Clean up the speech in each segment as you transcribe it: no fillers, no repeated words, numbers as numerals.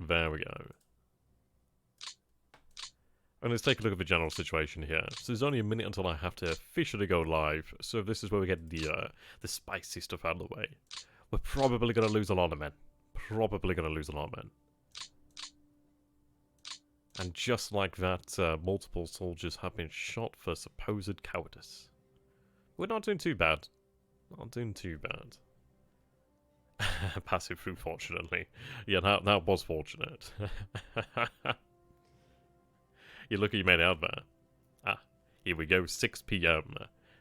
There we go. And let's take a look at the general situation here. So there's only a minute until I have to officially go live. So this is where we get the spicy stuff out of the way. We're probably going to lose a lot of men. Probably going to lose a lot of men. And just like that, multiple soldiers have been shot for supposed cowardice. We're not doing too bad. Not doing too bad. Passive through, fortunately. Yeah, that was fortunate. You're lucky you made it out there. Ah, here we go, 6 PM.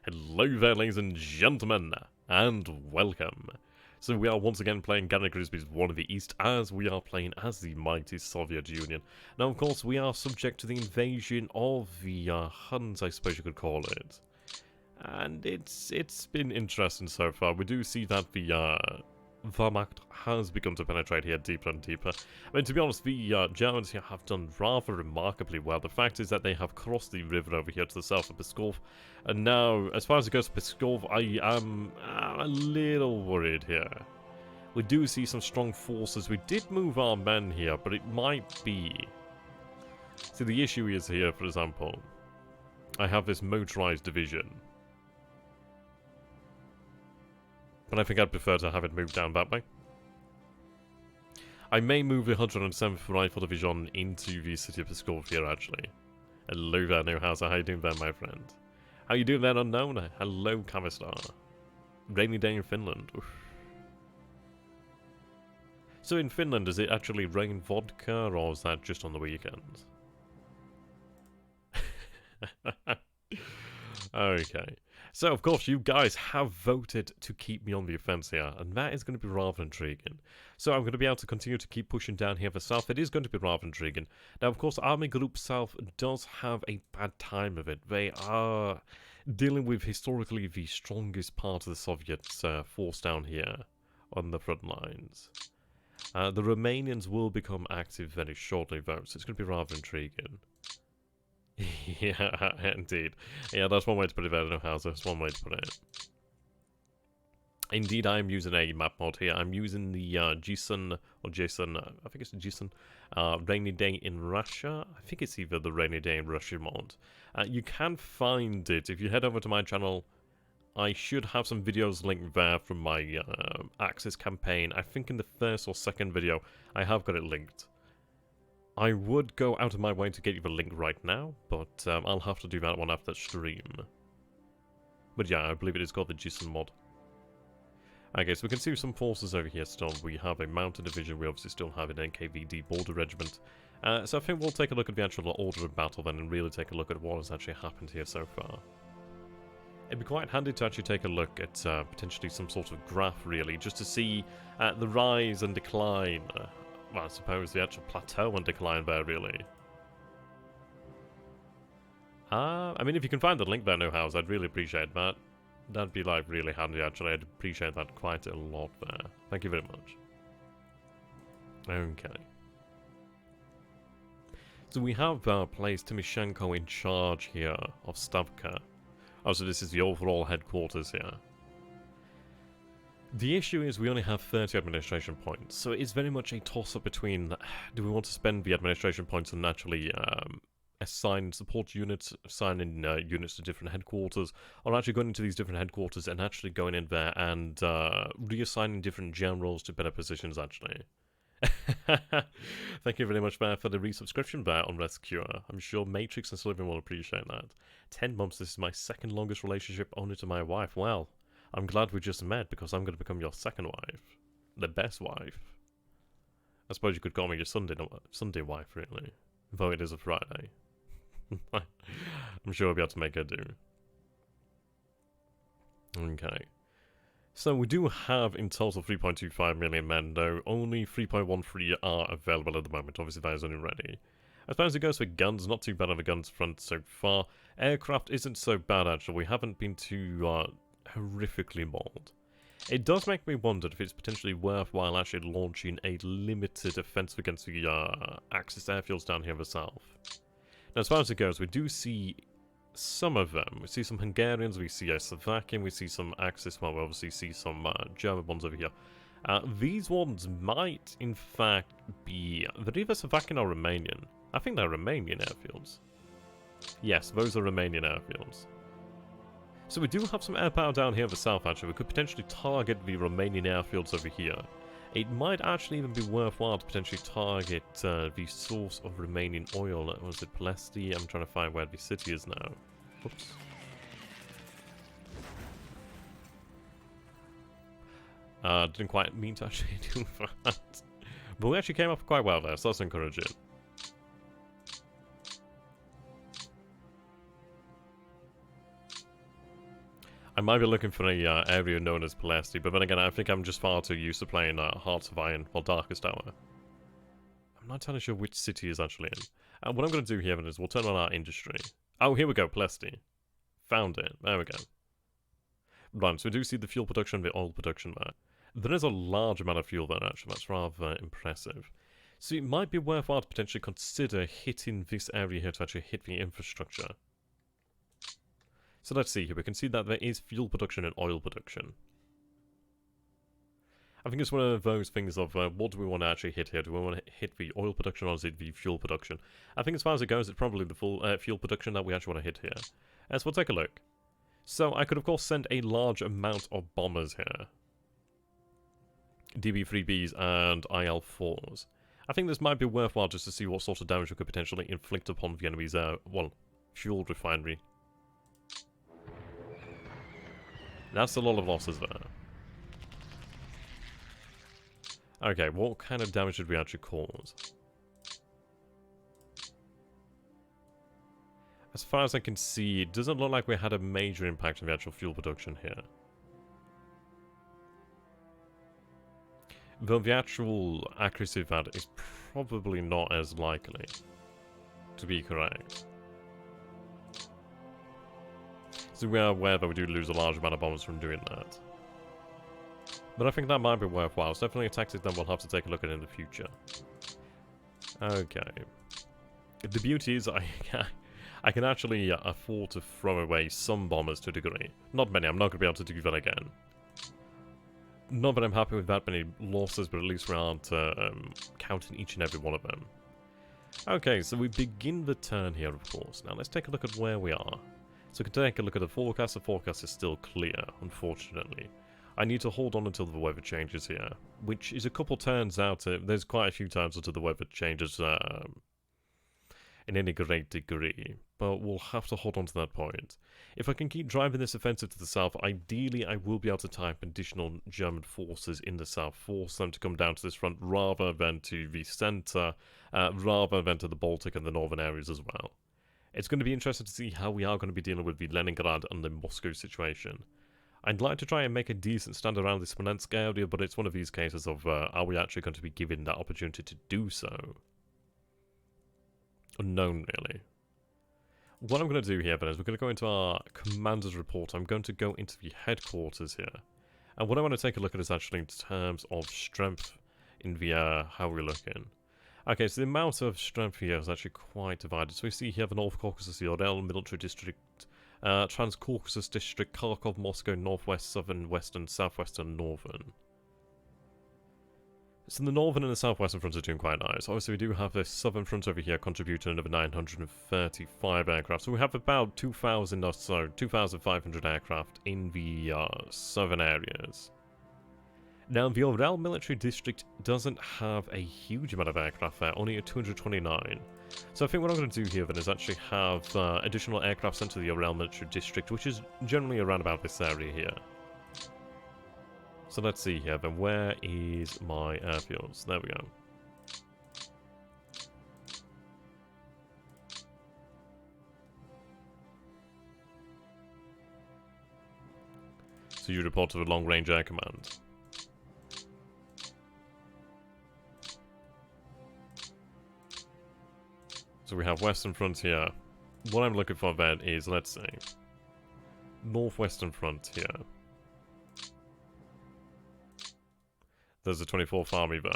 Hello there, ladies and gentlemen, and welcome. So we are once again playing Grigsby's War of the East, as we are playing as the mighty Soviet Union. Now, of course, we are subject to the invasion of the Huns, I suppose you could call it. And it's been interesting so far. We do see that the Wehrmacht has begun to penetrate here deeper and deeper. I mean, to be honest, the Germans here have done rather remarkably well. The fact is that they have crossed the river over here to the south of Pskov. And now, as far as it goes to Pskov, I am a little worried here. We do see some strong forces. We did move our men here, but it might be... See, the issue is here, for example, I have this motorized division. But I think I'd prefer to have it moved down that way. I may move the 107th Rifle Division into the city of Pskov here, actually. Hello there, Newhouser. How you doing there, my friend? How you doing there, Unknown? Hello, Kavistar. Rainy day in Finland. Oof. So in Finland, does it actually rain vodka, or is that just on the weekends? Okay. So, of course, you guys have voted to keep me on the offense here, and that is going to be rather intriguing. So I'm going to be able to continue to keep pushing down here for South. It is going to be rather intriguing. Now, of course, Army Group South does have a bad time of it. They are dealing with, historically, the strongest part of the Soviet force down here on the front lines. The Romanians will become active very shortly, though, so it's going to be rather intriguing. Yeah, indeed. Yeah, that's one way to put it there, Newhouser. That's one way to put it. Indeed, I'm using a map mod here. I'm using the Jason, or Jason, I think it's Jason, Rainy Day in Russia. I think it's either the Rainy Day in Russia mod. You can find it. If you head over to my channel, I should have some videos linked there from my Axis campaign. I think in the first or second video, I have got it linked. I would go out of my way to get you the link right now, but I'll have to do that one after stream. But yeah, I believe it is called the Jason mod. Okay, so we can see some forces over here still. We have a mounted division, we obviously still have an NKVD border regiment. So I think we'll take a look at the actual order of battle then and really take a look at what has actually happened here so far. It'd be quite handy to actually take a look at potentially some sort of graph, really, just to see the rise and decline. Well, I suppose the actual plateau and decline there, really. I mean, if you can find the link there, Newhouse, I'd really appreciate that. That'd be, like, really handy, actually. I'd appreciate that quite a lot there. Thank you very much. Okay. So we have placed Timoshenko in charge here of Stavka. Oh, so this is the overall headquarters here. The issue is we only have 30 administration points, so it's very much a toss-up between, do we want to spend the administration points and naturally assign support units, assigning units to different headquarters, or actually going into these different headquarters and actually going in there and reassigning different generals to better positions, actually. Thank you very much, Bear, for the resubscription there on Rescue. I'm sure Matrix and Slitherine will appreciate that. 10 months, this is my second longest relationship only to my wife. Well, I'm glad we just met because I'm going to become your second wife. The best wife. I suppose you could call me your Sunday wife, really. Though it is a Friday. I'm sure I'll be able to make her do. Okay. So we do have in total 3.25 million men, though only 3.13 are available at the moment. Obviously that is only ready. As far as it goes for guns, not too bad on the guns front so far. Aircraft isn't so bad, actually. We haven't been too horrifically mauled. It does make me wonder if it's potentially worthwhile actually launching a limited offensive against the Axis airfields down here in the south. Now, as far as it goes, we do see some of them. We see some Hungarians, we see a Slovakian, we see some Axis, well, we obviously see some German ones over here. These ones might, in fact, be... They're either Slovakian or Romanian. I think they're Romanian airfields. Yes, those are Romanian airfields. So we do have some air power down here in the south, actually. We could potentially target the Romanian airfields over here. It might actually even be worthwhile to potentially target the source of Romanian oil. Was it Plesty? I'm trying to find where the city is now. Oops. Didn't quite mean to actually do that. But we actually came off quite well there, so that's encouraging. I might be looking for a area known as Plesty, but then again, I think I'm just far too used to playing Hearts of Iron, or Darkest Hour. I'm not entirely sure which city is actually in. What I'm going to do here is we'll turn on our industry. Oh, here we go, Plesty. Found it. There we go. Right, so we do see the fuel production and the oil production there. There is a large amount of fuel there, actually. That's rather impressive. So it might be worthwhile to potentially consider hitting this area here to actually hit the infrastructure. So let's see here. We can see that there is fuel production and oil production. I think it's one of those things of what do we want to actually hit here? Do we want to hit the oil production or is it the fuel production? I think as far as it goes, it's probably the full fuel production that we actually want to hit here. So we'll take a look. So I could of course send a large amount of bombers here. DB-3Bs and IL-4s. I think this might be worthwhile just to see what sort of damage we could potentially inflict upon the enemy's, fuel refinery. That's a lot of losses there. Okay, what kind of damage did we actually cause? As far as I can see, it doesn't look like we had a major impact on the actual fuel production here. Though the actual accuracy of that is probably not as likely to be correct. So we are aware that we do lose a large amount of bombers from doing that. But I think that might be worthwhile. It's definitely a tactic that we'll have to take a look at in the future. Okay. The beauty is I can actually afford to throw away some bombers to a degree. Not many, I'm not going to be able to do that again. Not that I'm happy with that many losses, but at least we aren't counting each and every one of them. Okay, so we begin the turn here, of course. Now let's take a look at where we are. So we can take a look at the forecast. The forecast is still clear, unfortunately. I need to hold on until the weather changes here, which is a couple turns out. There's quite a few times until the weather changes in any great degree, but we'll have to hold on to that point. If I can keep driving this offensive to the south, ideally I will be able to type additional German forces in the south, force them to come down to this front rather than to the centre, rather than to the Baltic and the northern areas as well. It's going to be interesting to see how we are going to be dealing with the Leningrad and the Moscow situation. I'd like to try and make a decent stand around the Smolensk area, but it's one of these cases of are we actually going to be given that opportunity to do so? Unknown, really. What I'm going to do here, then, is we're going to go into our commander's report. I'm going to go into the headquarters here. And what I want to take a look at is actually in terms of strength in the, how we're looking. Okay, so the amount of strength here is actually quite divided. So we see here the North Caucasus, the Orel Military District, Trans-Caucasus District, Kharkov, Moscow, Northwest, Southern, Western, Southwestern, Northern. So the Northern and the Southwestern fronts are doing quite nice. Obviously we do have this Southern front over here contributing another 935 aircraft. So we have about 2,000 or so, 2,500 aircraft in the southern areas. Now, the Orel Military District doesn't have a huge amount of aircraft there, only at 229. So I think what I'm going to do here then is actually have additional aircraft sent to the Orel Military District, which is generally around about this area here. So let's see here then, where is my airfields? There we go. So you report to the Long Range Air Command. So we have Western Frontier. What I'm looking for then is, let's say, Northwestern Frontier. There's the 24th Army there.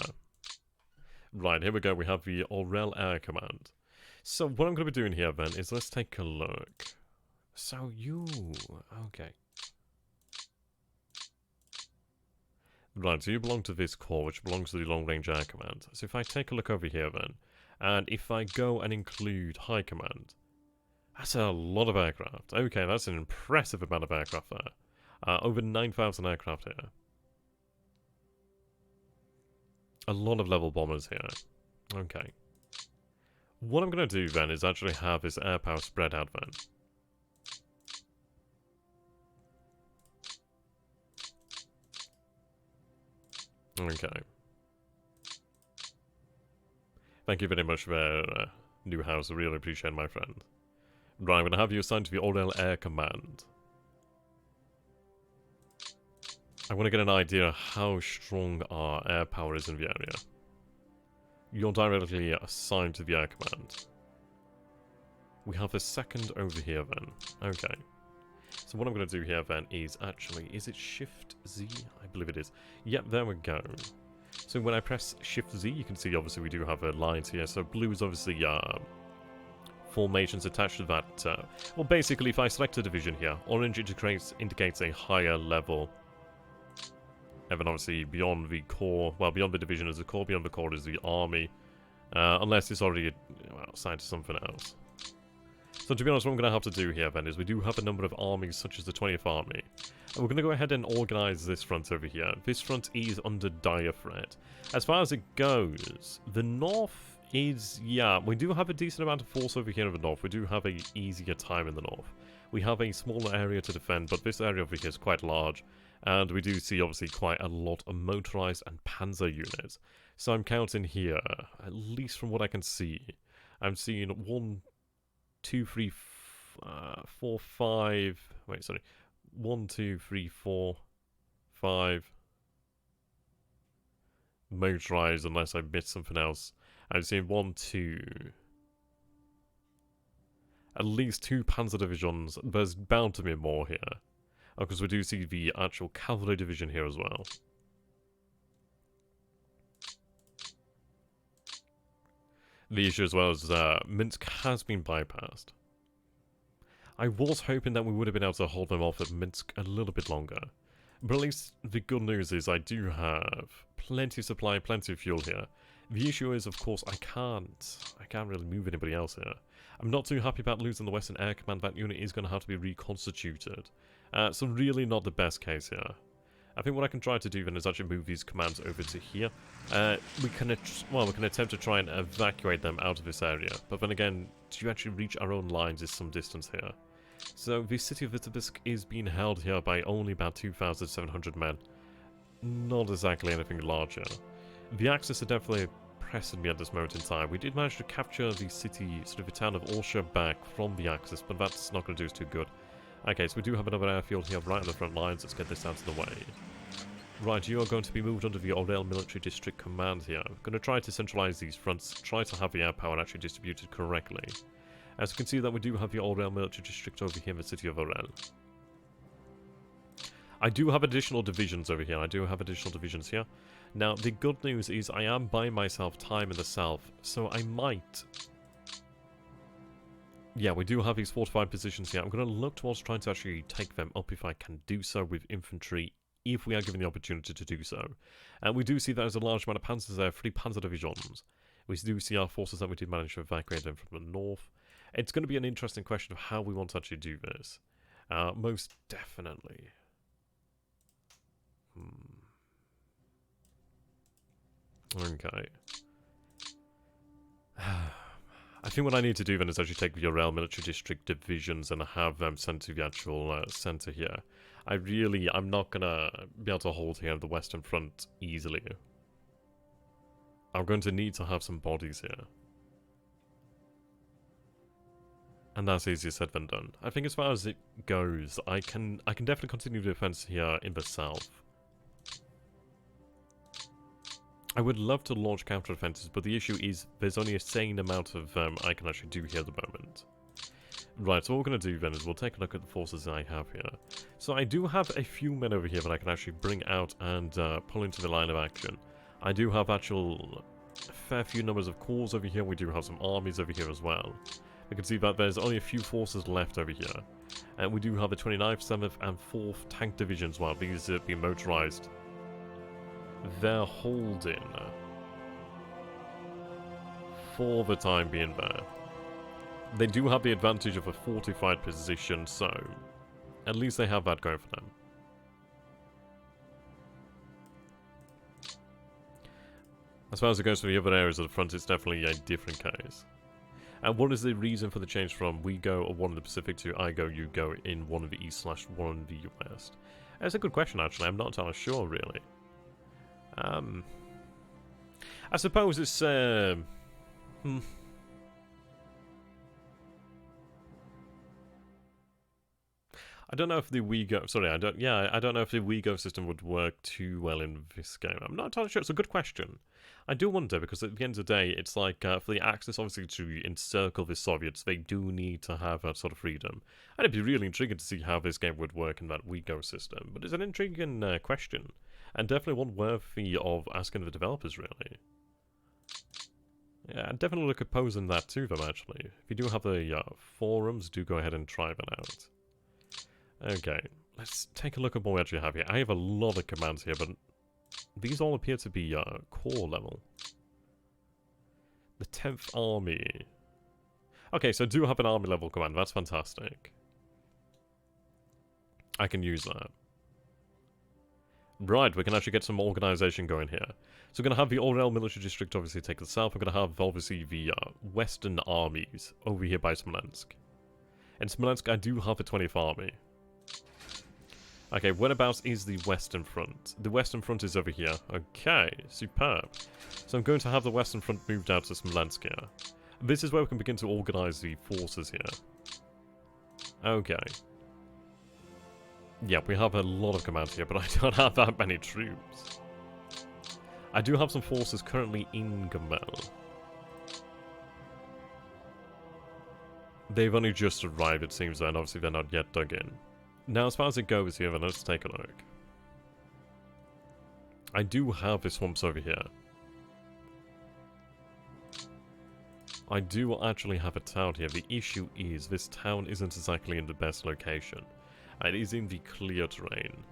Right, here we go. We have the Orel Air Command. So what I'm going to be doing here then is let's take a look. So you... Okay. Right, so you belong to this corps, which belongs to the Long Range Air Command. So if I take a look over here then, and if I go and include High Command, that's a lot of aircraft. Okay, that's an impressive amount of aircraft there. Over 9,000 aircraft here. A lot of level bombers here. Okay. What I'm going to do then is actually have this air power spread out then. Okay. Thank you very much for new house. I really appreciate it, my friend. Right, I'm going to have you assigned to the Orel Air Command. I want to get an idea how strong our air power is in the area. You're directly assigned to the Air Command. We have a second over here then. Okay. So what I'm going to do here then is actually... Is it Shift Z? I believe it is. Yep, there we go. So when I press Shift Z, you can see obviously we do have a lines here. So blue is obviously formations attached to that. Well, basically, if I select a division here, orange indicates a higher level. And then obviously beyond the core, well, beyond the division is the core, beyond the core is the army. Unless it's already assigned to something else. So to be honest, what I'm going to have to do here then is we do have a number of armies such as the 20th Army. And we're going to go ahead and organize this front over here. This front is under dire threat. As far as it goes, the north is, yeah, we do have a decent amount of force over here in the north. We do have a easier time in the north. We have a smaller area to defend, but this area over here is quite large. And we do see obviously quite a lot of motorized and panzer units. So I'm counting here, at least from what I can see, I'm seeing 1, 2, 3, 4, 5. Wait, sorry. 1, 2, 3, 4, 5. Motorized, unless I missed something else. I'm seeing 1, 2. At least 2 panzer divisions. There's bound to be more here. Because we do see the actual cavalry division here as well. The issue as well is Minsk has been bypassed. I was hoping that we would have been able to hold them off at Minsk a little bit longer. But at least the good news is I do have plenty of supply, plenty of fuel here. The issue is, of course, I can't really move anybody else here. I'm not too happy about losing the Western Air Command. That unit is going to have to be reconstituted. So really not the best case here. I think what I can try to do then is actually move these commands over to here. We can attempt to try and evacuate them out of this area. But then again, to actually reach our own lines is some distance here. So the city of Vitebsk is being held here by only about 2,700 men. Not exactly anything larger. The Axis are definitely pressing me at this moment in time. We did manage to capture the city, sort of the town of Orsha back from the Axis, but that's not going to do us too good. Okay, so we do have another airfield here right on the front lines. Let's get this out of the way. Right, you are going to be moved under the Orel Military District Command here. I'm going to try to centralize these fronts, try to have the air power actually distributed correctly. As you can see that we do have the Orel Military District over here in the city of Orel. I do have additional divisions over here. I do have additional divisions here. Now, the good news is I am buying myself time in the south, so I might... Yeah, we do have these fortified positions here. I'm going to look towards trying to actually take them up if I can do so with infantry, if we are given the opportunity to do so. And we do see that there's a large amount of panzers there, 3 panzer divisions. We do see our forces that we did manage to evacuate them from the north. It's going to be an interesting question of how we want to actually do this. Most definitely. Okay. I think what I need to do then is actually take the Orel Military District divisions and have them sent to the actual centre here. I'm not going to be able to hold here at the Western Front easily. I'm going to need to have some bodies here. And that's easier said than done. I think as far as it goes, I can definitely continue the defense here in the south. I would love to launch counter-offensives, but the issue is there's only a sane amount of I can actually do here at the moment. Right, so what we're going to do then is we'll take a look at the forces I have here. So I do have a few men over here that I can actually bring out and pull into the line of action. I do have a fair few numbers of corps over here. We do have some armies over here as well. We can see that there's only a few forces left over here. And we do have the 29th, 7th and 4th tank divisions, while these are being motorized. they're holding for the time being there. They do have the advantage of a fortified position, so at least they have that going for them. As far as it goes for the other areas of the front, it's definitely a different case. And what is the reason for the change from we go or one in the Pacific to I go, you go in one in the East / one in the West? That's a good question, actually. I'm not entirely sure, really. I suppose it's, I don't know if the WeGo... Sorry, I don't know if the WeGo system would work too well in this game. I'm not entirely sure. It's a good question. I do wonder, because at the end of the day, it's like, for the Axis, obviously, to encircle the Soviets, they do need to have that sort of freedom. And it'd be really intriguing to see how this game would work in that WeGo system. But it's an intriguing question. And definitely one worthy of asking the developers, really. Yeah, I'd definitely look at posing that to them, actually. If you do have the forums, do go ahead and try that out. Okay, let's take a look at what we actually have here. I have a lot of commands here, but these all appear to be core level. The 10th Army. Okay, so I do have an army level command. That's fantastic. I can use that. Right, we can actually get some organization going here. So we're going to have the Orel military district obviously take the south. We're going to have obviously the western armies over here by Smolensk. In Smolensk, I do have a 20th army. Okay, whereabouts is the western front? The western front is over here. Okay, superb. So I'm going to have the western front moved out to Smolensk here. This is where we can begin to organize the forces here. Okay. Yeah, we have a lot of commands here, but I don't have that many troops. I do have some forces currently in Gamel. They've only just arrived, it seems, and obviously they're not yet dug in. Now, as far as it goes here, then let's take a look. I do have the swamps over here. I do actually have a town here. The issue is this town isn't exactly in the best location. It is in the clear terrain.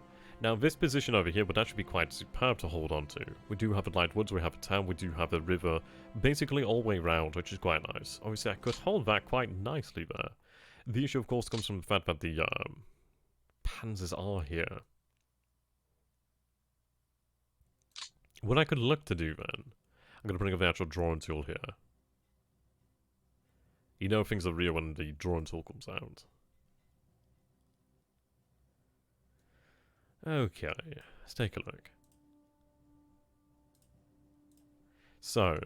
Now, this position over here would actually be quite superb to hold on to. We do have the light woods, we have a town, we do have a river, basically all the way round, which is quite nice. Obviously, I could hold that quite nicely there. The issue, of course, comes from the fact that the Panzers are here. What I could look to do then, I'm going to bring up the actual drawing tool here. You know things are real when the drawing tool comes out. Okay, let's take a look. So,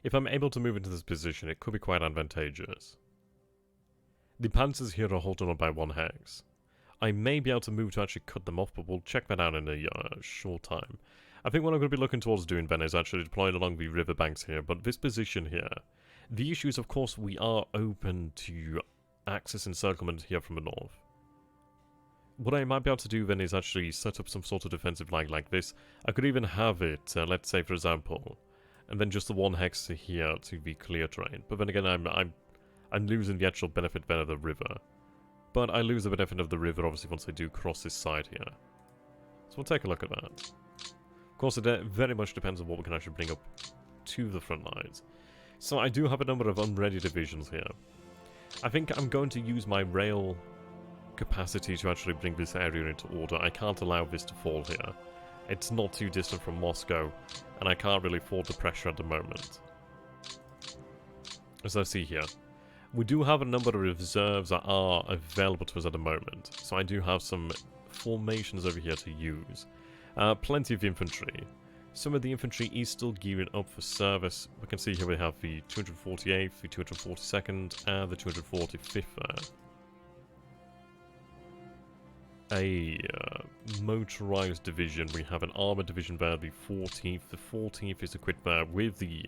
if I'm able to move into this position, it could be quite advantageous. The Panzers here are holding on by 1 hex. I may be able to move to actually cut them off, but we'll check that out in a short time. I think what I'm going to be looking towards doing then is actually deploying along the riverbanks here, but this position here, the issue is, of course, we are open to Axis encirclement here from the north. What I might be able to do then is actually set up some sort of defensive line like this. I could even have it, let's say for example, and then just the 1 hex here to be clear terrain. But then again, I'm losing the actual benefit then of the river. But I lose the benefit of the river obviously once I do cross this side here. So we'll take a look at that. Of course, it very much depends on what we can actually bring up to the front lines. So I do have a number of unready divisions here. I think I'm going to use my rail capacity to actually bring this area into order. I can't allow this to fall here. It's not too distant from Moscow, and I can't really afford the pressure at the moment. As I see here, we do have a number of reserves that are available to us at the moment, so I do have some formations over here to use. Plenty of infantry. Some of the infantry is still gearing up for service. We can see here we have the 248th, the 242nd, and the 245th there. A motorized division. We have an armored division there, the 14th. The 14th is equipped there with the...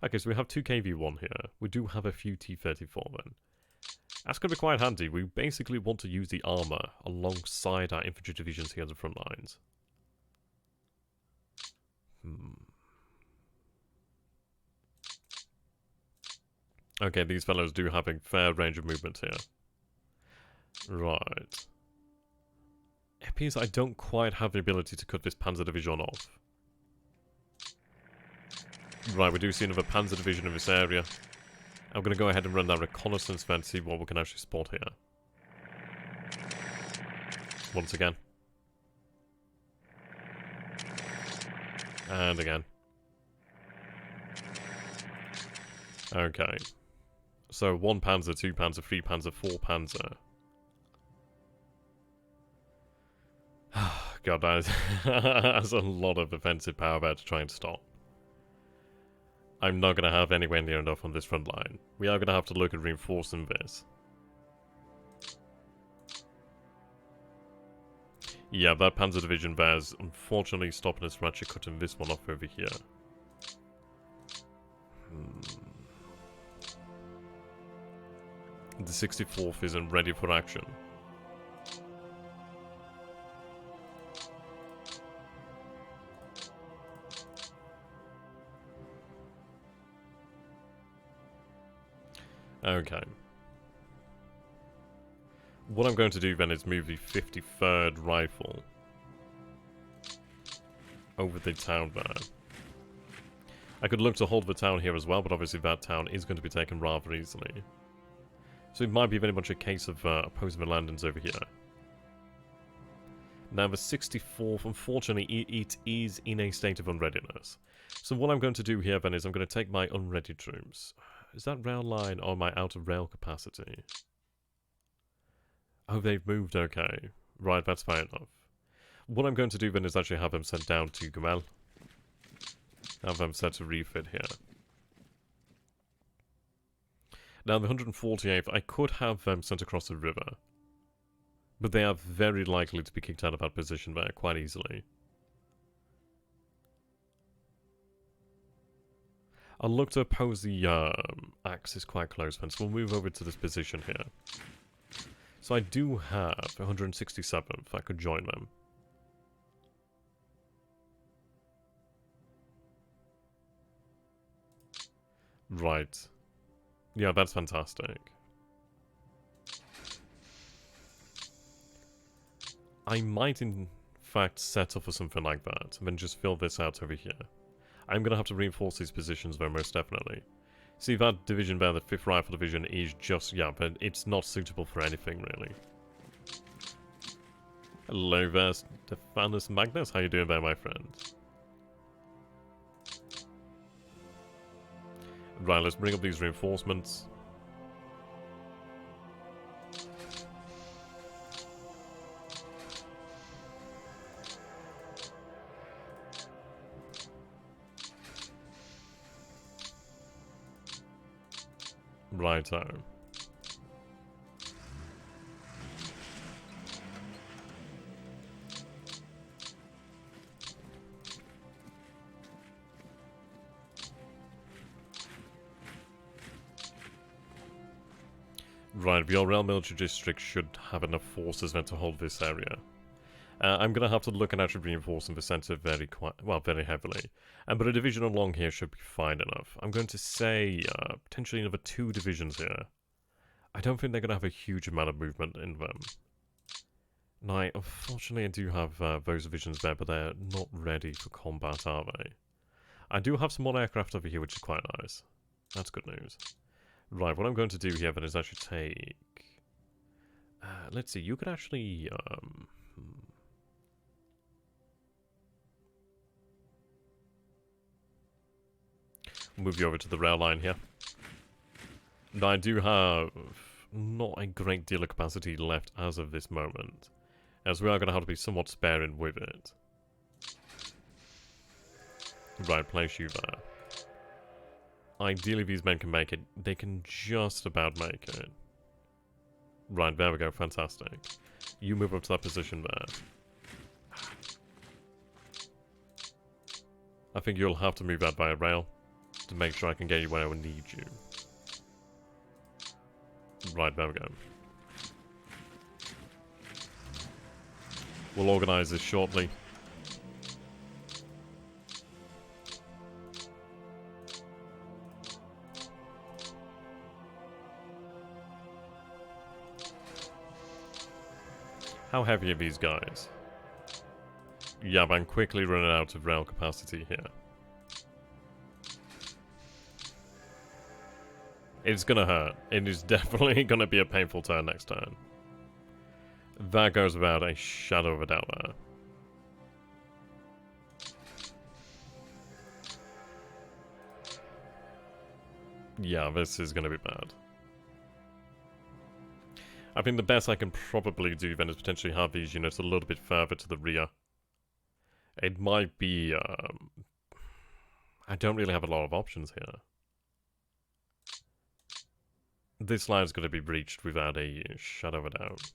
okay, so we have 2 KV-1 here. We do have a few T-34 then. That's going to be quite handy. We basically want to use the armor alongside our infantry divisions here at the front lines. Okay, these fellows do have a fair range of movement here. Right. It appears I don't quite have the ability to cut this Panzer division off. Right, we do see another Panzer division in this area. I'm going to go ahead and run that reconnaissance then to see what we can actually spot here. Once again. And again. Okay. So 1 Panzer, 2 Panzer, 3 Panzer, 4 Panzer. God, that is that's a lot of offensive power there to try and stop. I'm not going to have anywhere near enough on this front line. We are going to have to look at reinforcing this. Yeah, that Panzer division there is unfortunately stopping us from actually cutting this one off over here. The 64th isn't ready for action. Okay. What I'm going to do then is move the 53rd Rifle over the town there. I could look to hold the town here as well, but obviously that town is going to be taken rather easily. So it might be very much a case of opposing the landings over here. Now the 64th, unfortunately, it is in a state of unreadiness. So what I'm going to do here then is I'm going to take my unready troops. Is that rail line or my out of rail capacity? Oh, they've moved, okay. Right, that's fine enough. What I'm going to do then is actually have them sent down to Gumel. Have them set to refit here. Now, the 148th, I could have them sent across the river. But they are very likely to be kicked out of that position there quite easily. I'll look to oppose the axis quite close then, so we'll move over to this position here. So I do have 167th, I could join them. Right. Yeah, that's fantastic. I might in fact settle for something like that, and then just fill this out over here. I'm going to have to reinforce these positions though, most definitely. See, that division there, the 5th Rifle Division, is just, yeah, but it's not suitable for anything, really. Hello there, Stephanus Magnus, how you doing there, my friend? Right, let's bring up these reinforcements. Righto. Right, the Orel military district should have enough forces then to hold this area. I'm going to have to look at actually reinforcing the centre very heavily. But a division along here should be fine enough. I'm going to say potentially another 2 divisions here. I don't think they're going to have a huge amount of movement in them. Now, unfortunately, I do have those divisions there, but they're not ready for combat, are they? I do have some more aircraft over here, which is quite nice. That's good news. Right, what I'm going to do here then is actually take... let's see, you could actually... move you over to the rail line here. Now, I do have not a great deal of capacity left as of this moment, as we are going to have to be somewhat sparing with it. Right, place you there. Ideally, these men can make it. They can just about make it. Right, there we go. Fantastic. You move up to that position there. I think you'll have to move that via rail to make sure I can get you where I need you. Right, there we go. We'll organise this shortly. How heavy are these guys? Yeah, but I'm quickly running out of rail capacity here. It's gonna hurt. It is definitely gonna be a painful turn next turn. That goes without a shadow of a doubt there. Yeah, this is gonna be bad. I think the best I can probably do then is potentially have these units a little bit further to the rear. It might be, I don't really have a lot of options here. This line's gonna be breached without a shadow of a doubt.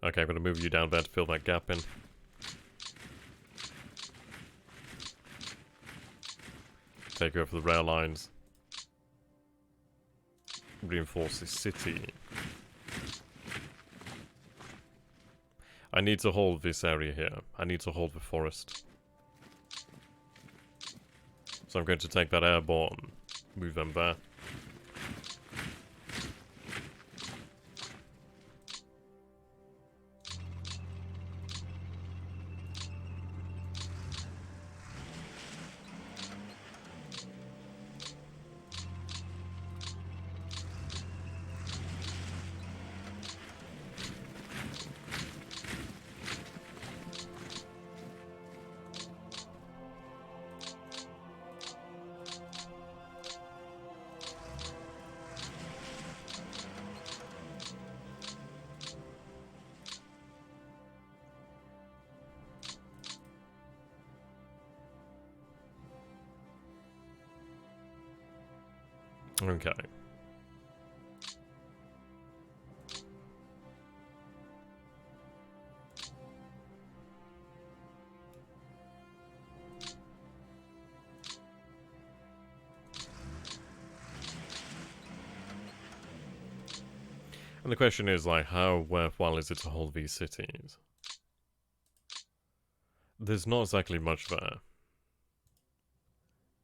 Okay, I'm gonna move you down there to fill that gap in. Take over the rail lines. Reinforce the city. I need to hold this area here. I need to hold the forest. So I'm going to take that airborne, move them there. Okay. And the question is, like, how worthwhile is it to hold these cities? There's not exactly much there.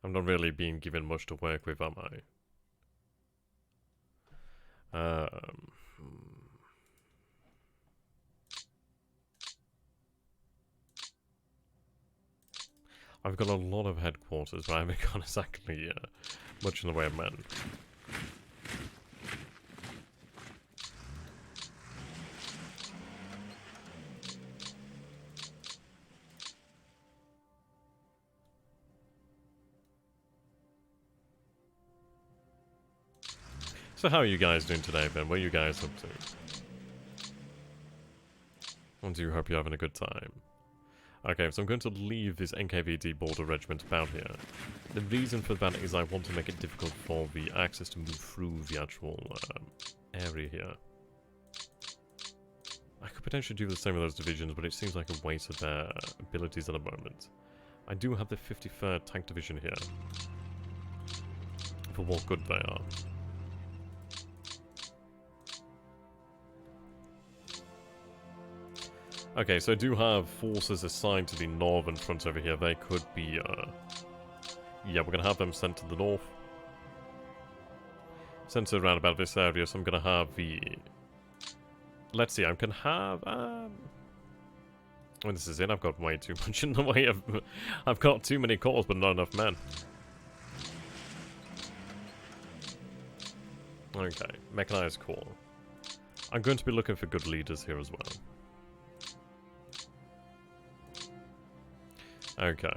I'm not really being given much to work with, am I? I've got a lot of headquarters, but I haven't got exactly much in the way of men. So how are you guys doing today, Ben? What are you guys up to? I do hope you're having a good time. Okay, so I'm going to leave this NKVD border regiment about here. The reason for that is I want to make it difficult for the Axis to move through the actual area here. I could potentially do the same with those divisions, but it seems like a waste of their abilities at the moment. I do have the 53rd Tank Division here. For what good they are. Okay, so I do have forces assigned to the northern front over here. They could be, yeah, we're going to have them sent to the north. Sent to around about this area, so I'm going to have the... Let's see, I can have, when this is in, I've got way too much in the way of... I've got too many corps, but not enough men. Okay, mechanized corps. I'm going to be looking for good leaders here as well. Okay,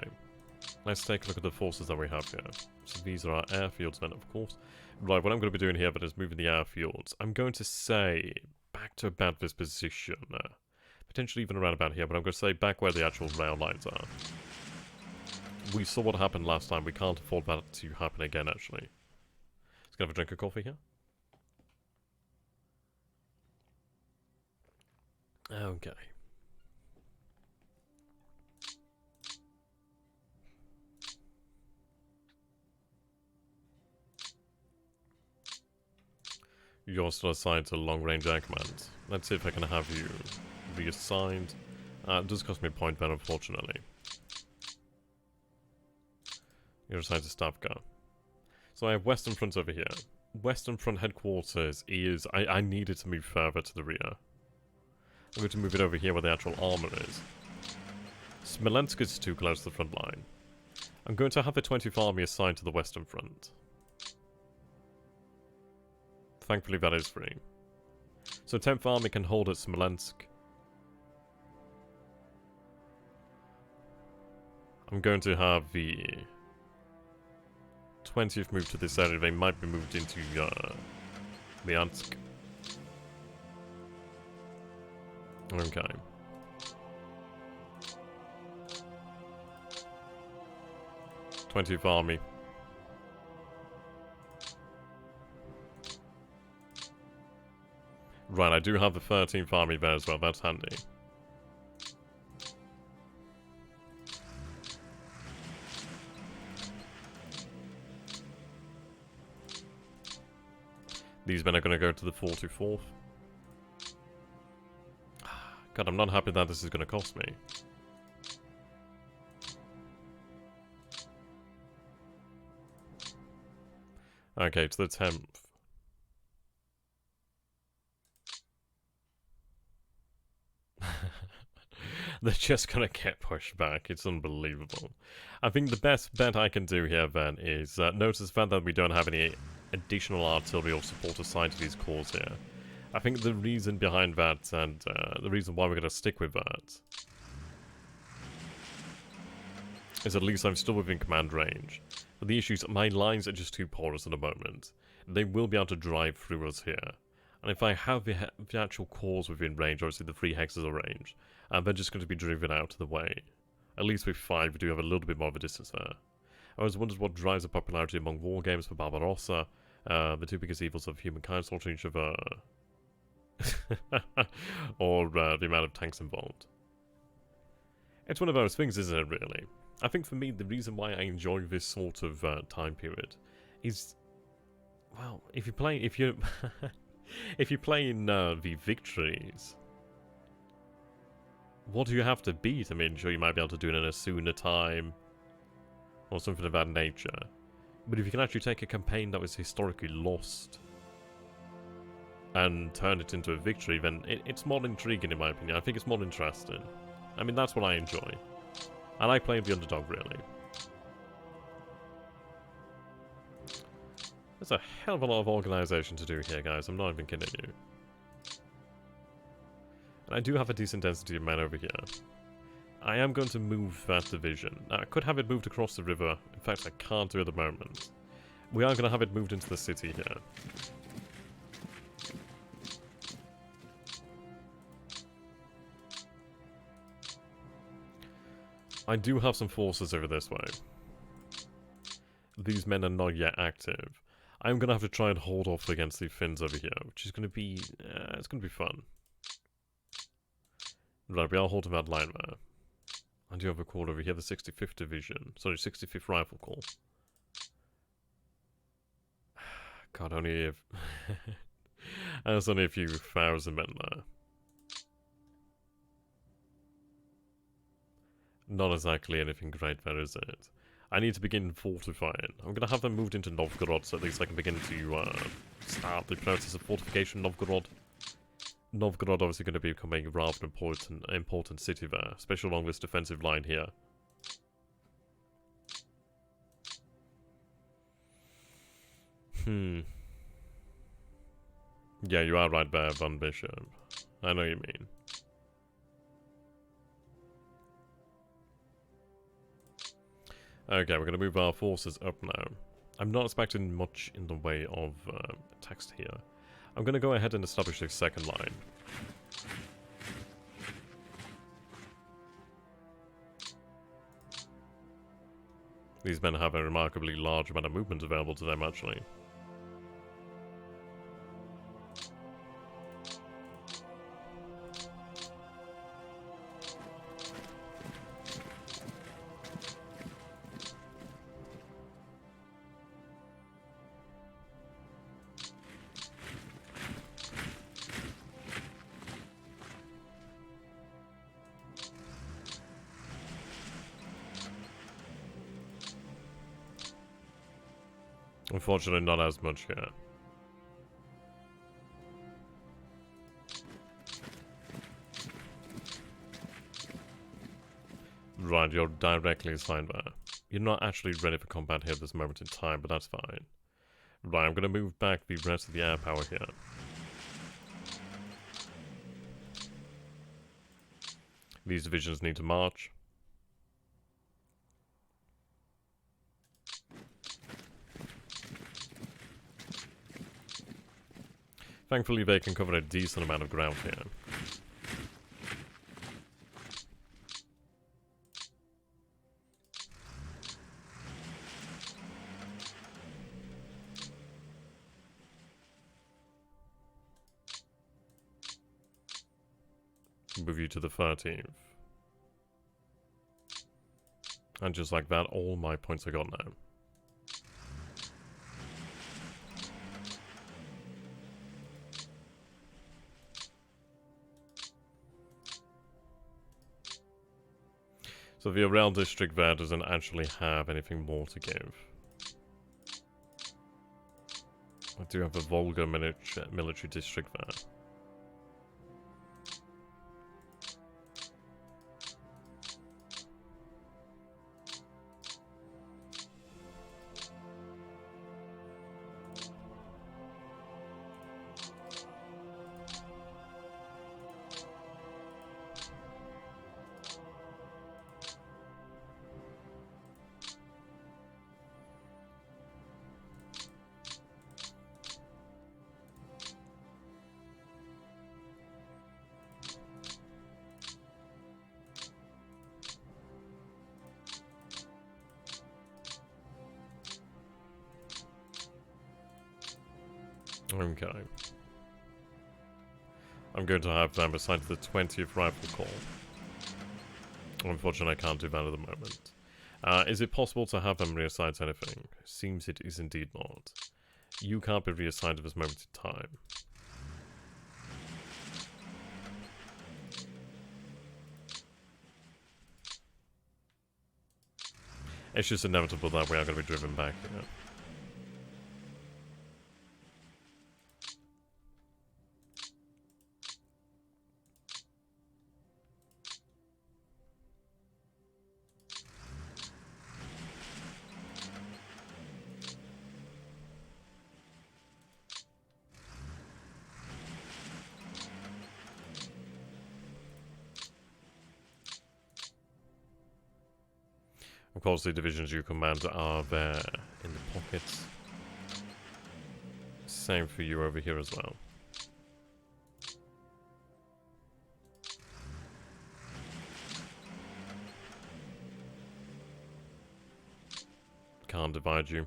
let's take a look at the forces that we have here. So these are our airfields then, of course. Right, what I'm going to be doing here, but is moving the airfields. I'm going to say back to about this position. Potentially even around about here, but I'm going to say back where the actual rail lines are. We saw what happened last time. We can't afford that to happen again, actually. Let's go have a drink of coffee here. Okay. You're still assigned to long-range air command. Let's see if I can have you reassigned. It does cost me a point there, unfortunately. You're assigned to Stavka. So I have Western Front over here. Western Front headquarters is... I needed to move further to the rear. I'm going to move it over here where the actual armor is. Smolensk is too close to the front line. I'm going to have the 20th Army assigned to the Western Front. Thankfully that is free. So 10th Army can hold at Smolensk. I'm going to have the 20th move to this area. They might be moved into Minsk. Okay. th Army. Right, I do have the 13th Army there as well. That's handy. These men are going to go to the 44th. God, I'm not happy that this is going to cost me. Okay, to the 10th. They're just gonna get pushed back. It's unbelievable. I think the best bet I can do here then is notice the fact that we don't have any additional artillery or support assigned to these corps here. I think the reason behind that and the reason why we're gonna stick with that is at least I'm still within command range. But the issue is my lines are just too porous at the moment. They will be able to drive through us here. And if I have the actual corps within range, obviously the 3 hexes are range, they're just going to be driven out of the way. At least with 5, we do have a little bit more of a distance there. I always wondered what drives the popularity among war games for Barbarossa, the two biggest evils of humankind slaughtering each other, or the amount of tanks involved. It's one of those things, isn't it, really? I think for me, the reason why I enjoy this sort of time period is, well, if you're if you play in the victories, what do you have to beat? I mean, sure, you might be able to do it in a sooner time, or something of that nature. But if you can actually take a campaign that was historically lost and turn it into a victory, then it's more intriguing in my opinion. I think it's more interesting. I mean, that's what I enjoy. I like playing the underdog, really. There's a hell of a lot of organisation to do here, guys. I'm not even kidding you. And I do have a decent density of men over here. I am going to move that division. Now, I could have it moved across the river. In fact, I can't do it at the moment. We are going to have it moved into the city here. I do have some forces over this way. These men are not yet active. I'm going to have to try and hold off against the Finns over here, which is going to be... it's going to be fun. Right, we are holding that line there. I do have a corps over here, the 65th Division. Sorry, 65th Rifle Corps. God, only if... There's only a few thousand men there. Not exactly anything great there, is it? I need to begin fortifying. I'm going to have them moved into Novgorod, so at least I can begin to start the process of fortification of Novgorod. Novgorod obviously going to be becoming a rather important city there, especially along this defensive line here. Yeah, you are right there, Von Bishop. I know what you mean. Okay, we're going to move our forces up now. I'm not expecting much in the way of text here. I'm going to go ahead and establish a second line. These men have a remarkably large amount of movement available to them, actually. Unfortunately, not as much here. Right, you're directly assigned there. You're not actually ready for combat here at this moment in time, but that's fine. Right, I'm going to move back the rest of the air power here. These divisions need to march. Thankfully, they can cover a decent amount of ground here. Move you to the 13th. And just like that, all my points are gone now. So the Orel district there doesn't actually have anything more to give. I do have a Volga military district there. Okay. I'm going to have them assigned to the 20th Rifle Corps. Unfortunately, I can't do that at the moment. Is it possible to have them reassigned to anything? Seems it is indeed not. You can't be reassigned at this moment in time. It's just inevitable that we are going to be driven back, you know. Of course, the divisions you command are there in the pockets. Same for you over here as well. Can't divide you.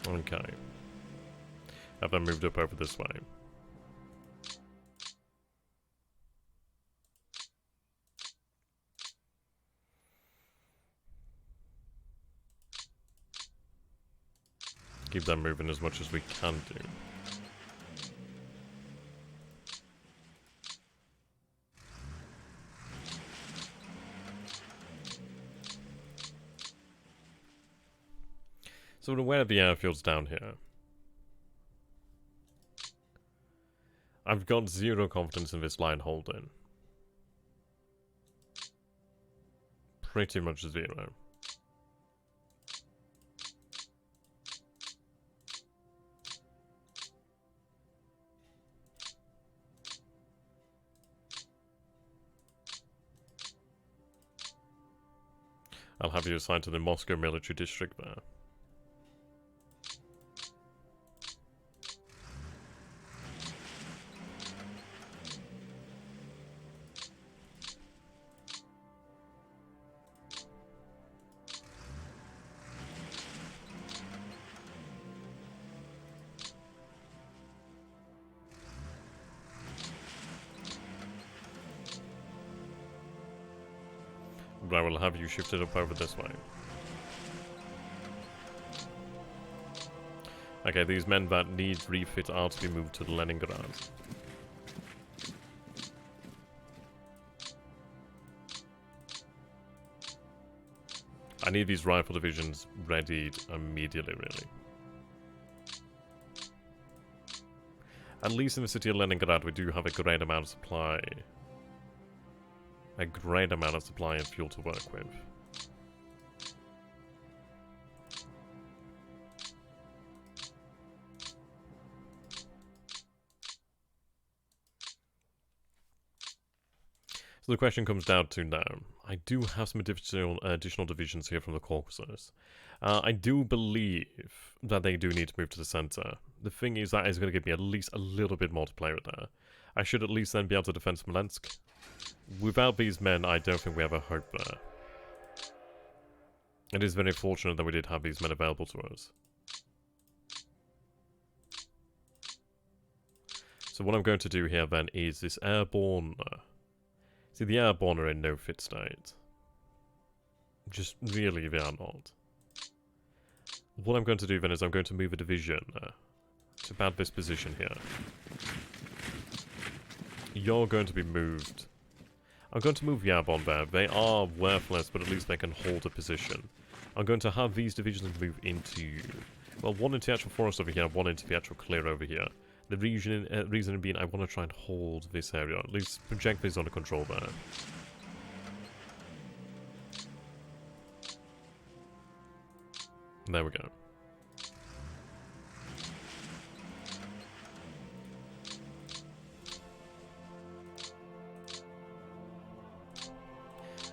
Okay. Have I moved up over this way? Keep them moving as much as we can do. So we're aware of the airfields down here. I've got zero confidence in this line holding. Pretty much zero. I'll have you assigned to the Moscow military district there. I will have you shifted up over this way. Okay, these men that need refit are to be moved to Leningrad. I need these rifle divisions readied immediately, really. At least in the city of Leningrad, we do have a great amount of supply. A great amount of supply and fuel to work with. So the question comes down to now. I do have some additional divisions here from the Caucasus. I do believe that they do need to move to the center. The thing is, that is going to give me at least a little bit more to play with there. I should at least then be able to defend Smolensk. Without these men, I don't think we have a hope there. It is very fortunate that we did have these men available to us. So what I'm going to do here then is this airborne... See, the airborne are in no fit state. Just really, they are not. What I'm going to do then is I'm going to move a division to about this position here. You're going to be moved. I'm going to move the airborne there. They are worthless, but at least they can hold a position. I'm going to have these divisions move into... Well, one into the actual forest over here, one into the actual clear over here. The reason being I want to try and hold this area, at least project these under control there. There we go.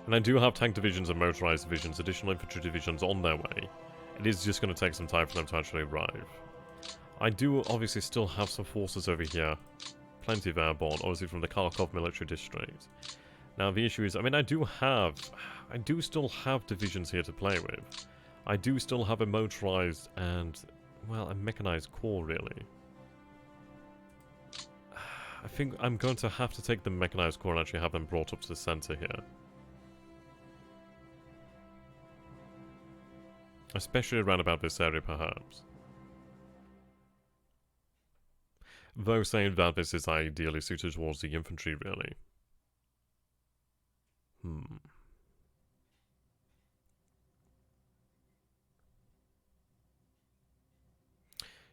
And I do have tank divisions and motorized divisions, additional infantry divisions on their way. It is just going to take some time for them to actually arrive. I do obviously still have some forces over here. Plenty of airborne, obviously from the Kharkov military district. Now the issue is, I mean, I do still have divisions here to play with. I do still have a motorized and, well, a mechanized corps, really. I think I'm going to have to take the mechanized corps and actually have them brought up to the center here. Especially around about this area, perhaps. Though saying that this is ideally suited towards the infantry, really.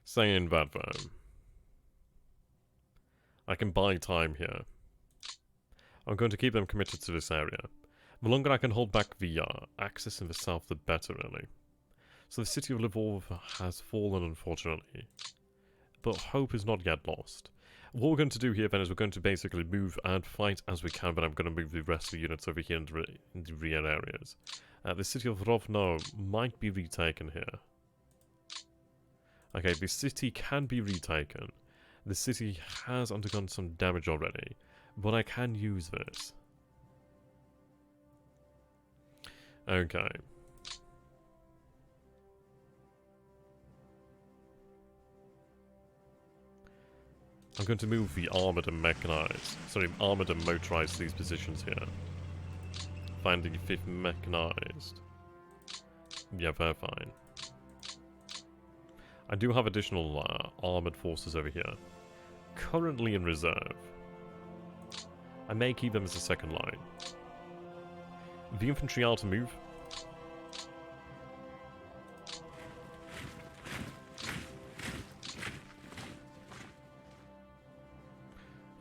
Saying that, though, I can buy time here. I'm going to keep them committed to this area. The longer I can hold back the axis in the south, the better, really. So the city of Lvov has fallen, unfortunately. But hope is not yet lost. What we're going to do here then is we're going to basically move and fight as we can, but I'm going to move the rest of the units over here in the rear areas. The city of Rovno might be retaken here. Okay, the city can be retaken. The city has undergone some damage already, but I can use this. Okay. I'm going to move the armoured and mechanized. Sorry, armoured and motorized these positions here. Find the 5th mechanized. Yeah, they're fine. I do have additional armoured forces over here. Currently in reserve. I may keep them as a second line. The infantry are to move.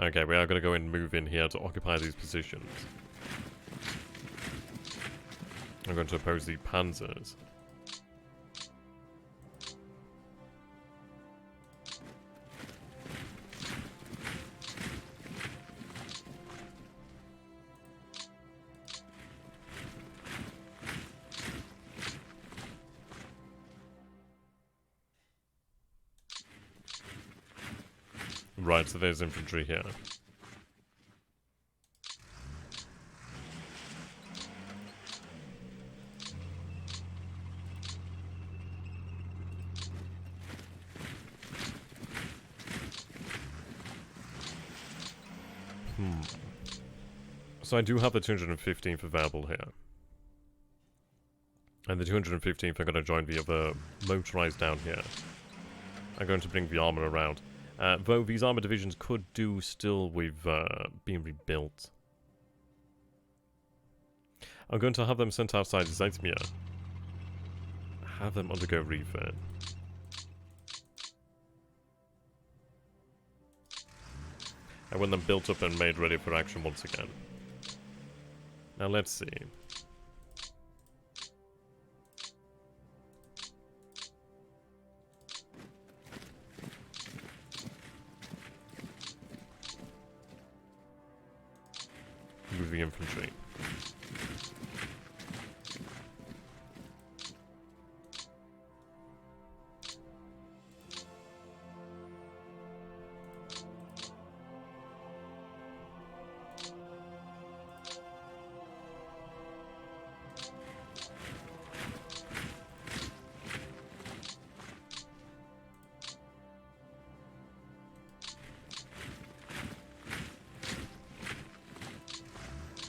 Okay, we are going to go and move in here to occupy these positions. I'm going to oppose the Panzers. Right, so there's infantry here. So I do have the 215th available here. And the 215th are going to join the other motorized down here. I'm going to bring the armor around. Though these armor divisions could do still with being rebuilt. I'm going to have them sent outside Zaitmir. Have them undergo refit. I want them built up and made ready for action once again. Now let's see. Move the infantry.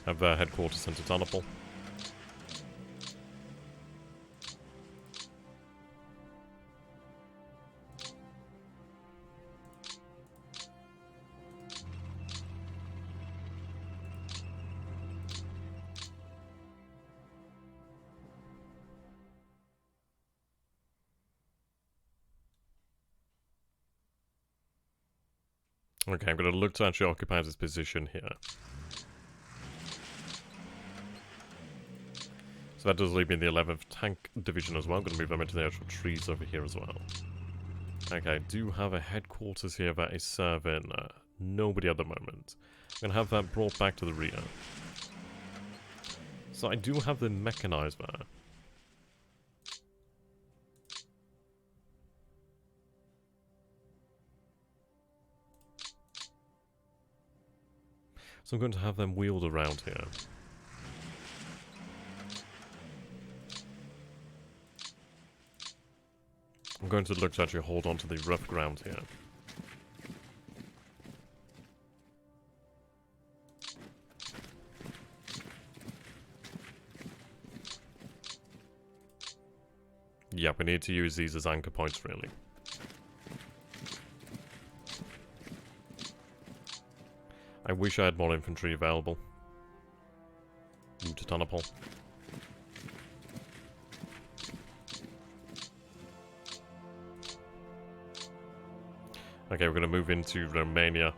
Have their headquarters sent to Tarnopol. Okay, I'm going to look to actually occupy this position here. So that does leave me in the 11th Tank Division as well. I'm going to move them into the actual trees over here as well. Okay, I do have a headquarters here that is serving nobody at the moment. I'm going to have that brought back to the rear. So I do have the mechanized there. So I'm going to have them wheeled around here. I'm going to look to actually hold on to the rough ground here. Yeah, we need to use these as anchor points, really. I wish I had more infantry available. Move to Tarnopol. Okay, we're going to move into Romania.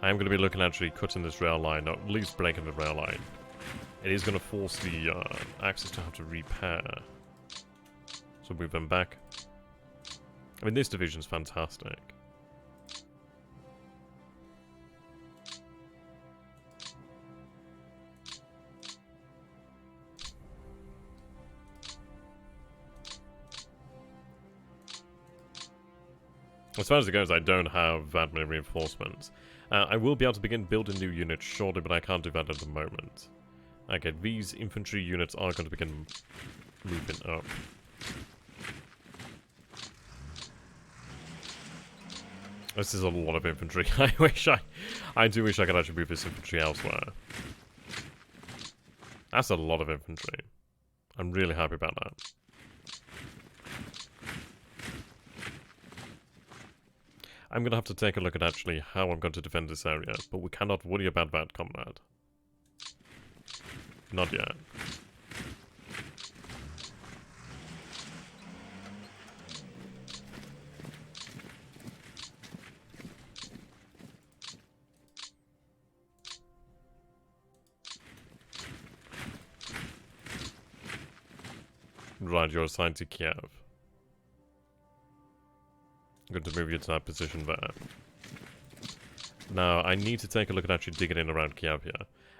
I am going to be looking at actually cutting this rail line, or at least breaking the rail line. It is going to force the Axis to have to repair. So move them back. I mean, this division's fantastic. As far as it goes, I don't have that many reinforcements. I will be able to begin building new units shortly, but I can't do that at the moment. Okay, these infantry units are going to begin moving up. This is a lot of infantry. I do wish I could actually move this infantry elsewhere. That's a lot of infantry. I'm really happy about that. I'm going to have to take a look at actually how I'm going to defend this area, but we cannot worry about that, comrade. Not yet. Right, you're assigned to Kiev. I'm going to move you to that position there. Now, I need to take a look at actually digging in around Kiev here.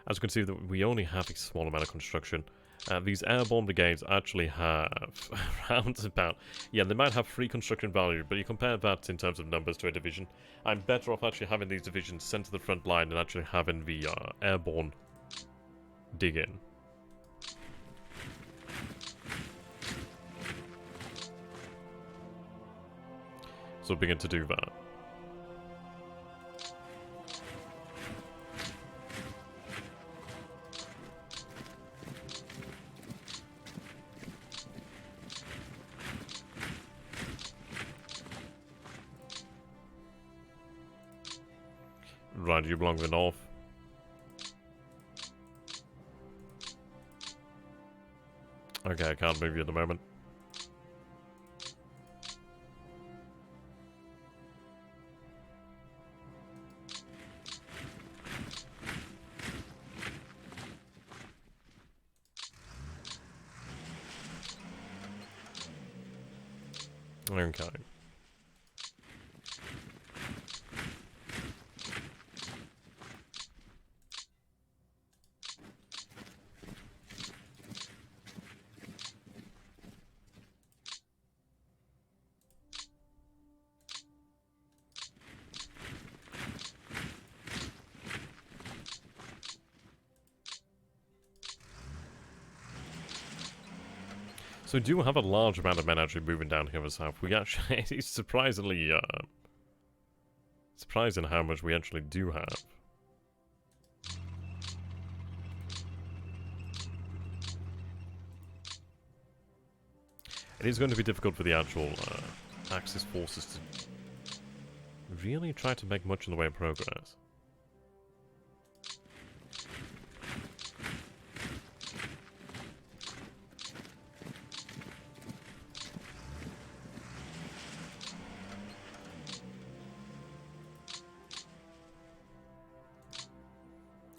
As you can see, that we only have a small amount of construction. These airborne brigades actually have around about... Yeah, they might have 3 construction value, but you compare that in terms of numbers to a division. I'm better off actually having these divisions sent to the front line than actually having the airborne dig in. So begin to do that. Right, you belong to the north. Okay, I can't move you at the moment. Okay. So we do have a large amount of men actually moving down here for south. We actually, it's surprisingly, surprising how much we actually do have. It is going to be difficult for the actual Axis forces to really try to make much in the way of progress.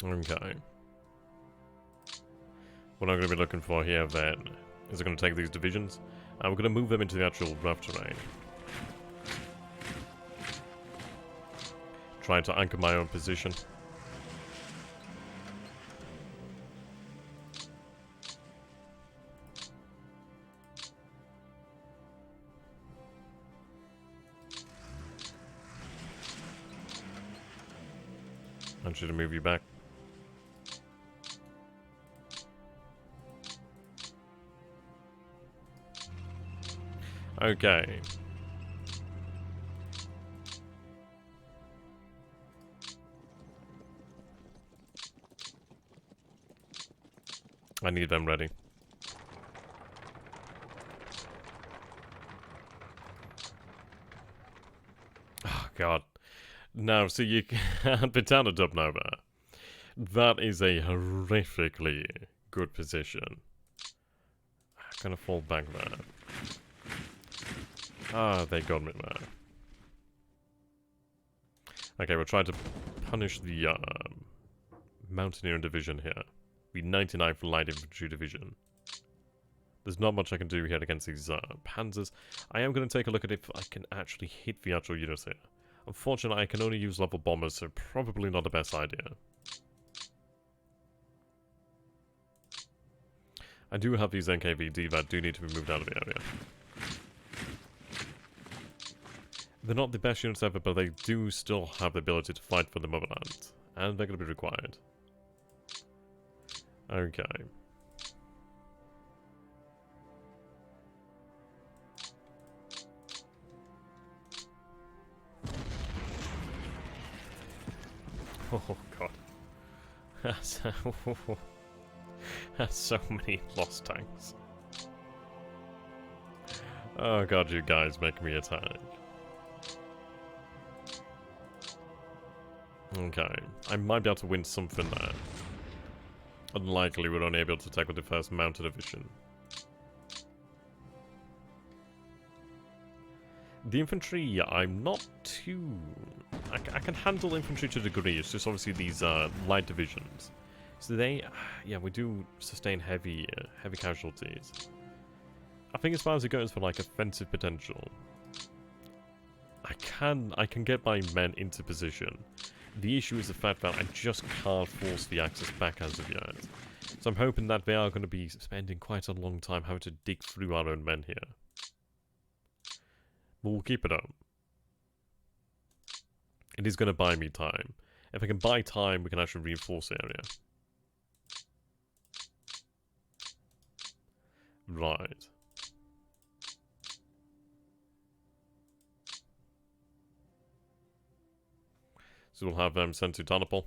Okay. What I'm going to be looking for here then is I'm going to take these divisions and we're going to move them into the actual rough terrain. Trying to anchor my own position. I should move you back. Okay. I need them ready. Oh, God. No, so you can't be down a dub Nova. That is a horrifically good position. I'm gonna fall back there. Ah, they got me there. Okay, we'll try to punish the Mountaineering Division here. The 99th Light Infantry Division. There's not much I can do here against these Panzers. I am going to take a look at if I can actually hit the actual units here. Unfortunately, I can only use level bombers, so probably not the best idea. I do have these NKVD that do need to be moved out of the area. They're not the best units ever, but they do still have the ability to fight for the motherland. And they're going to be required. Okay. Oh god. That's so many lost tanks. Oh god, you guys make me attack. Okay, I might be able to win something there. Unlikely we're only able to tackle the first mounted division. The infantry, yeah, I'm not too... I can handle infantry to a degree, it's just obviously these light divisions. So they, yeah, we do sustain heavy casualties. I think as far as it goes for like offensive potential, I can get my men into position. The issue is the fact that I just can't force the Axis back as of yet. So I'm hoping that they are going to be spending quite a long time having to dig through our own men here. But we'll keep it up. It is going to buy me time. If I can buy time, we can actually reinforce the area. Right. So we'll have them sent to Tarnopol.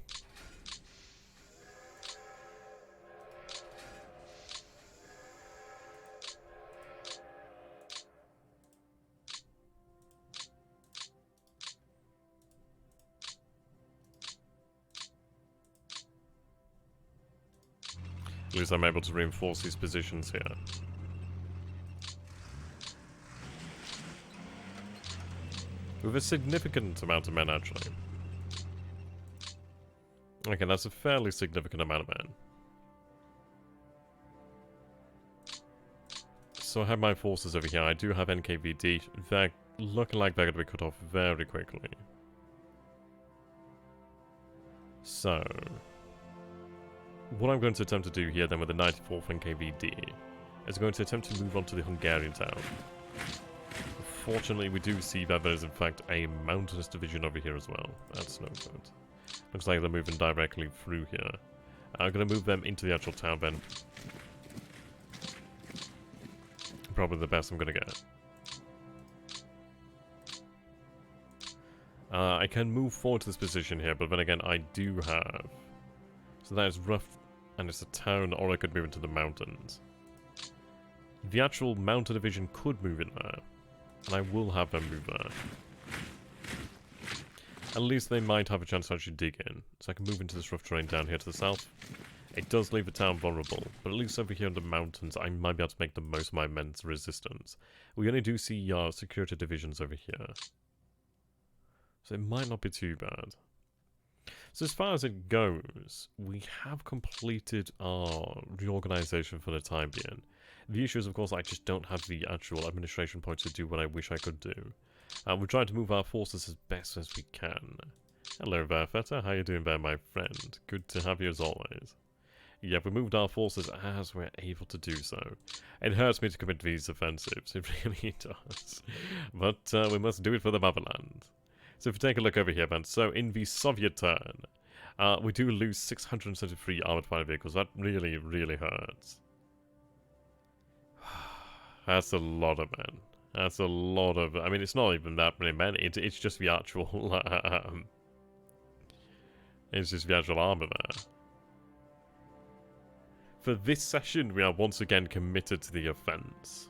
At least I'm able to reinforce these positions here. With a significant amount of men, actually. Okay, that's a fairly significant amount of men. So I have my forces over here. I do have NKVD. They're looking like they're going to be cut off very quickly. So, what I'm going to attempt to do here then with the 94th NKVD is I'm going to attempt to move on to the Hungarian town. Fortunately, we do see that there is in fact a mountainous division over here as well. That's no good. Looks like they're moving directly through here. I'm going to move them into the actual town then. Probably the best I'm going to get. I can move forward to this position here, but then again, I do have... So that is rough, and it's a town, or I could move into the mountains. The actual mountain division could move in there, and I will have them move there. At least they might have a chance to actually dig in. So I can move into this rough terrain down here to the south. It does leave the town vulnerable, but at least over here in the mountains, I might be able to make the most of my men's resistance. We only do see security divisions over here. So it might not be too bad. So as far as it goes, we have completed our reorganization for the time being. The issue is, of course, I just don't have the actual administration points to do what I wish I could do. We're trying to move our forces as best as we can. Hello there, Feta. How you doing there, my friend? Good to have you as always. Yeah, we moved our forces as we're able to do so. It hurts me to commit these offensives, it really does. But we must do it for the motherland. So if we take a look over here, then, so in the Soviet turn, we do lose 673 armored fighter vehicles. That really, really hurts. That's a lot of men. That's a lot of... I mean, it's not even that many men. It's just the actual... it's just the actual armor there. For this session, we are once again committed to the offense.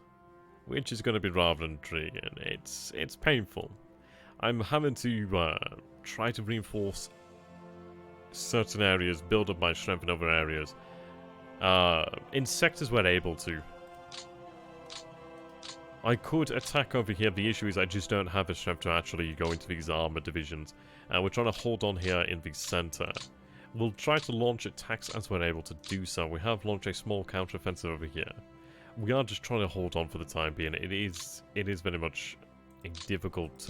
Which is going to be rather intriguing. It's painful. I'm having to try to reinforce certain areas, build up my strength in other areas. In sectors we're able to. I could attack over here. The issue is I just don't have the strength to actually go into these armored divisions. We're trying to hold on here in the center. We'll try to launch attacks as we're able to do so. We have launched a small counter-offensive over here. We are just trying to hold on for the time being. It is very much a difficult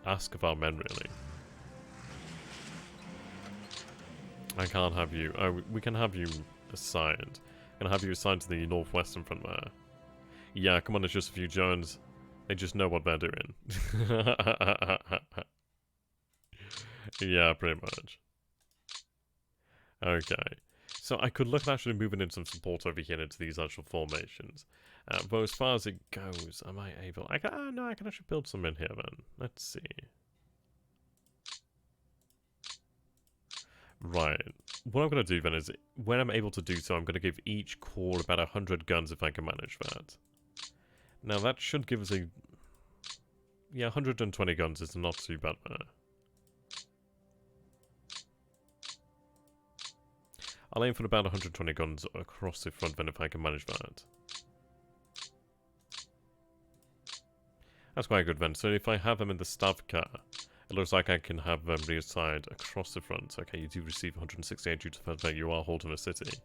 ask of our men, really. I can't have you... Oh, we can have you assigned. Can I have you assigned to the northwestern front there? Yeah, come on, it's just a few Jones. They just know what they're doing. Yeah, pretty much. Okay. So I could look at actually moving in some support over here into these actual formations. But as far as it goes, am I able... no, I can actually build some in here then. Let's see. Right. What I'm going to do then is, when I'm able to do so, I'm going to give each corps about 100 guns if I can manage that. Now that should give us a... Yeah, 120 guns is not too bad there. I'll aim for about 120 guns across the front then if I can manage that. That's quite good then. So if I have them in the Stavka, it looks like I can have them reassigned across the front. Okay, you do receive 168 due to the fact that you are holding the city.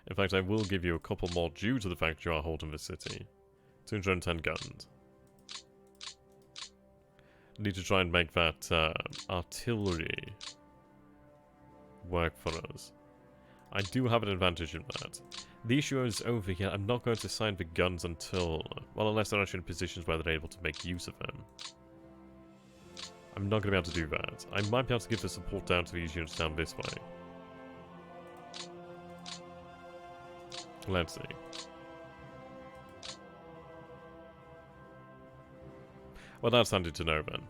In fact, I will give you a couple more due to the fact you are holding the city. 210 guns. Need to try and make that artillery work for us. I do have an advantage in that. The issue is over here, I'm not going to assign the guns until... Well, unless they're actually in positions where they're able to make use of them. I'm not going to be able to do that. I might be able to give the support down to these units down this way. Let's see. Well, that's handy to know then.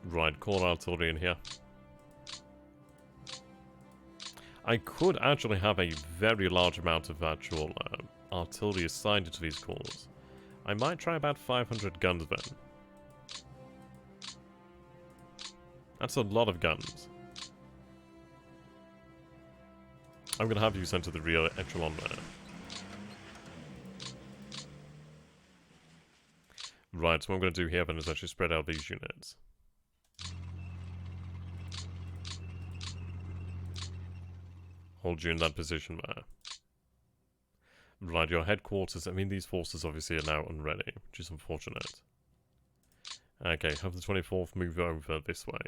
Right, core artillery in here. I could actually have a very large amount of actual artillery assigned to these cores. I might try about 500 guns then. That's a lot of guns. I'm going to have you sent to the real echelon there. Right, so what I'm going to do here then is actually spread out these units. Hold you in that position there. Right, your headquarters, I mean these forces obviously are now unready, which is unfortunate. Okay, have the 24th move over this way.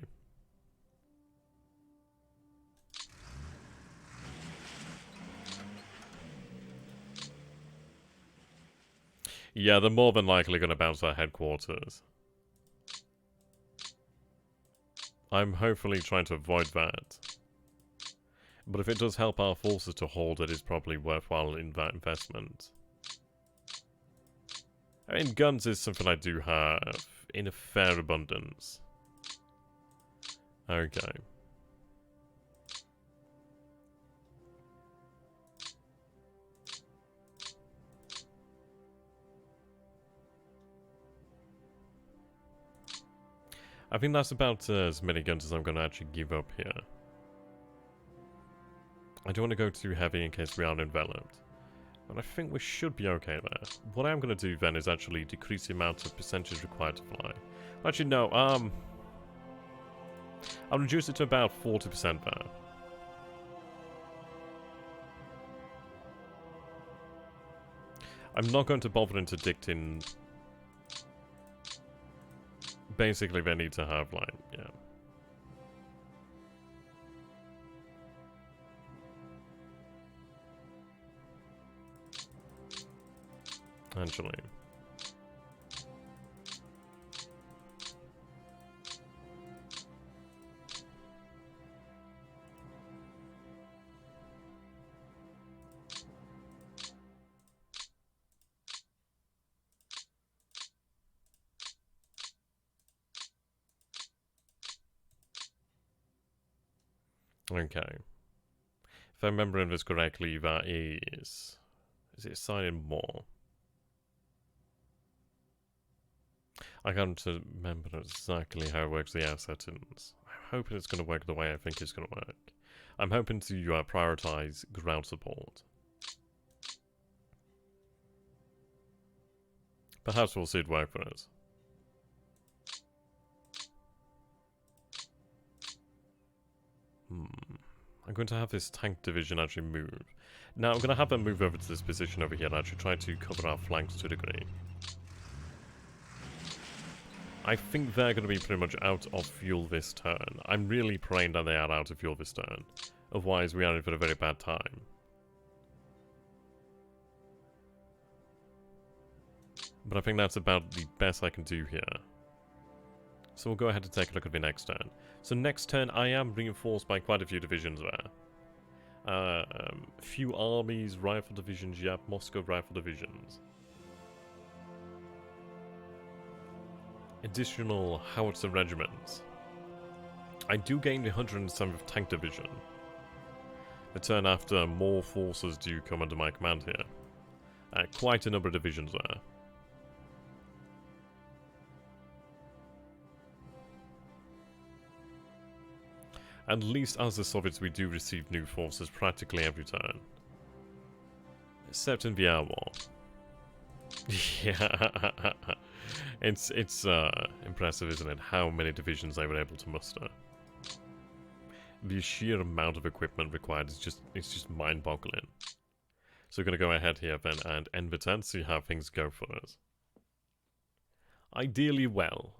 Yeah, they're more than likely going to bounce their headquarters. I'm hopefully trying to avoid that. But if it does help our forces to hold it, it's probably worthwhile in that investment. I mean, guns is something I do have in a fair abundance. Okay. I think that's about as many guns as I'm going to actually give up here. I don't want to go too heavy in case we are enveloped. But I think we should be okay there. What I'm going to do then is actually decrease the amount of percentage required to fly. Actually, no, I'll reduce it to about 40% there. I'm not going to bother interdicting... Basically, they need to have, like, yeah. Actually. Okay. If I'm remembering this correctly, that is... Is it assigning more? I can't remember exactly how it works the air settings. I'm hoping it's going to work the way I think it's going to work. I'm hoping to prioritize ground support. Perhaps we'll see it work for us. I'm going to have this tank division actually move. Now I'm going to have them move over to this position over here and actually try to cover our flanks to a degree. I think they're going to be pretty much out of fuel this turn. I'm really praying that they are out of fuel this turn. Otherwise, we are in for a very bad time. But I think that's about the best I can do here. So we'll go ahead and take a look at the next turn. So next turn, I am reinforced by quite a few divisions there. A few armies, rifle divisions, yeah, Moscow rifle divisions. Additional howitzer regiments. I do gain the 107th Tank Division. The turn after, more forces do come under my command here. Quite a number of divisions there. At least as the Soviets we do receive new forces practically every turn. Except in the air war. Yeah. It's impressive, isn't it, how many divisions they were able to muster. The sheer amount of equipment required is just mind-boggling. So we're going to go ahead here then and end the turn, see how things go for us. Ideally well.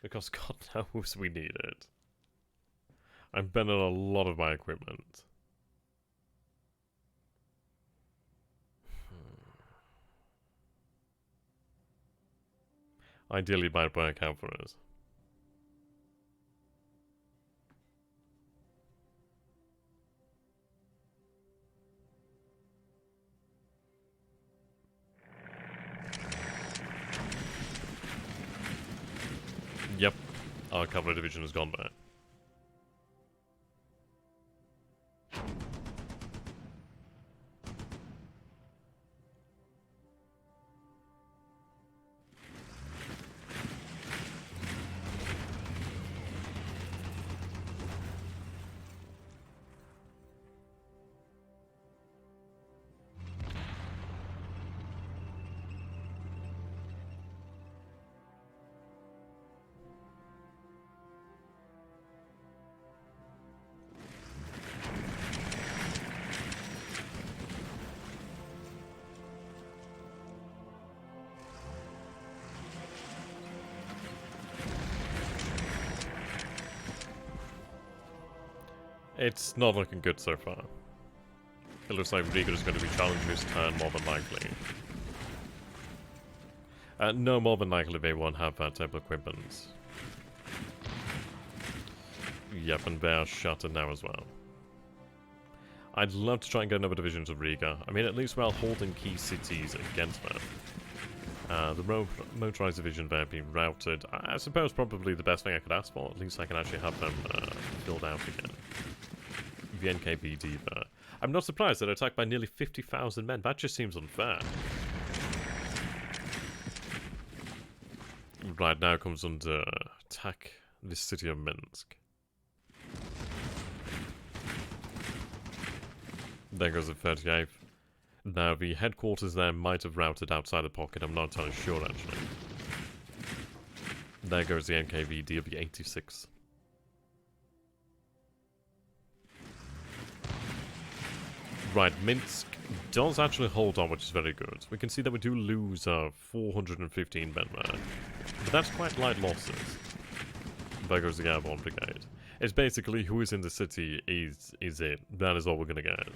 Because God knows we need it. I'm bending a lot of my equipment. Ideally, might work out for us. Yep, our cavalry division has gone back. It's not looking good so far. It looks like Riga is going to be challenging this turn more than likely. No, more than likely they won't have table equipment. Yep, and they are shattered now as well. I'd love to try and get another division to Riga. I mean, at least we're holding key cities against them. The motorized division there being routed. I suppose probably the best thing I could ask for. At least I can actually have them filled out again. The NKVD there. I'm not surprised they're attacked by nearly 50,000 men. That just seems unfair. Right, now comes under attack the city of Minsk. There goes the 38th. Now, the headquarters there might have routed outside the pocket. I'm not entirely sure, actually. There goes the NKVD of the 86th. Right, Minsk does actually hold on, which is very good. We can see that we do lose 415 men there. But that's quite light losses. There goes the Airborne Brigade. It's basically who is in the city is it. That is all we're going to get.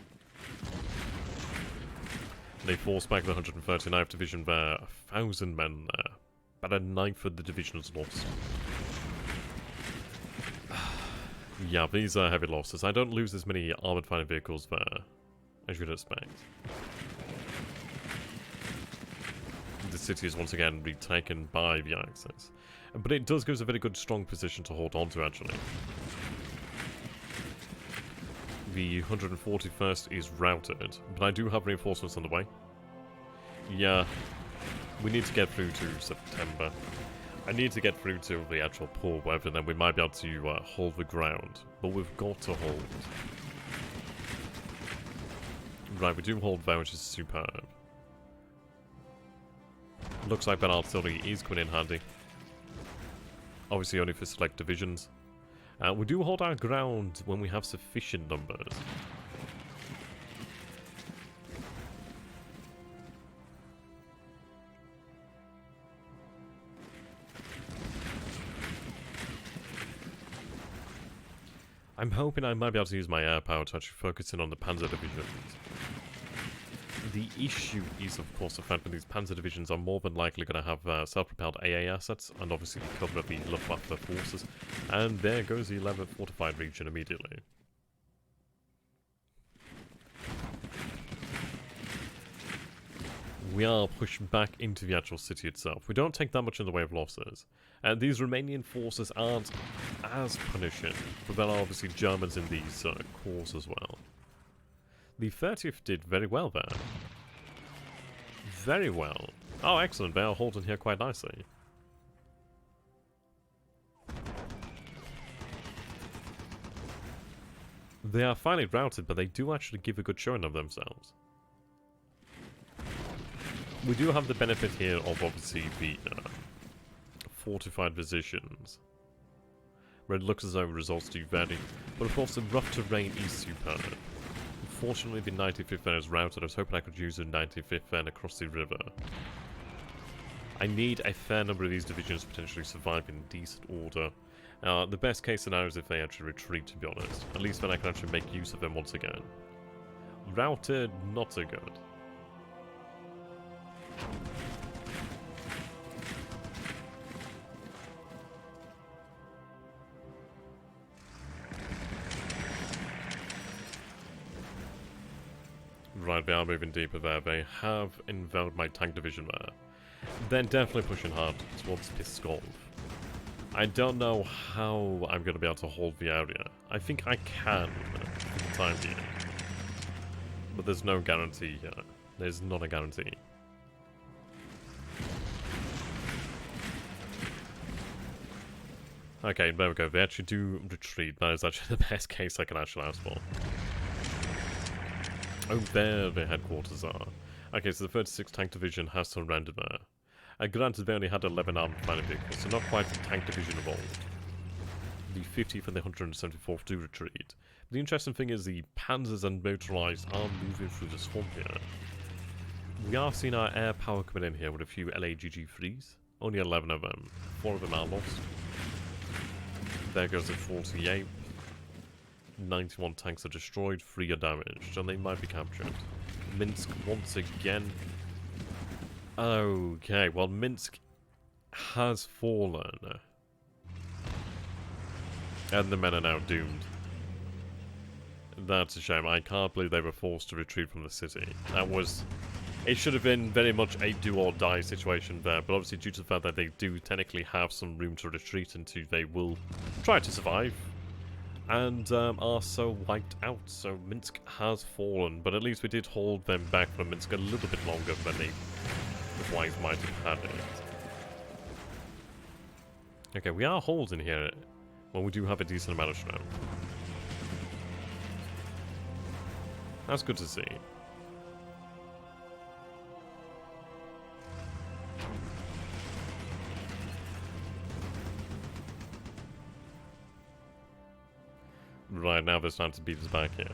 They force back the 139th Division there. 1,000 men there. About a ninth of the division is lost. Yeah, these are heavy losses. I don't lose as many armoured fighting vehicles there as you'd expect. The city is once again retaken by the Axis. But it does give us a very good strong position to hold on to, actually. The 141st is routed, but I do have reinforcements on the way. Yeah, we need to get through to September. I need to get through to the actual poor weather, then we might be able to hold the ground. But we've got to hold. Right, we do hold there, which is superb. Looks like that artillery is coming in handy. Obviously only for select divisions. We do hold our ground when we have sufficient numbers. I'm hoping I might be able to use my air power to actually focus in on the Panzer divisions. The issue is, of course, the fact that these Panzer divisions are more than likely going to have self-propelled AA assets, and obviously the cover of the Luftwaffe forces. And there goes the 11th Fortified Region immediately. We are pushed back into the actual city itself. We don't take that much in the way of losses. And these Romanian forces aren't as punishing, but there are obviously Germans in these corps as well. The 30th did very well there. Very well. Oh, excellent. They are holding here quite nicely. They are finally routed, but they do actually give a good showing of themselves. We do have the benefit here of obviously the fortified positions, where it looks as though results do vary, but of course the rough terrain is superb. Unfortunately, the 95th Fen is routed. I was hoping I could use the 95th Fen across the river. I need a fair number of these divisions to potentially survive in decent order. The best case scenario is if they actually retreat, to be honest. At least then I can actually make use of them once again. Routed, not so good. Right, they are moving deeper there. They have enveloped my tank division there. They're definitely pushing hard towards Pskov. I don't know how I'm going to be able to hold the area. I think I can for the time being. But there's no guarantee here. There's not a guarantee. Okay, there we go. They actually do retreat. That is actually the best case I can actually ask for. Oh, there the headquarters are. Okay, so the 36th Tank Division has surrendered there. Granted, they only had 11 armed fighting vehicles, so not quite the tank division of old. The 50th and the 174th do retreat. The interesting thing is the Panzers and motorized are moving through the swamp here. We are seeing our air power coming in here with a few LAGG-3s. Only 11 of them. 4 of them are lost. There goes the 48. 91 tanks are destroyed, 3 are damaged, and they might be captured. Minsk once again. Okay, well, Minsk has fallen. And the men are now doomed. That's a shame. I can't believe they were forced to retreat from the city. That was... It should have been very much a do-or-die situation there, but obviously due to the fact that they do technically have some room to retreat into, they will try to survive. And are so wiped out. So Minsk has fallen, but at least we did hold them back from Minsk a little bit longer than they otherwise might have had it. Okay, we are holding here. Well, we do have a decent amount of snow. That's good to see. Right, now they're starting to beat us back here.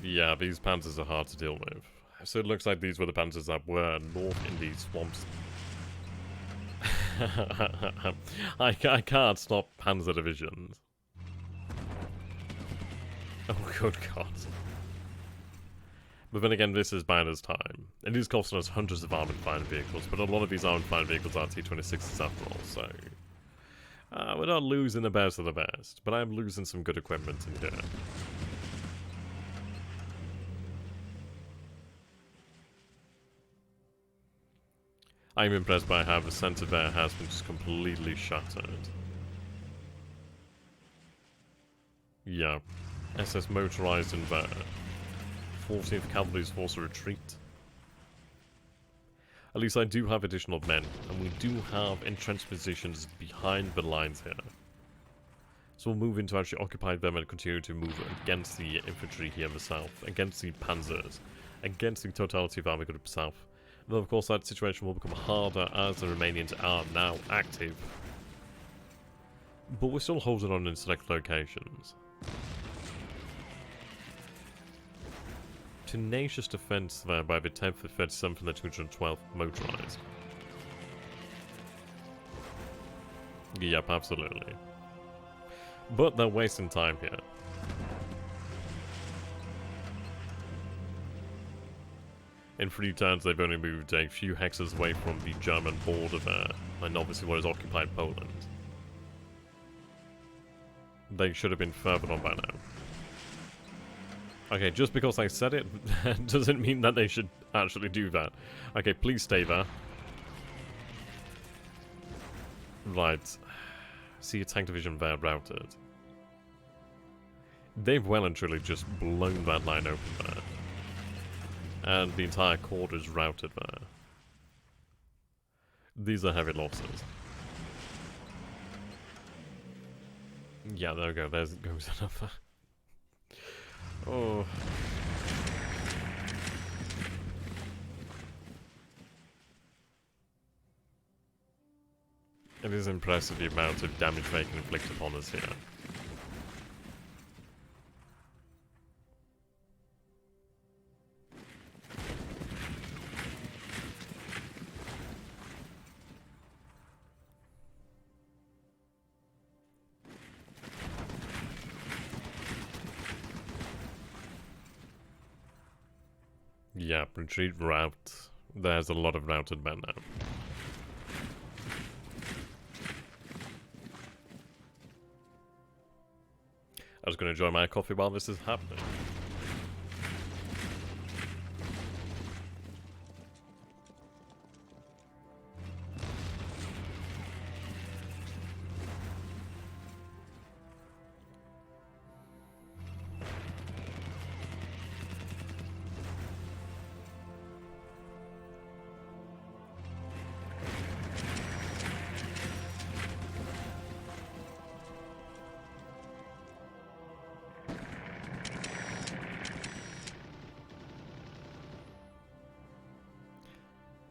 Yeah, these panzers are hard to deal with. So it looks like these were the panzers that were north in these swamps. I can't stop panzer divisions. Oh, good God. But then again, this is bad as time. It is costing us hundreds of armored fighting vehicles, but a lot of these armored fighting vehicles are T-26s after all, so... we're not losing the best of the best, but I'm losing some good equipment in here. I'm impressed by how the center there has been just completely shattered. Yeah. SS motorized in there. 14th Cavalry's forced a retreat. At least I do have additional men, and we do have entrenched positions behind the lines here. So we'll move in to actually occupy them and continue to move against the infantry here in the south, against the panzers, against the totality of Army Group South. Though of course that situation will become harder as the Romanians are now active. But we're still holding on in select locations. Tenacious defense there by the 10th, the 37th and the 212th motorized. Yep, absolutely. But they're wasting time here. In 3 turns, they've only moved a few hexes away from the German border there, and obviously what is occupied Poland. They should have been further on by now. Okay, just because I said it doesn't mean that they should actually do that. Okay, please stay there. Right. See a tank division there routed. They've well and truly just blown that line open there. And the entire corps is routed there. These are heavy losses. Yeah, there we go. There's goes another. Oh. is impressive the amount of damage they can inflict upon us here. Yeah, retreat route. There's a lot of routed men now. I was going to enjoy my coffee while this is happening.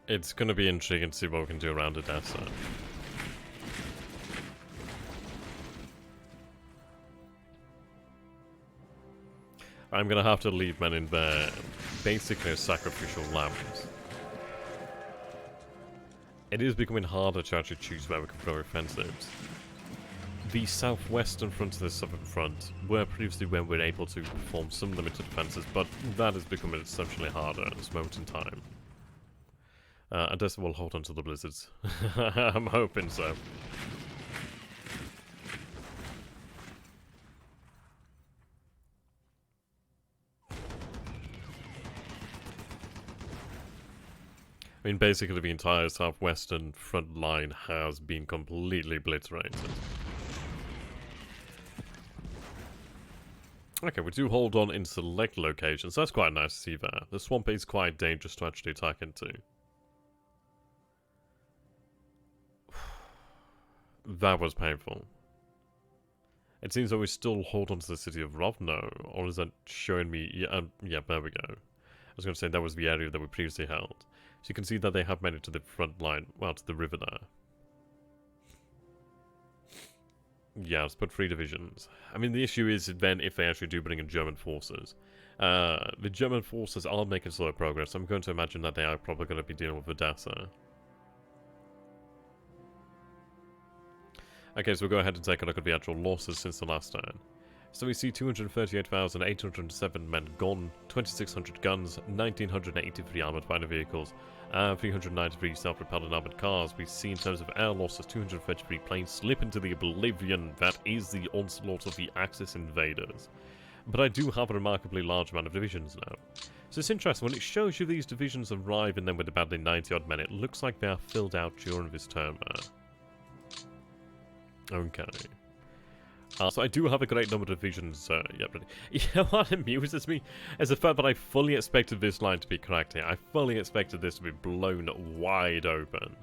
It's going to be intriguing to see what we can do around Odessa. I'm going to have to leave men in there, basically as sacrificial lambs. It is becoming harder to actually choose where we can throw offensives. The southwestern front of the southern front were previously where we were able to perform some limited defenses, but that is becoming exceptionally harder at this moment in time. Odessa will hold on to the blizzards. I'm hoping so. I mean, basically the entire southwestern front line has been completely obliterated. Okay, we do hold on in select locations. That's quite nice to see there. The swamp is quite dangerous to actually attack into. That was painful. It seems that we still hold on to the city of Rovno, or is that showing me... Yeah, there we go. I was going to say that was the area that we previously held. So you can see that they have made it to the front line, well, to the river there. Yeah, let's put 3 divisions. I mean, the issue is then if they actually do bring in German forces. The German forces are making slow progress. I'm going to imagine that they are probably going to be dealing with Odessa. Okay, so we'll go ahead and take a look at the actual losses since the last turn. So we see 238,807 men gone, 2,600 guns, 1,983 armoured fighter vehicles, 393 self-propelled and armoured cars. We see in terms of air losses, 233 planes slip into the oblivion that is the onslaught of the Axis invaders. But I do have a remarkably large amount of divisions now. So it's interesting, when it shows you these divisions arrive and then with about 90-odd men, it looks like they are filled out during this turn there. Okay. So I do have a great number of divisions, yeah, but you know what amuses me is the fact that I fully expected this line to be cracked here. I fully expected this to be blown wide open.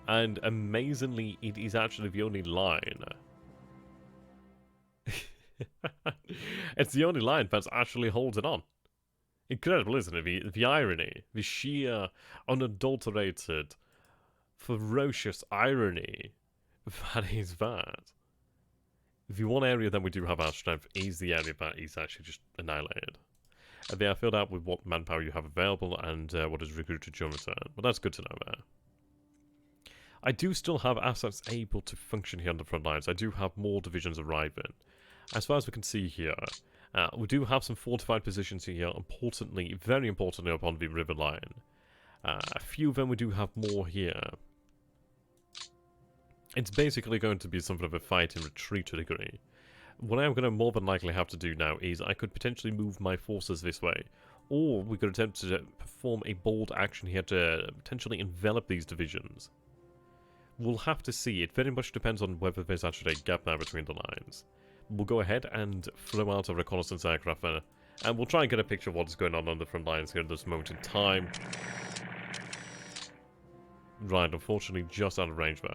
And amazingly, it is actually the only line. It's the only line that's actually holding on. Incredible, isn't it? The irony, the sheer, unadulterated, ferocious irony that is that. The one area that we do have our strength is the area that is actually just annihilated. They are filled out with what manpower you have available and what is recruited during return. But that's good to know there. I do still have assets able to function here on the front lines. I do have more divisions arriving. As far as we can see here, we do have some fortified positions here, importantly, very importantly upon the river line. A few of them we do have more here. It's basically going to be something of a fight and retreat to a degree. What I'm going to more than likely have to do now is I could potentially move my forces this way, or we could attempt to perform a bold action here to potentially envelop these divisions. We'll have to see. It very much depends on whether there's actually a gap now between the lines. We'll go ahead and throw out a reconnaissance aircraft there, and we'll try and get a picture of what's going on the front lines here at this moment in time. Right, unfortunately just out of range there.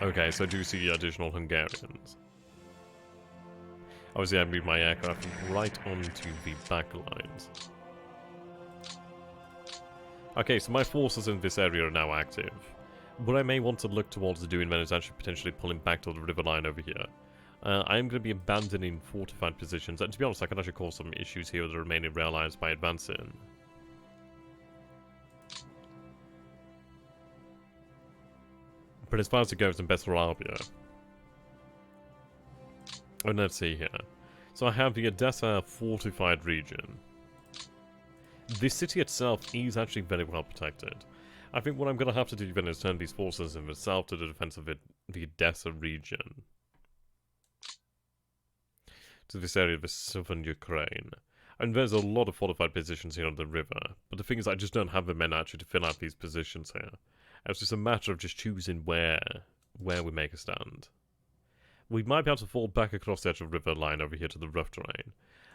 Okay, so I do see additional Hungarians. Obviously, I moved my aircraft right onto the back lines. Okay, so my forces in this area are now active. what I may want to look towards doing then is actually potentially pulling back to the river line over here. I am going to be abandoning fortified positions, and to be honest, I can actually cause some issues here with the remaining rail lines by advancing. But as far as it goes in Bessarabia, and let's see here. So I have the Odessa fortified region. This city itself is actually very well protected. I think what I'm going to have to do then is turn these forces in the south to the defense of the Odessa region. To this area of the southern Ukraine. And there's a lot of fortified positions here on the river. But the thing is, I just don't have the men actually to fill out these positions here. It's just a matter of just choosing where we make a stand. We might be able to fall back across the edge of the river line over here to the rough terrain.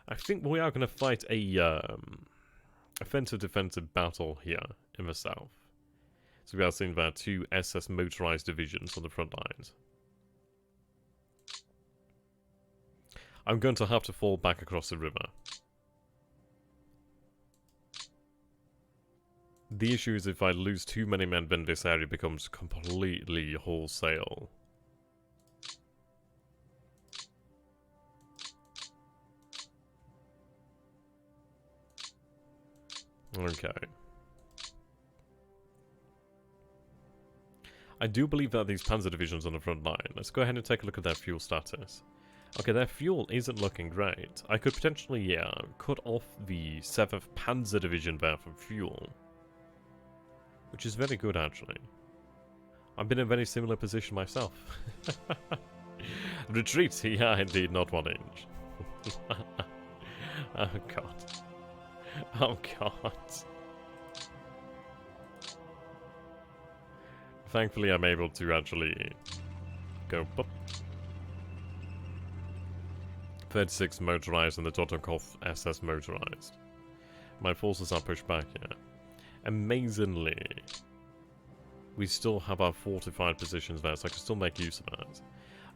I think we are going to fight a offensive-defensive battle here in the south. So we are seeing there 2 SS motorized divisions on the front lines. I'm going to have to fall back across the river. The issue is if I lose too many men, then this area becomes completely wholesale. Okay. I do believe that these Panzer divisions on the front line, let's go ahead and take a look at their fuel status. Okay, their fuel isn't looking great. I could potentially, cut off the 7th Panzer Division there from fuel. Which is very good, actually. I've been in a very similar position myself. Retreat, yeah, indeed, not 1 inch. Oh, God. Oh, God. Thankfully, I'm able to actually go... 36 motorized and the Horkoff SS motorized. My forces are pushed back here. Amazingly, we still have our fortified positions there, so I can still make use of that.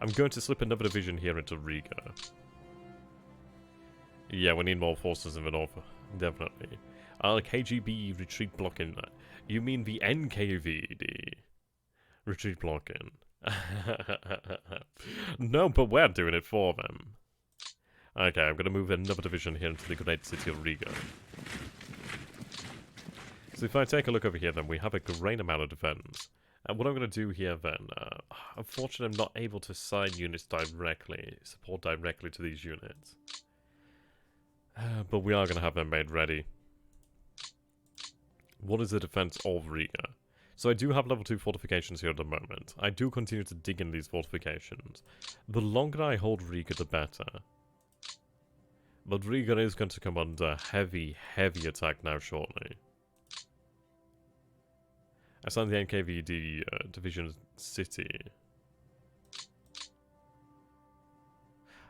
I'm going to slip another division here into Riga. Yeah, we need more forces in the north, definitely. KGB retreat blocking. You mean the NKVD? Retreat blocking. No, but we're doing it for them. Okay, I'm going to move another division here into the great city of Riga. So if I take a look over here, then we have a great amount of defense. And what I'm going to do here then, unfortunately I'm not able to assign units directly, support directly to these units. But we are going to have them made ready. What is the defense of Riga? So I do have level 2 fortifications here at the moment. I do continue to dig in these fortifications. The longer I hold Riga, the better. But Riga is going to come under heavy attack now shortly. I signed the NKVD Division City.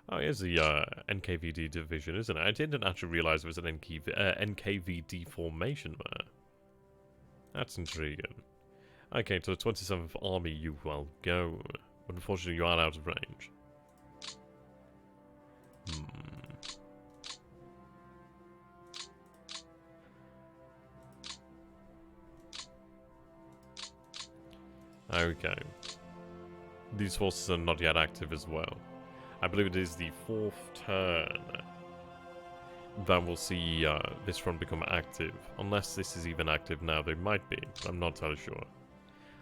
Oh, here's the NKVD Division, isn't it? I didn't actually realize there was an NKVD formation there. That's intriguing. Okay, to the 27th Army you will go. But unfortunately you are out of range. Okay. These forces are not yet active as well. I believe it is the 4th turn that we'll see this front become active. Unless this is even active now, they might be. I'm not entirely sure.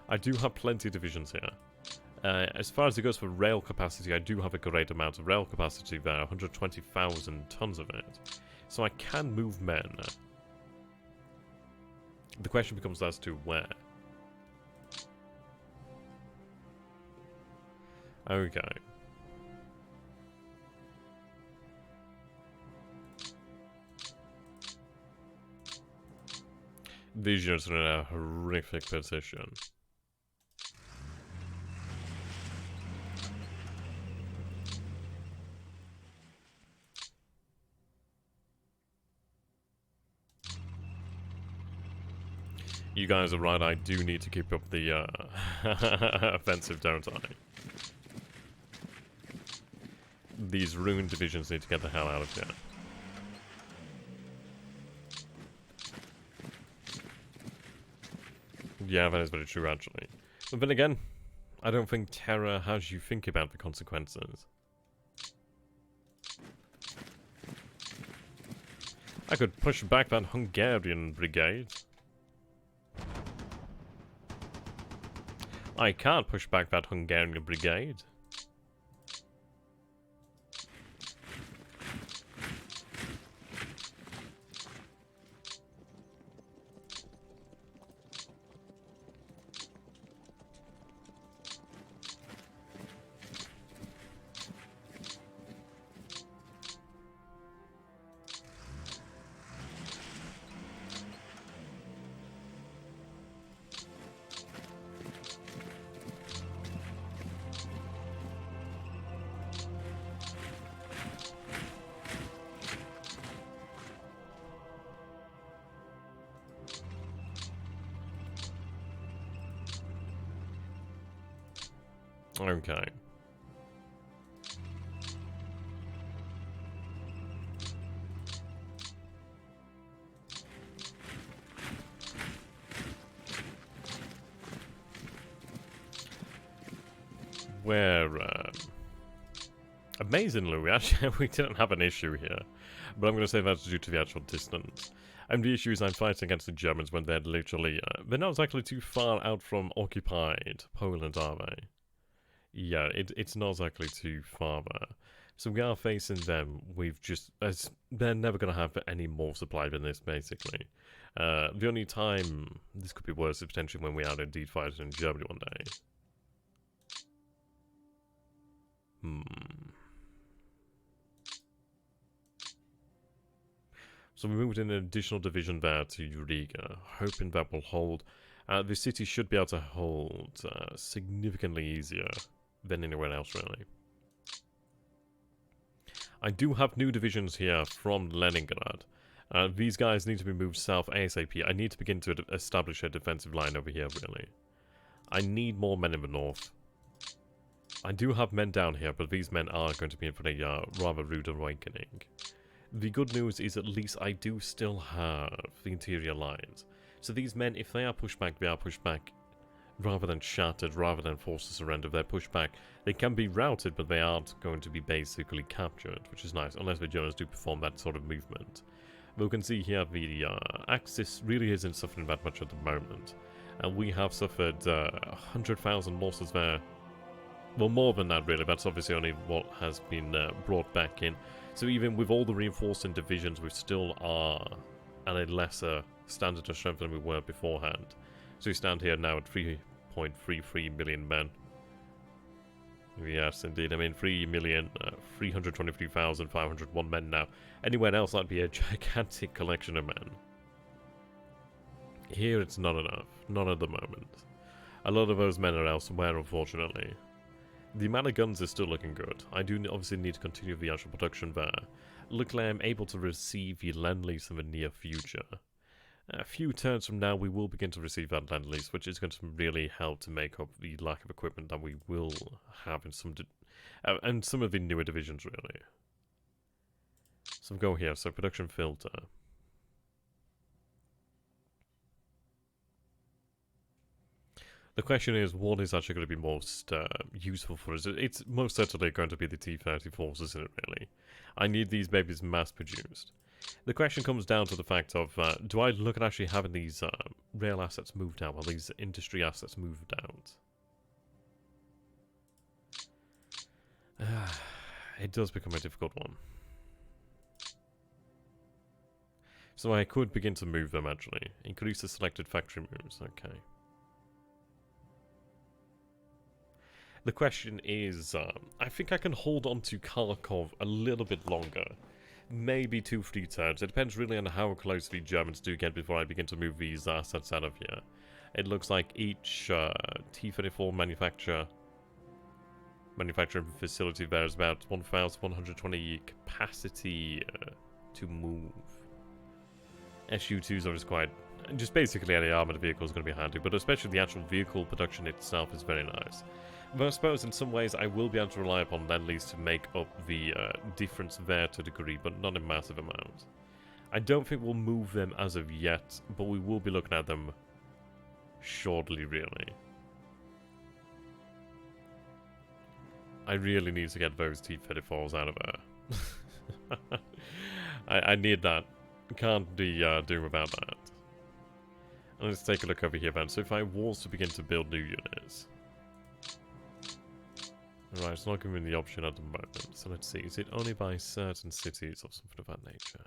I do have plenty of divisions here. As far as it goes for rail capacity, I do have a great amount of rail capacity there. 120,000 tons of it. So I can move men. The question becomes as to where. Okay. These units are in a horrific position. You guys are right, I do need to keep up the offensive, don't I? These ruined divisions need to get the hell out of here. Yeah, that is very true, actually. But then again, I don't think terror has you think about the consequences. I could push back that Hungarian brigade. I can't push back that Hungarian brigade. Okay. Amazingly, we didn't have an issue here, but I'm going to say that's due to the actual distance. And the issue is I'm fighting against the Germans when they're literally, they're not exactly too far out from occupied Poland, are they? Yeah, it's not exactly too far there. So we are facing them. They're never going to have any more supply than this, basically. The only time this could be worse is potentially when we are indeed fighting in Germany one day. So we moved in an additional division there to Riga, hoping that will hold. The city should be able to hold significantly easier than anywhere else, really. I do have new divisions here from Leningrad. These guys need to be moved south ASAP. I need to begin to establish a defensive line over here, really. I need more men in the north. I do have men down here, but these men are going to be in for a rather rude awakening. The good news is at least I do still have the interior lines. So these men, if they are pushed back, they are pushed back rather than shattered, rather than forced to surrender. If they're pushed back, they can be routed, but they aren't going to be basically captured, which is nice, unless the Germans do perform that sort of movement. But we can see here the Axis really isn't suffering that much at the moment. And we have suffered 100,000 losses there. Well, more than that, really. That's obviously only what has been brought back in. So even with all the reinforcing divisions, we still are at a lesser standard of strength than we were beforehand. So we stand here now at 3.33 million men. Yes, indeed. I mean, 3,323,501 men now. Anywhere else, that'd be a gigantic collection of men. Here, it's not enough. Not at the moment. A lot of those men are elsewhere, unfortunately. The amount of guns is still looking good. I do obviously need to continue the actual production there. Look like I'm able to receive the Lend-lease in the near future. A few turns from now, we will begin to receive that Lend-lease, which is going to really help to make up the lack of equipment that we will have in some and some of the newer divisions, really. So we'll go here. So production filter. The question is, what is actually going to be most useful for us? It's most certainly going to be the T-34s, isn't it, really? I need these babies mass-produced. The question comes down to the fact of, do I look at actually having these rail assets moved out, or these industry assets moved out? It does become a difficult one. So I could begin to move them, actually. Increase the selected factory moves, okay. The question is, I think I can hold on to Kharkov a little bit longer. Maybe 2-3 turns. It depends really on how close the Germans do get before I begin to move these assets out of here. It looks like each T-34 manufacturing facility there is about 1,120 capacity to move. Su-2s are just quite... Just basically any armoured vehicle is going to be handy, but especially the actual vehicle production itself is very nice. But I suppose in some ways I will be able to rely upon Lend-lease to make up the difference there to a degree, but not in massive amounts. I don't think we'll move them as of yet, but we will be looking at them shortly, really. I really need to get those T-34s out of there. I need that. Can't be doing without that. And let's take a look over here then. So if I was to begin to build new units... Right, it's not giving me the option at the moment. So let's see, is it only by certain cities or something of that nature?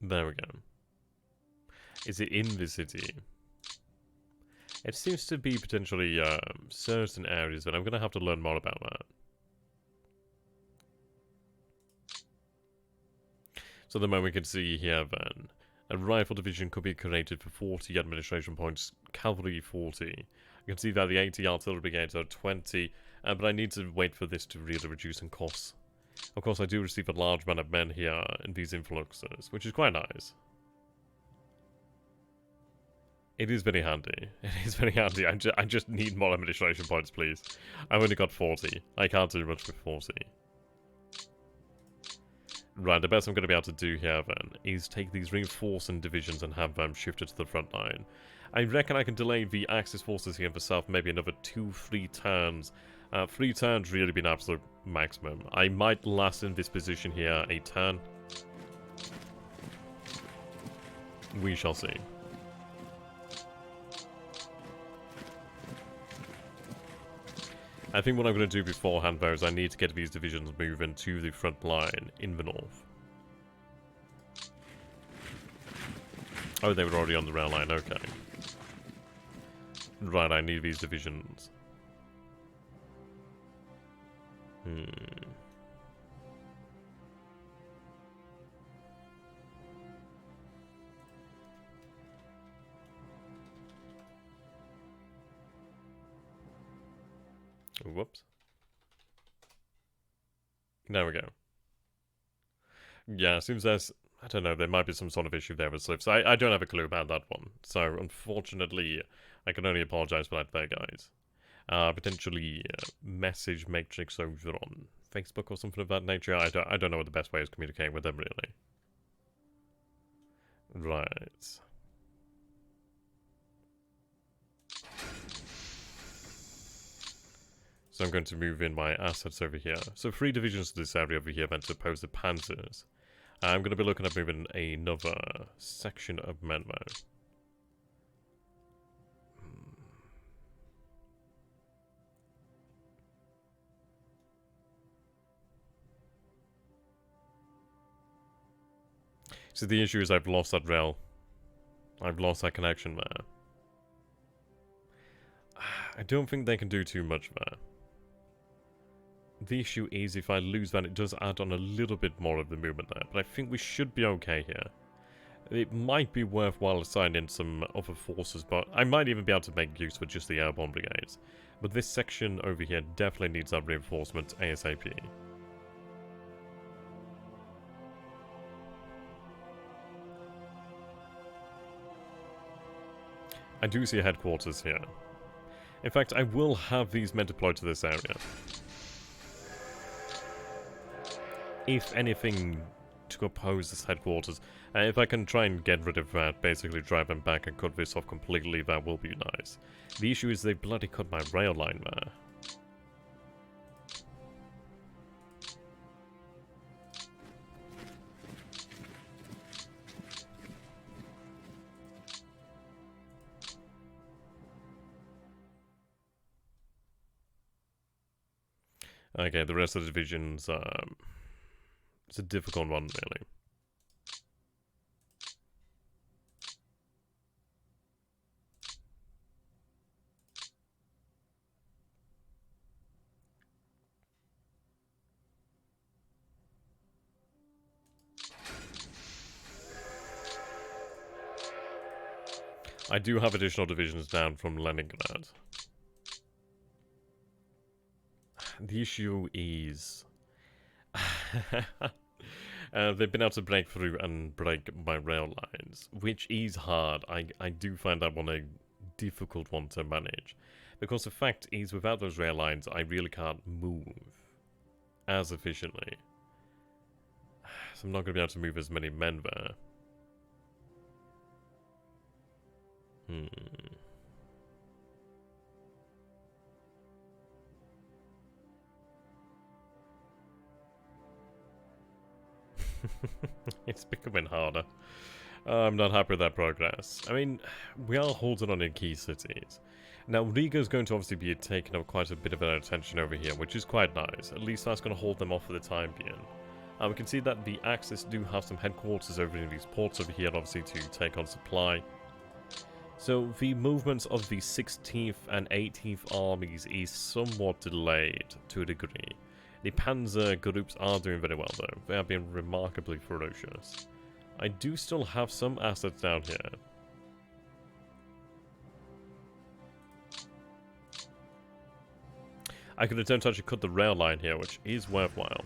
There we go. Is it in the city? It seems to be potentially certain areas, but I'm going to have to learn more about that. So at the moment we can see here then, a rifle division could be created for 40 administration points, cavalry 40. You can see that the 80 artillery brigades are 20, but I need to wait for this to really reduce in costs. Of course I do receive a large amount of men here in these influxes, which is quite nice. It is very handy. It is very handy. I just need more administration points, please. I've only got 40. I can't do much with 40. Right, the best I'm going to be able to do here then is take these reinforcing divisions and have them shifted to the front line. I reckon I can delay the Axis forces here in the south maybe another 2-3 turns. 3 turns really be an absolute maximum. I might last in this position here a turn. We shall see. I think what I'm going to do beforehand, though, is I need to get these divisions moving to the front line in the north. Oh, they were already on the rail line, okay. Right, I need these divisions. Whoops. There we go. Yeah, seems there's... I don't know, there might be some sort of issue there with slips. I don't have a clue about that one. So, unfortunately, I can only apologize for that there, guys. Potentially message matrix over on Facebook or something of that nature. I don't know what the best way is communicating with them, really. Right. So I'm going to move in my assets over here. So 3 divisions to this area over here then to oppose the Panzers. I'm going to be looking at moving another section of men though. So the issue is I've lost that rail. I've lost that connection there. I don't think they can do too much there. The issue is if I lose that, it does add on a little bit more of the movement there. But I think we should be okay here. It might be worthwhile assigning some other forces, but I might even be able to make use of just the airborne brigades. But this section over here definitely needs that reinforcement ASAP. I do see a headquarters here. In fact, I will have these men deployed to this area. If anything, to oppose this headquarters. If I can try and get rid of that, basically drive them back and cut this off completely, that will be nice. The issue is they bloody cut my rail line there. Okay, the rest of the divisions, it's a difficult one, really. I do have additional divisions down from Leningrad. The issue is... they've been able to break through and break my rail lines, which is hard. I do find that one a difficult one to manage. Because the fact is, without those rail lines, I really can't move as efficiently. So I'm not going to be able to move as many men there. It's becoming harder. I'm not happy with that progress. I mean, we are holding on in key cities. Now, Riga is going to obviously be taking up quite a bit of their attention over here, which is quite nice. At least that's going to hold them off for the time being. We can see that the Axis do have some headquarters over in these ports over here, obviously, to take on supply. So, the movements of the 16th and 18th armies is somewhat delayed to a degree. The Panzer groups are doing very well, though. They are being remarkably ferocious. I do still have some assets down here. I could attempt to actually cut the rail line here, which is worthwhile.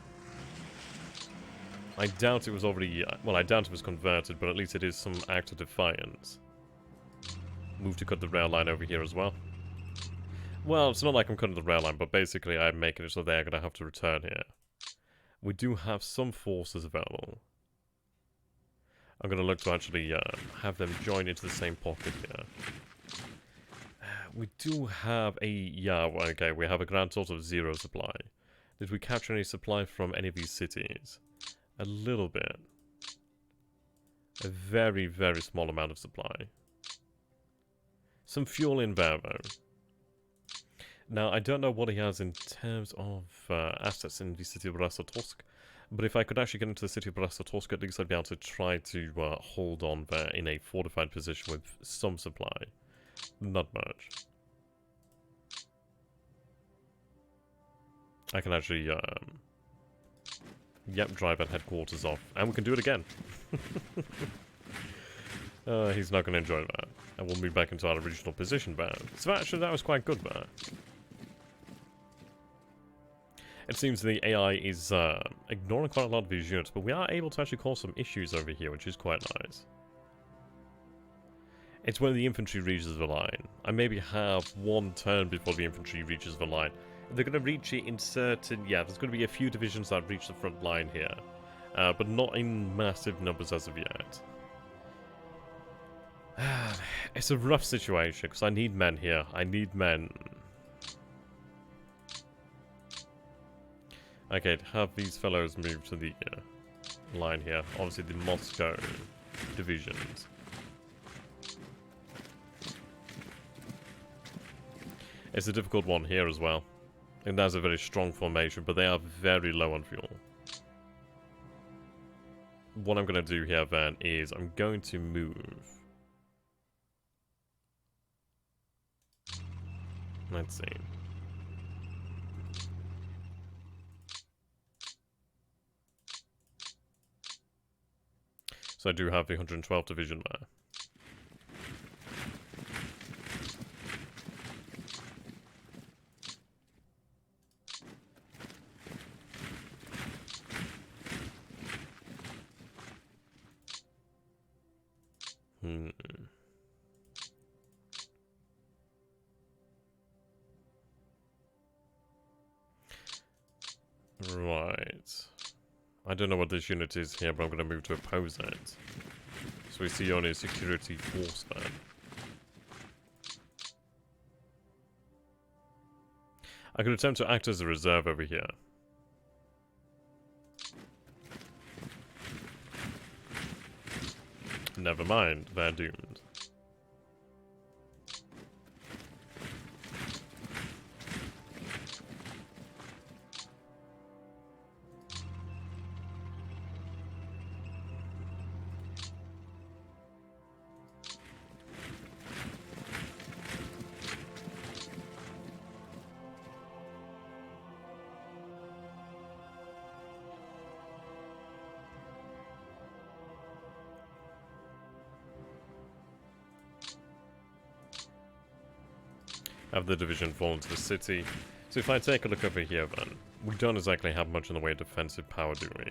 I doubt it was already... well, I doubt it was converted, but at least it is some act of defiance. Move to cut the rail line over here as well. Well, it's not like I'm cutting the rail line, but basically I'm making it so they're going to have to return here. We do have some forces available. I'm going to look to actually have them join into the same pocket here. We do have a... yeah, okay, we have a grand total of 0 supply. Did we capture any supply from any of these cities? A little bit. A very, very small amount of supply. Some fuel in there, though. Now, I don't know what he has in terms of assets in the city of Brest-Litovsk, but if I could actually get into the city of Brest-Litovsk, at least I'd be able to try to hold on there in a fortified position with some supply. Not much. I can actually, yep, drive that headquarters off, and we can do it again. He's not going to enjoy that. And we'll move back into our original position there. So actually, that was quite good there. It seems the AI is ignoring quite a lot of these units, but we are able to actually cause some issues over here, which is quite nice. It's when the infantry reaches the line. I maybe have one turn before the infantry reaches the line. They're going to reach it in certain... yeah, there's going to be a few divisions that reach the front line here. But not in massive numbers as of yet. It's a rough situation, because I need men here. I need men. Okay, have these fellows move to the line here. Obviously the Moscow divisions. It's a difficult one here as well. And that's a very strong formation, but they are very low on fuel. What I'm going to do here then is I'm going to move. Let's see. So I do have the 112th Division there. Right. I don't know what this unit is here, but I'm going to move to oppose it. So we see only a security force there. I could attempt to act as a reserve over here. Never mind, they're doomed. Have the division fall into the city. So if I take a look over here then, we don't exactly have much in the way of defensive power, do we?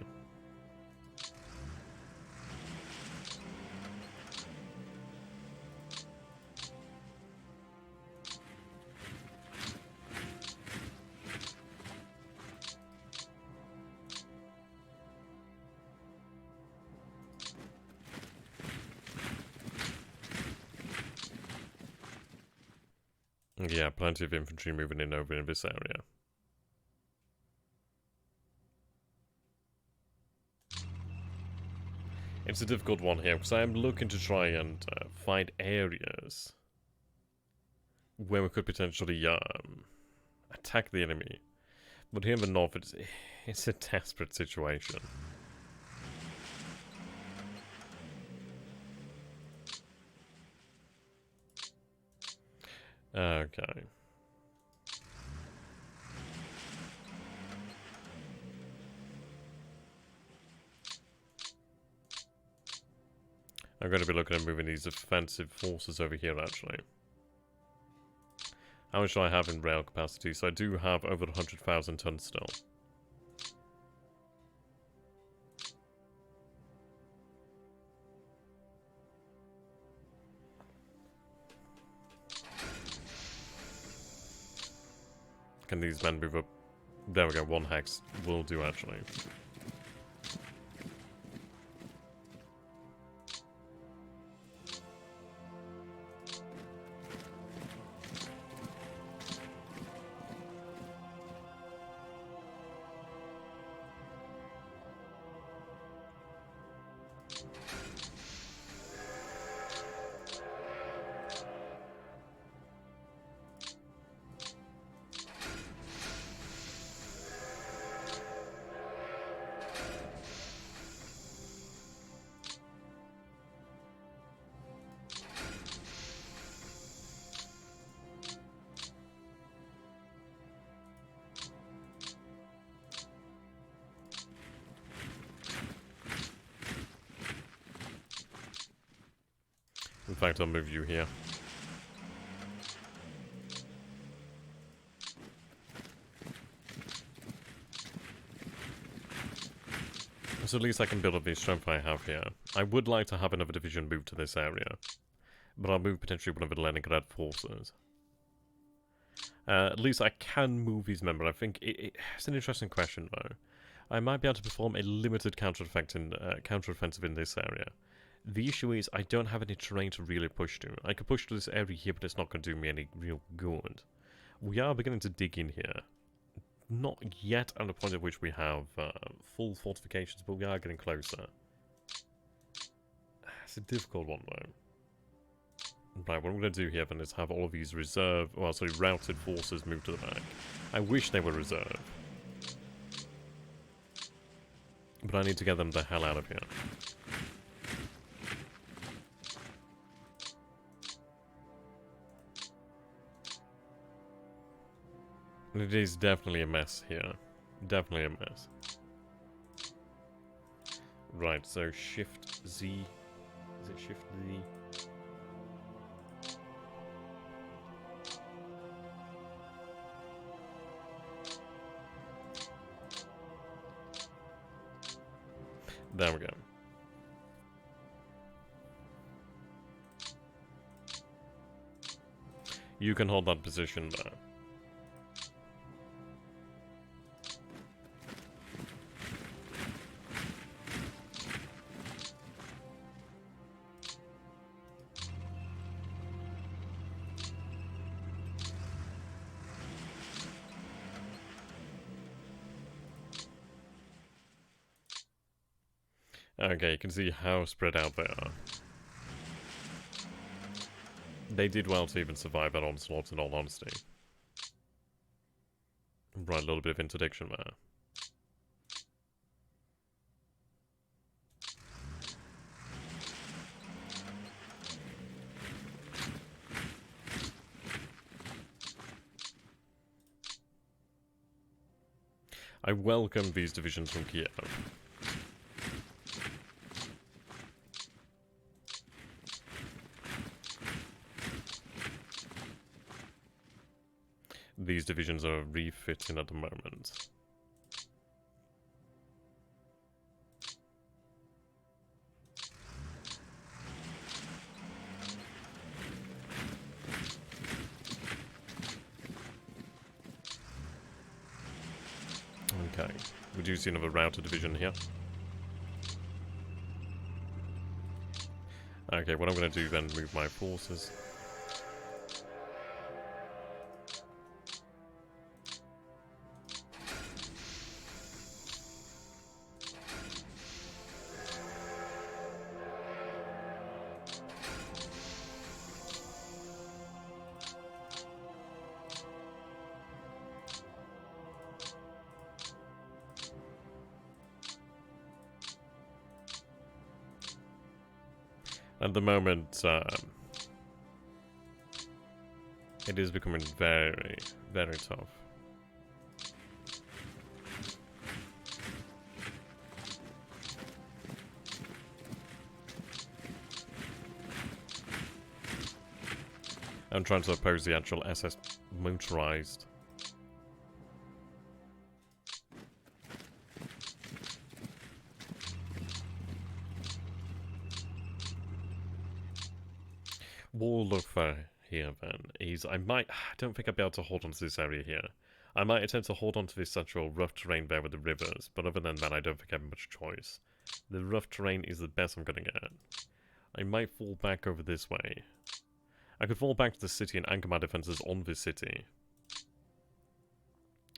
Yeah, plenty of infantry moving in over in this area. It's a difficult one here, because I am looking to try and find areas where we could potentially attack the enemy. But here in the north, it's a desperate situation. Okay. I'm going to be looking at moving these offensive forces over here, actually. How much do I have in rail capacity? So I do have over 100,000 tons still. Can these men move up? There we go, 1 hex will do, actually. In fact, I'll move you here. So at least I can build up the strength I have here. I would like to have another division move to this area, but I'll move potentially one of the Leningrad forces. At least I can move these men, but I think it's an interesting question though. I might be able to perform a limited counter-offensive in this area. The issue is I don't have any terrain to really push to. I could push to this area here, but it's not going to do me any real good. We are beginning to dig in here. Not yet at the point at which we have full fortifications, but we are getting closer. It's a difficult one though. Right, what I'm going to do here then is have all of these routed forces move to the back. I wish they were reserve. But I need to get them the hell out of here. It is definitely a mess here. Definitely a mess. Right, so Shift Z. Is it Shift Z? There we go. You can hold that position there. Okay, you can see how spread out they are. They did well to even survive that onslaught, in all honesty. Right, a little bit of interdiction there. I welcome these divisions from Kiev. These divisions are refitting at the moment. Okay, we do see another router division here. Okay, what I'm going to do then, move my forces. At the moment, it is becoming very, very tough. I'm trying to oppose the actual SS motorized. We'll look for here then is I don't think I'll be able to hold on to this area here. I might attempt to hold on to this actual rough terrain there with the rivers, but other than that I don't think I have much choice. The rough terrain is the best I'm gonna get. I might fall back over this way. I could fall back to the city and anchor my defenses on this city.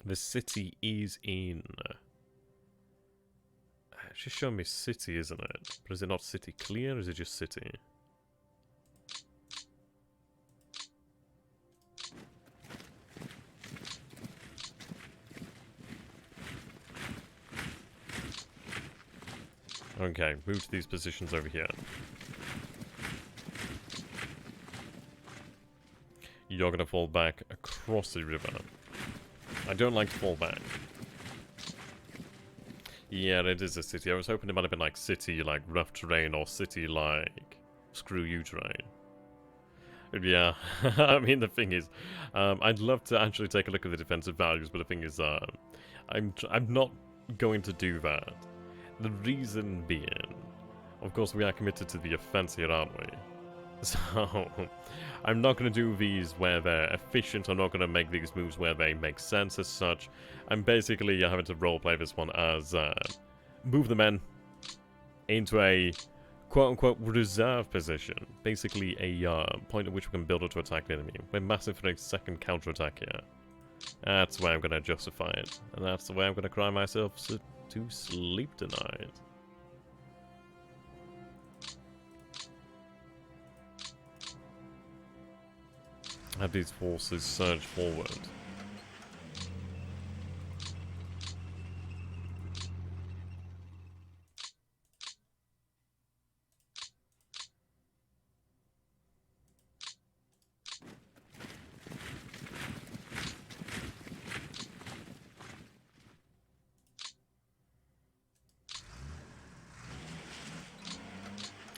The city is in... It's just showing me city, isn't it? But is it not city clear, or is it just city? Okay, move to these positions over here. You're gonna fall back across the river. I don't like to fall back. Yeah, it is a city. I was hoping it might have been like city, like rough terrain, or city, like screw you terrain. Yeah, I mean the thing is, I'd love to actually take a look at the defensive values, but the thing is, I'm not going to do that. The reason being, of course, we are committed to the offense here, aren't we? So, I'm not going to do these where they're efficient. I'm not going to make these moves where they make sense as such. I'm basically having to roleplay this one as move the men into a quote-unquote reserve position. Basically a point at which we can build up to attack the enemy. We're massive for a second counter-attack here. That's why I'm going to justify it. And that's the way I'm going to cry myself to sleep tonight. Have these forces surge forward.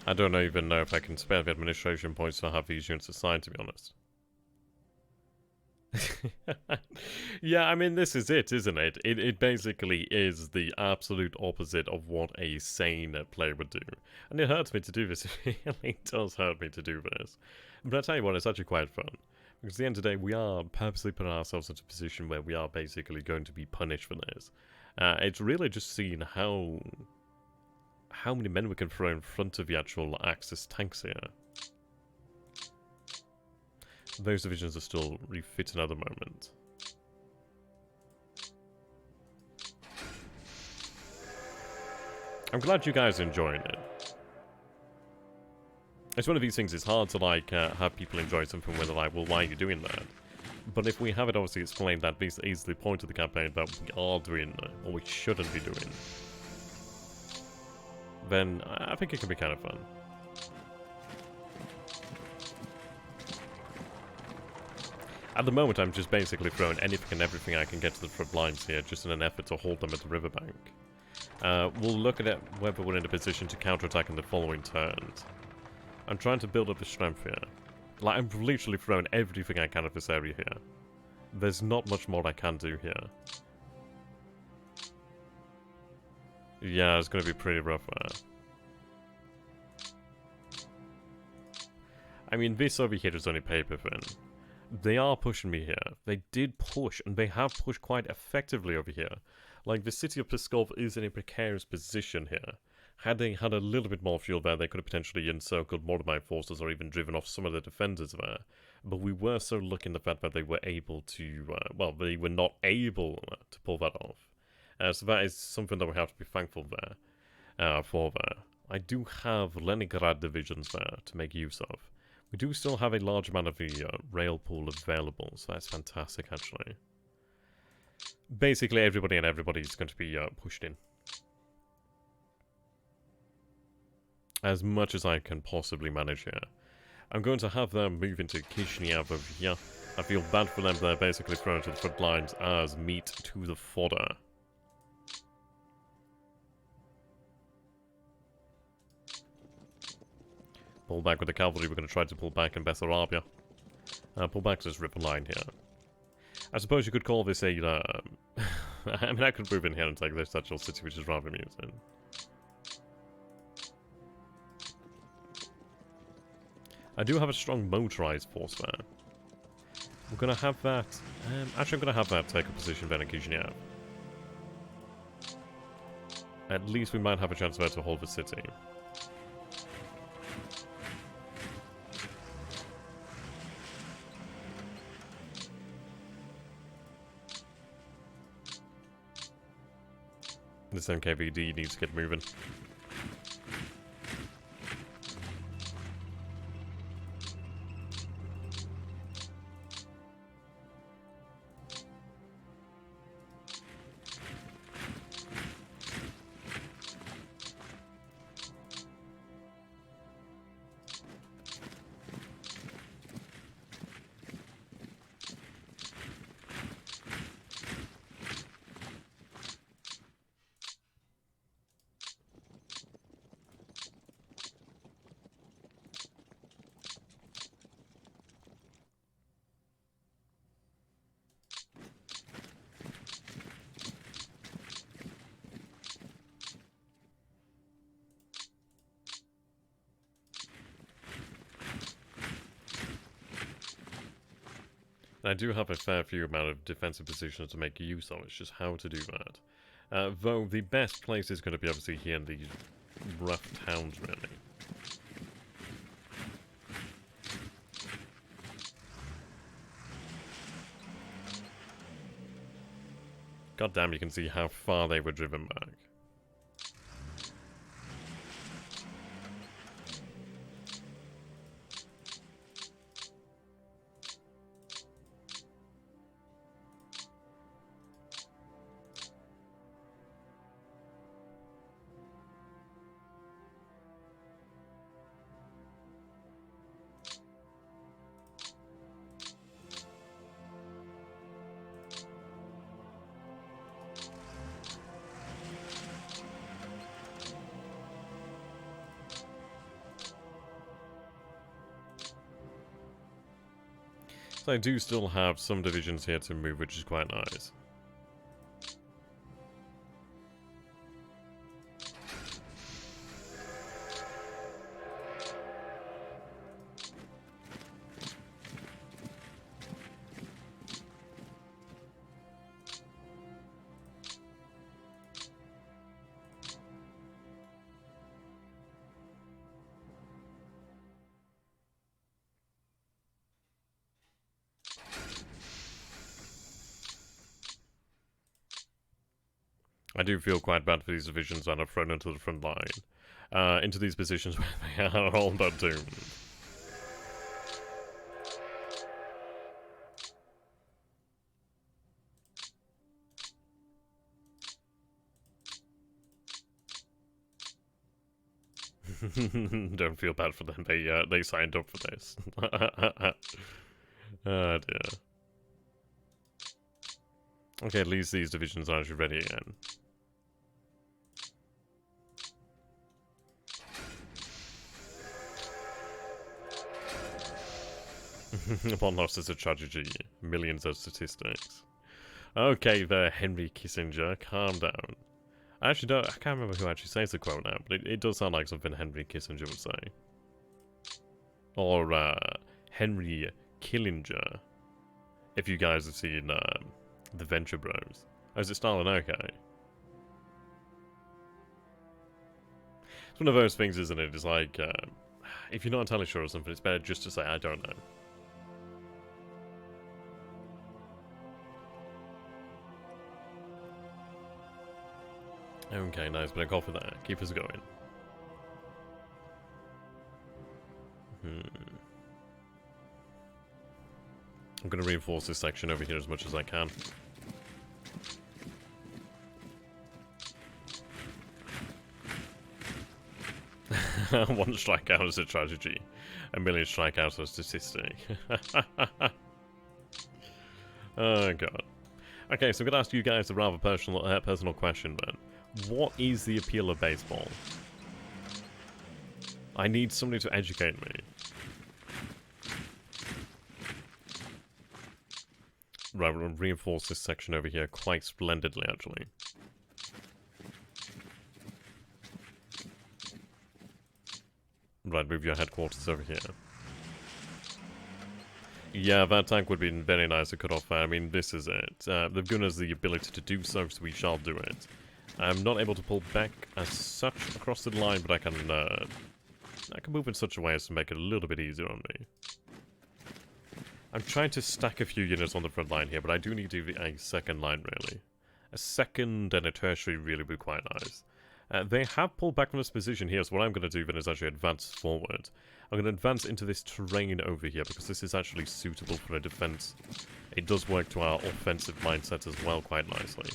I don't even know if I can spare the administration points to have these units assigned, to be honest. Yeah, I mean, this is it, isn't it? It basically is the absolute opposite of what a sane player would do. And it hurts me to do this. It really does hurt me to do this. But I tell you what, it's actually quite fun. Because at the end of the day, we are purposely putting ourselves into a position where we are basically going to be punished for this. It's really just seeing how many men we can throw in front of the actual Axis tanks here. Those divisions are still refitting at the moment. I'm glad you guys are enjoying it. It's one of these things, it's hard to like have people enjoy something where they're like, well, why are you doing that? But if we have it obviously explained that this is the point of the campaign that we are doing, or we shouldn't be doing, then I think it can be kind of fun. At the moment, I'm just basically throwing anything and everything I can get to the front lines here, just in an effort to hold them at the riverbank. We'll look at it whether we're in a position to counterattack in the following turns. I'm trying to build up the strength here. Like, I'm literally throwing everything I can at this area here. There's not much more I can do here. Yeah, it's going to be pretty rough there. I mean, this over here is only paper thin. They are pushing me here. They did push, and they have pushed quite effectively over here. Like, the city of Pskov is in a precarious position here. Had they had a little bit more fuel there, they could have potentially encircled more of my forces or even driven off some of the defenders there. But we were so lucky in the fact that they were able to, well, they were not able to pull that off. So that is something that we have to be thankful there, for there. I do have Leningrad divisions there to make use of. We do still have a large amount of the rail pool available, so that's fantastic, actually. Basically, everybody is going to be pushed in. as much as I can possibly manage here. I'm going to have them move into Kishinev over here. I feel bad for them, they're basically thrown to the front lines as meat to the fodder. Pull back with the cavalry, we're going to try to pull back in Bessarabia. Pull back to this river line here. I suppose you could call this a, I mean, I could move in here and take this actual city, which is rather amusing. I do have a strong motorized force there. We're going to have that... actually, I'm going to have that take a position there in Kishinev. At least we might have a chance there to hold the city. This NKVD needs to get moving. I do have a fair few amount of defensive positions to make use of, it's just how to do that. Though the best place is going to be obviously here in these rough towns, really. God damn, you can see how far they were driven back. So I do still have some divisions here to move, which is quite nice. I do feel quite bad for these divisions that are thrown into the front line. Into these positions where they are all but doomed. Don't feel bad for them, they signed up for this. Oh dear. Okay, at least these divisions are actually ready again. Upon loss is a tragedy. Millions of statistics. Okay there, Henry Kissinger, calm down. I can't remember who actually says the quote now, but it does sound like something Henry Kissinger would say. Or, Henry Killinger. If you guys have seen, The Venture Bros. Oh, is it Stalin? Okay. It's one of those things, isn't it? It's like, if you're not entirely sure of something, it's better just to say, I don't know. Okay, nice, but I go for that. Keep us going. I'm going to reinforce this section over here as much as I can. One strikeout is a tragedy. A million strikeouts are a statistic. Oh god. Okay, so I'm gonna ask you guys a rather personal question then. What is the appeal of baseball? I need somebody to educate me. Right, we're gonna reinforce this section over here quite splendidly, actually. Right, move your headquarters over here. Yeah, that tank would be very nice to cut off there. I mean, this is it. They've given us the ability to do so, so we shall do it. I'm not able to pull back as such across the line, but I can move in such a way as to make it a little bit easier on me. I'm trying to stack a few units on the front line here, but I do need a second line, really. A second and a tertiary really would be quite nice. They have pulled back from this position here, so what I'm going to do then is actually advance forward. I'm going to advance into this terrain over here, because this is actually suitable for a defense. It does work to our offensive mindset as well quite nicely.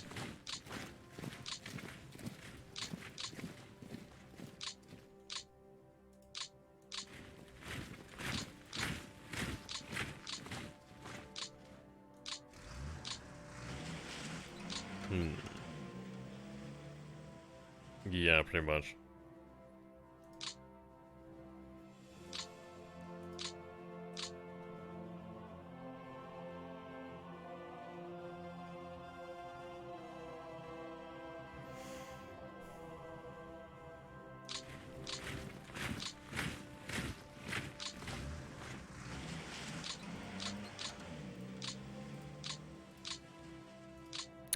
Yeah, pretty much.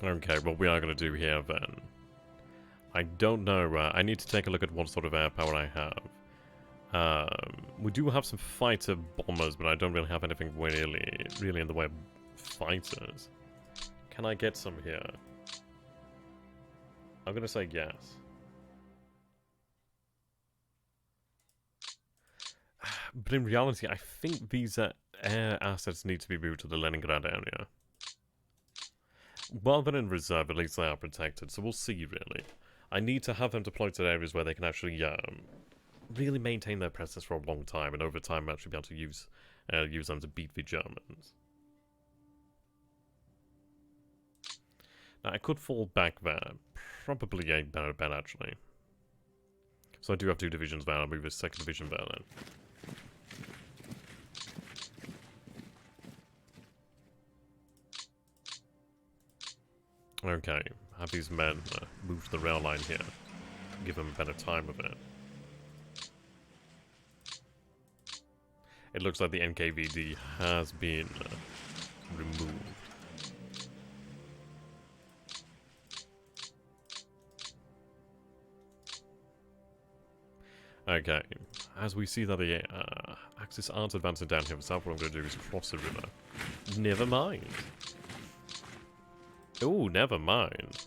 Okay, what we are going to do here then. I don't know, I need to take a look at what sort of air power I have. We do have some fighter bombers, but I don't really have anything really in the way of fighters. Can I get some here? I'm going to say yes. But in reality, I think these air assets need to be moved to the Leningrad area. While they're in reserve, at least they are protected, so we'll see, really. I need to have them deployed to areas where they can actually really maintain their presence for a long time, and over time actually be able to use them to beat the Germans. Now, I could fall back there. Probably a better bet, actually. So I do have 2 divisions there. I'll move this 2nd division there, then. Okay, have these men move to the rail line here. Give them a better time of it. It looks like the NKVD has been removed. Okay, as we see that the Axis aren't advancing down here south, what I'm going to do is cross the river. Never mind. Oh, never mind.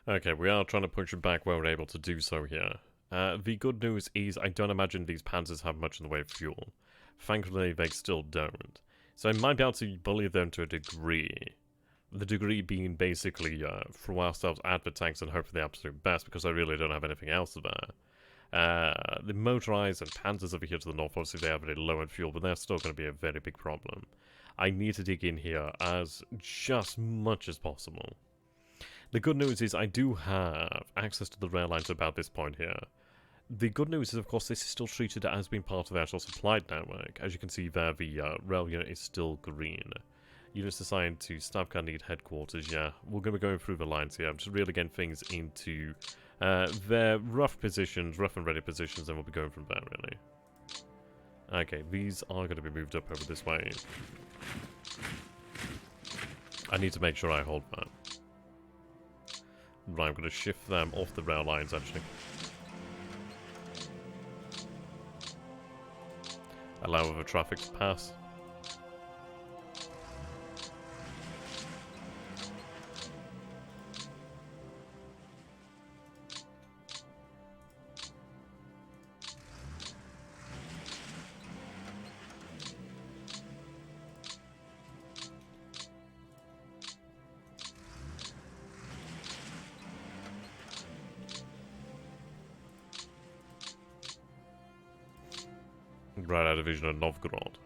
Okay, we are trying to push it back where we're able to do so here. The good news is I don't imagine these Panzers have much in the way of fuel. Thankfully, they still don't. So I might be able to bully them to a degree. The degree being basically throw ourselves at the tanks and hope for the absolute best, because I really don't have anything else there. The motorized and Panzers over here to the north, obviously they are very low in fuel, but they're still going to be a very big problem. I need to dig in here as just much as possible. The good news is I do have access to the rail lines about this point here. The good news is, of course, this is still treated as being part of the actual supply network. As you can see there, the rail unit is still green. Units assigned to Stavka need headquarters, yeah. We're going to be going through the lines here. I'm just really getting things into their rough positions, rough and ready positions, and we'll be going from there, really. Okay, these are going to be moved up over this way. I need to make sure I hold that. Right, I'm going to shift them off the rail lines, actually. Allow the traffic to pass. Right out division of Novgorod.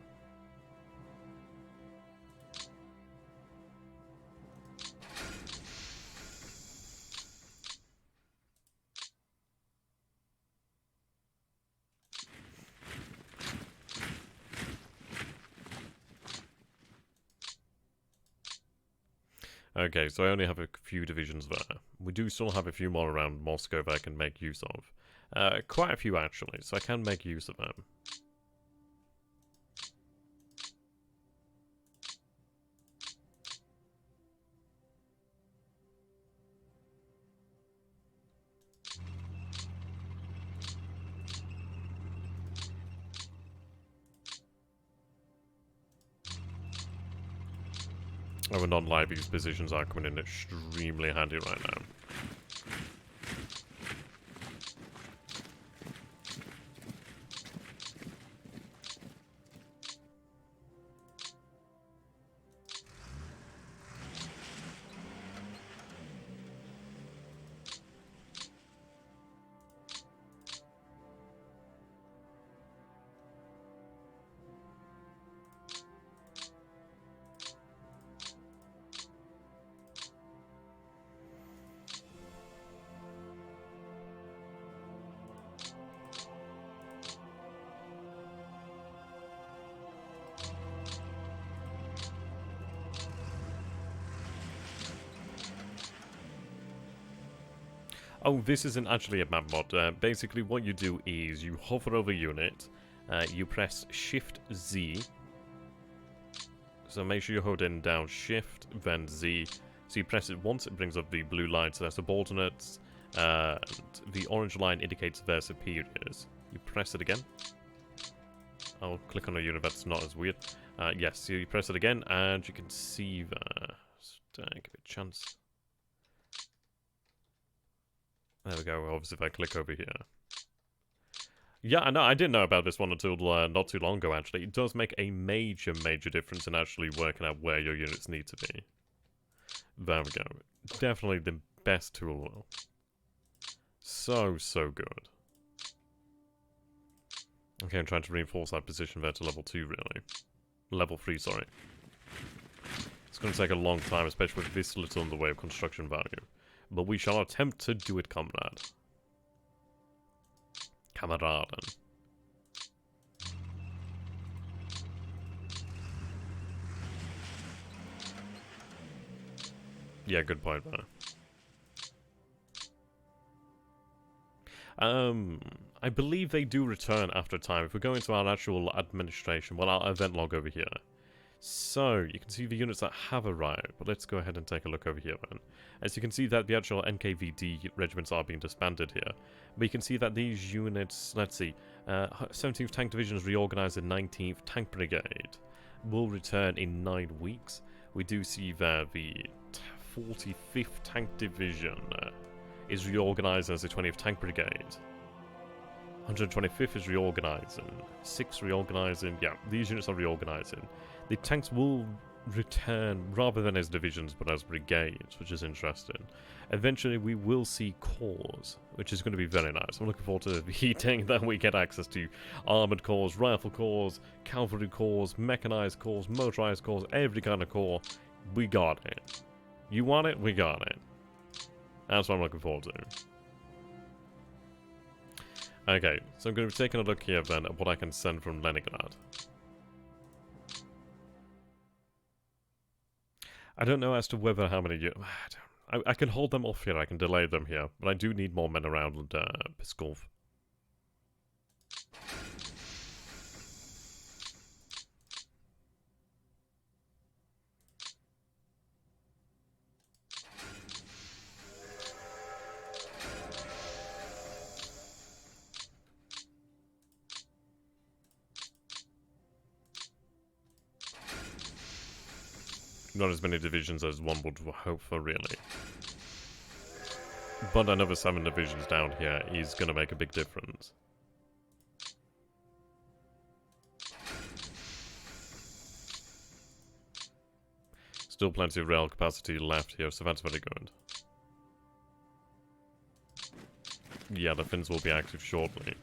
Okay, so I only have a few divisions there. We do still have a few more around Moscow that I can make use of. Quite a few actually, so I can make use of them. Oh, and non-live, these positions are coming in extremely handy right now. Oh, this isn't actually a map mod. Basically, what you do is you hover over a unit, you press Shift Z. So make sure you hold in down Shift, then Z. So you press it once, it brings up the blue line to their subordinates, and the orange line indicates their superiors. You press it again. I'll click on a unit that's not as weird. Yes, so you press it again, and you can see there. Just, give it a chance. There we go, obviously if I click over here. Yeah, I know, I didn't know about this one until not too long ago, actually. It does make a major, major difference in actually working out where your units need to be. There we go. Definitely the best tool. So, so good. Okay, I'm trying to reinforce that position there to level 2, really. Level 3, sorry. It's going to take a long time, especially with this little in the way of construction value. But we shall attempt to do it, comrade. Kameraden. Yeah, good point there. I believe they do return after a time. If we go into our actual administration, well, our event log over here. So, you can see the units that have arrived, but let's go ahead and take a look over here then. As you can see that the actual NKVD regiments are being disbanded here. But you can see that these units, let's see, 17th Tank Division is reorganized in 19th Tank Brigade. Will return in 9 weeks. We do see that the 45th Tank Division is reorganized as the 20th Tank Brigade. 125th is reorganizing. 6th reorganizing. Yeah, these units are reorganizing. The tanks will return rather than as divisions but as brigades, which is interesting. Eventually we will see corps, which is going to be very nice. I'm looking forward to the day that we get access to armoured corps, rifle corps, cavalry corps, mechanized corps, motorized corps, every kind of corps. We got it. You want it? We got it. That's what I'm looking forward to. Okay, so I'm going to be taking a look here then at what I can send from Leningrad. I don't know as to whether how many... I can hold them off here, I can delay them here, but I do need more men around Pskov. Not as many divisions as one would hope for, really. But another 7 divisions down here is going to make a big difference. Still plenty of rail capacity left here, so that's very good. Yeah, the Finns will be active shortly.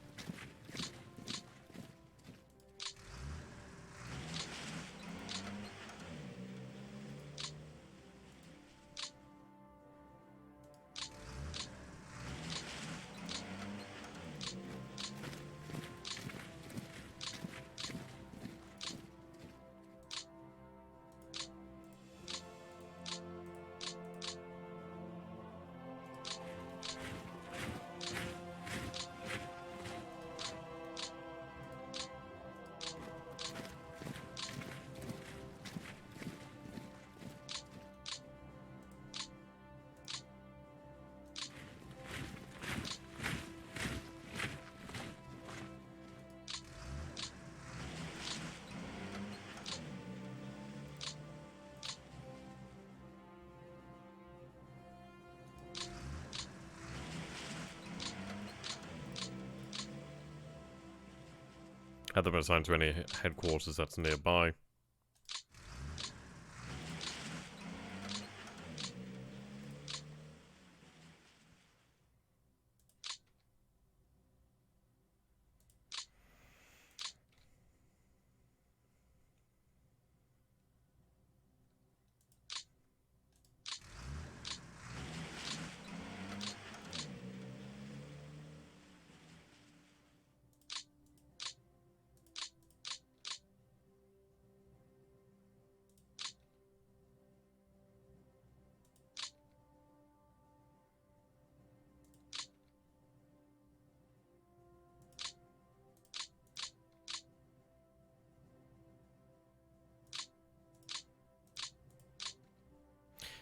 Have them assigned to any headquarters that's nearby.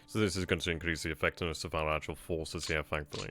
So this is going to increase the effectiveness of our actual forces here, thankfully.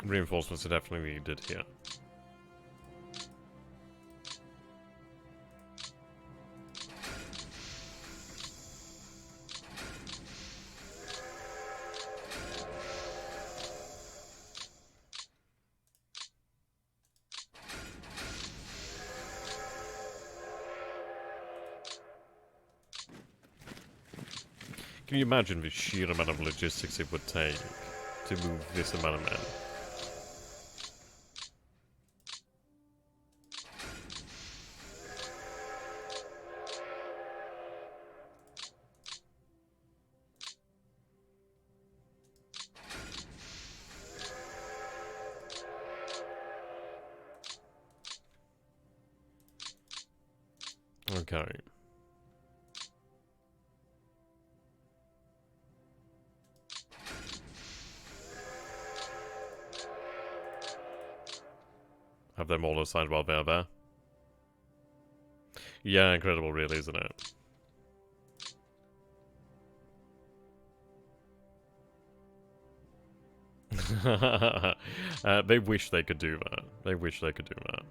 Reinforcements are definitely needed here. Can you imagine the sheer amount of logistics it would take to move this amount of men? Okay. Have them all assigned while they're there. Yeah, incredible really, isn't it? They wish they could do that. They wish they could do that.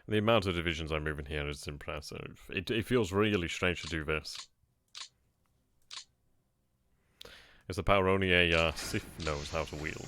The amount of divisions I move in here is impressive. It feels really strange to do this. It's a power only a Sith knows how to wield.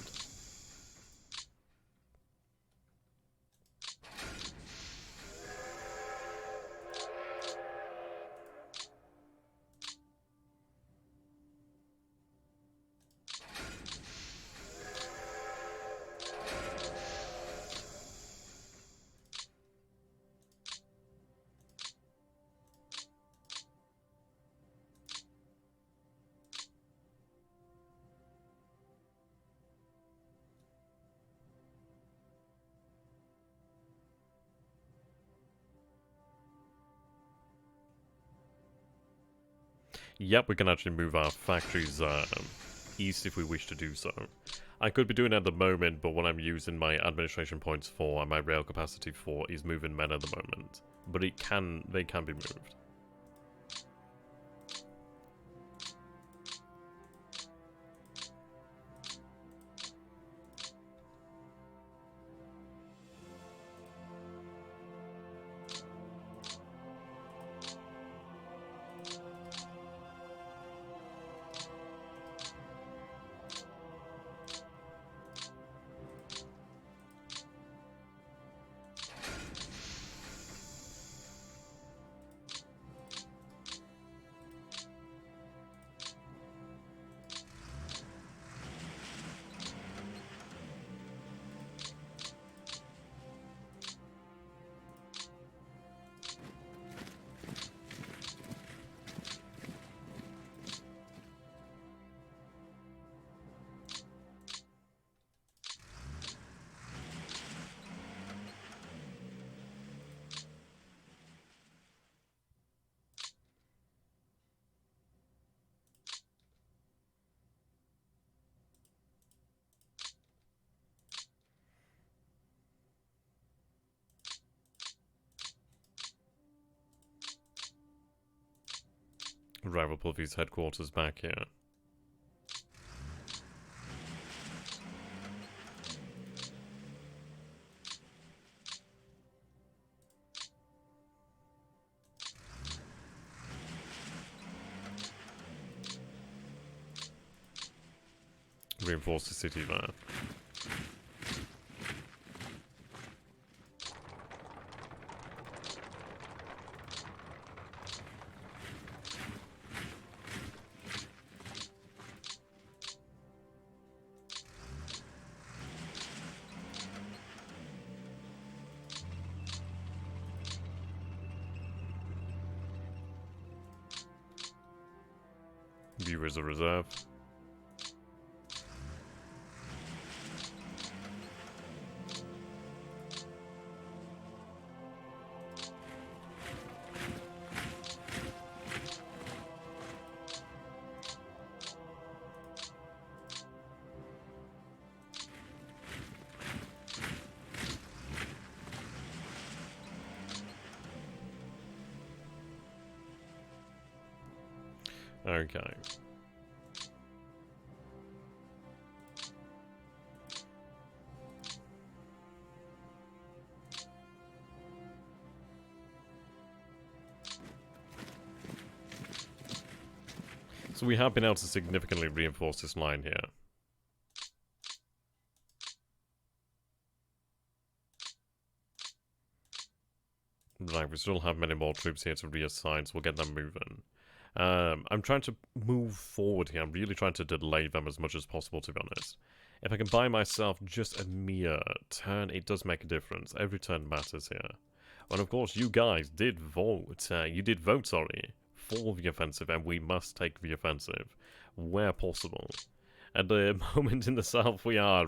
Yep, we can actually move our factories east if we wish to do so. I could be doing it at the moment, but what I'm using my administration points for and my rail capacity for is moving men at the moment. But they can be moved. Rival Puffy's headquarters back here. Reinforce the city there. View as a reserve. Okay. So we have been able to significantly reinforce this line here. Right, we still have many more troops here to reassign, so we'll get them moving. I'm trying to move forward here. I'm really trying to delay them as much as possible, to be honest. If I can buy myself just a mere turn, it does make a difference. Every turn matters here. And of course, you guys did vote. You did vote, sorry, for the offensive, and we must take the offensive where possible. At the moment in the south, we are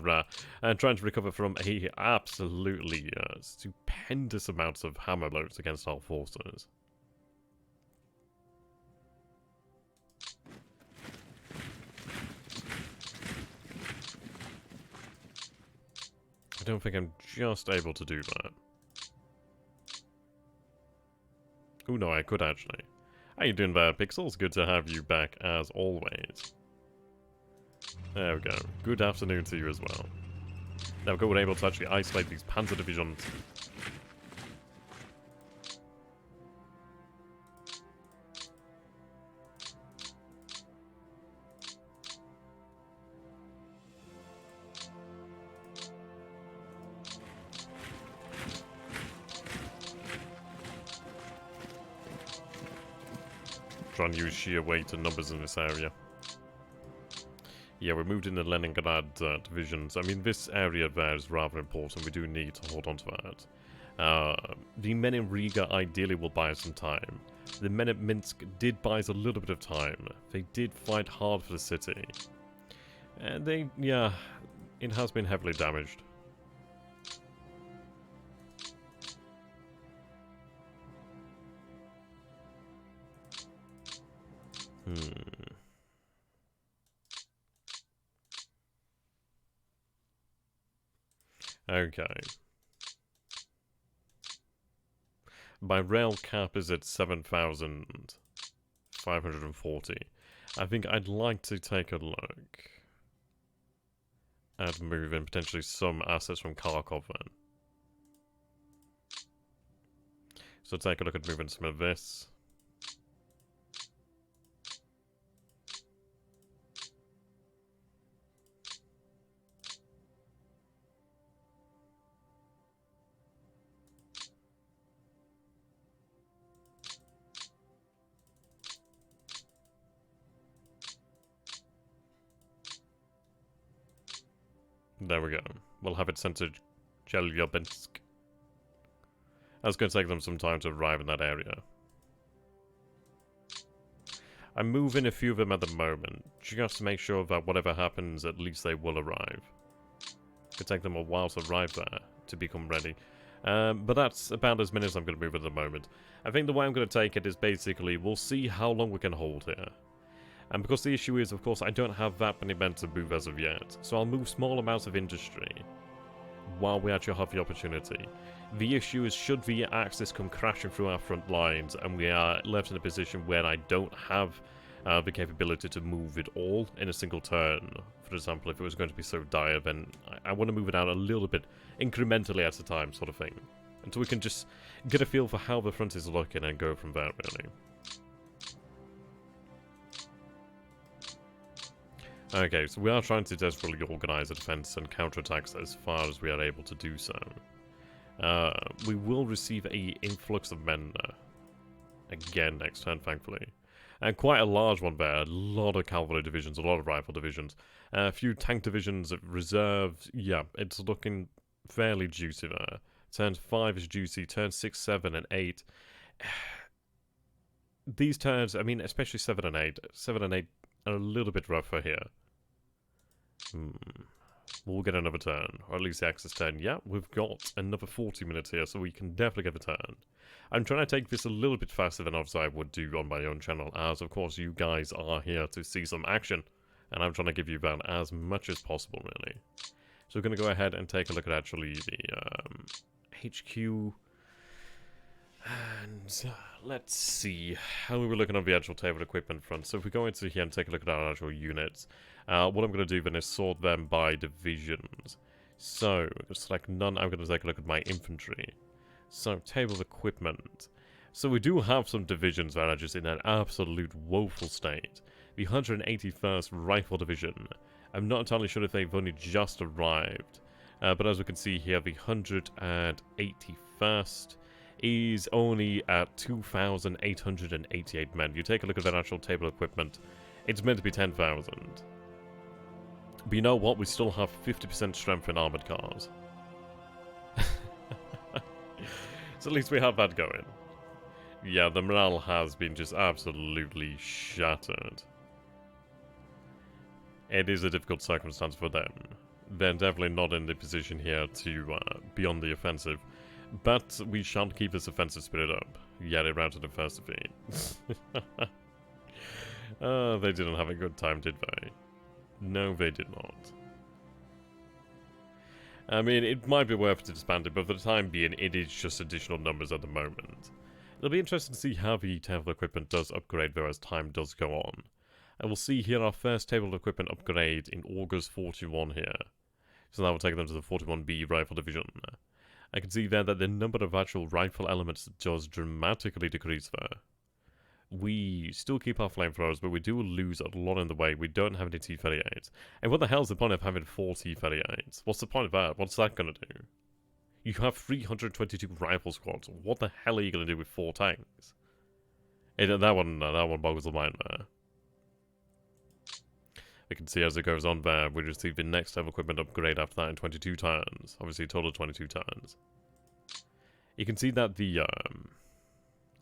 trying to recover from a absolutely stupendous amounts of hammer blows against our forces. I don't think I'm just able to do that. Oh no, I could actually. How you doing there, Pixels? Good to have you back as always. There we go. Good afternoon to you as well. Now we're able to actually isolate these Panzer divisions. Trying to use sheer weight and numbers in this area. Yeah, we moved in the Leningrad divisions. I mean, this area there is rather important. We do need to hold on to that. The men in Riga ideally will buy us some time. The men at Minsk did buy us a little bit of time. They did fight hard for the city. And yeah, it has been heavily damaged. Okay. My rail cap is at 7,540. I think I'd like to take a look at moving potentially some assets from Kharkov then. So take a look at moving some of this. There we go. We'll have it sent to Chelyabinsk. That's going to take them some time to arrive in that area. I'm moving a few of them at the moment, just to make sure that whatever happens, at least they will arrive. It could take them a while to arrive there, to become ready. But that's about as many as I'm going to move at the moment. I think the way I'm going to take it is basically, we'll see how long we can hold here. And because the issue is, of course, I don't have that many men to move as of yet, so I'll move small amounts of industry while we actually have the opportunity. The issue is, should the Axis come crashing through our front lines and we are left in a position where I don't have the capability to move it all in a single turn, for example, if it was going to be so dire, then I want to move it out a little bit incrementally at a time, sort of thing, until we can just get a feel for how the front is looking and go from there, really. Okay, so we are trying to desperately organize a defense and counterattacks as far as we are able to do so. We will receive a influx of men again next turn, thankfully. And quite a large one there. A lot of cavalry divisions, a lot of rifle divisions. A few tank divisions reserved. Yeah, it's looking fairly juicy there. Turn 5 is juicy. Turn 6, 7, and 8. These turns, I mean, especially 7 and 8. 7 and 8 are a little bit rougher here. We'll get another turn, or at least the Axis turn. Yeah, we've got another 40 minutes here, so we can definitely get the turn. I'm trying to take this a little bit faster than obviously I would do on my own channel, as of course you guys are here to see some action, and I'm trying to give you that as much as possible, really. So we're going to go ahead and take a look at actually the HQ. And let's see how we were looking on the actual table equipment front. So if we go into here and take a look at our actual units, what I'm going to do then is sort them by divisions. So, I'm going to select none. I'm going to take a look at my infantry. So, table of equipment. So we do have some divisions that are just in an absolute woeful state. The 181st Rifle Division. I'm not entirely sure if they've only just arrived. But as we can see here, the 181st is only at 2,888 men. You take a look at their actual table equipment, it's meant to be 10,000. But you know what? We still have 50% strength in armored cars. So at least we have that going. Yeah, the morale has been just absolutely shattered. It is a difficult circumstance for them. They're definitely not in the position here to be on the offensive. But we shan't keep this offensive spirit up. Yeah, they routed the first defeat. They didn't have a good time, did they? No, they did not. I mean, it might be worth to disband it, but for the time being, it is just additional numbers at the moment. It'll be interesting to see how the table equipment does upgrade though as time does go on. And we'll see here our first table equipment upgrade in August 41 here. So that will take them to the 41B rifle division. I can see there that the number of actual rifle elements does dramatically decrease there. We still keep our flamethrowers, but we do lose a lot in the way. We don't have any T-38s. And what the hell's the point of having 4 T-38s? What's the point of that? What's that gonna do? You have 322 rifle squads. What the hell are you gonna do with 4 tanks? That one boggles the mind there. We can see as it goes on there, we receive the next level equipment upgrade after that in 22 turns. Obviously, total 22 turns. You can see that the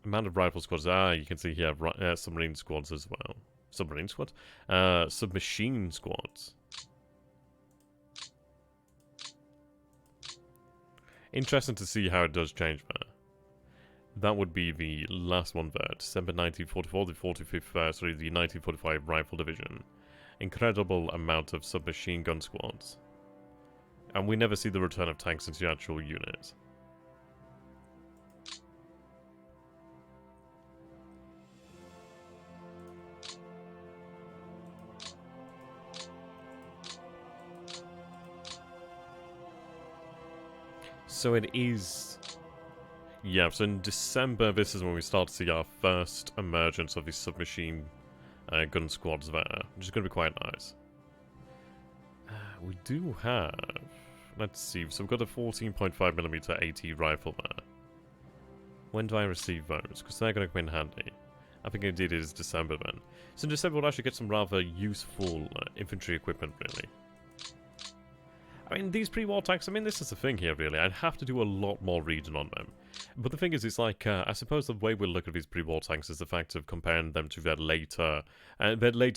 amount of rifle squads, you can see here submarine squads as well. Submarine squads? Submachine squads. Interesting to see how it does change there. That would be the last one there, December 1944, the 45th, the 1945 Rifle Division. Incredible amount of submachine gun squads. And we never see the return of tanks into the actual unit. So it is... Yeah, so in December, this is when we start to see our first emergence of these submachine gun squads there, which is going to be quite nice. We do have... Let's see, so we've got a 14.5mm AT rifle there. When do I receive those? Because they're going to come in handy. I think indeed it is December then. So in December we'll actually get some rather useful infantry equipment, really. I mean, these pre-war tanks, I mean, this is the thing here, really. I'd have to do a lot more reading on them. But the thing is, it's like, I suppose the way we look at these pre-war tanks is the fact of comparing them to their later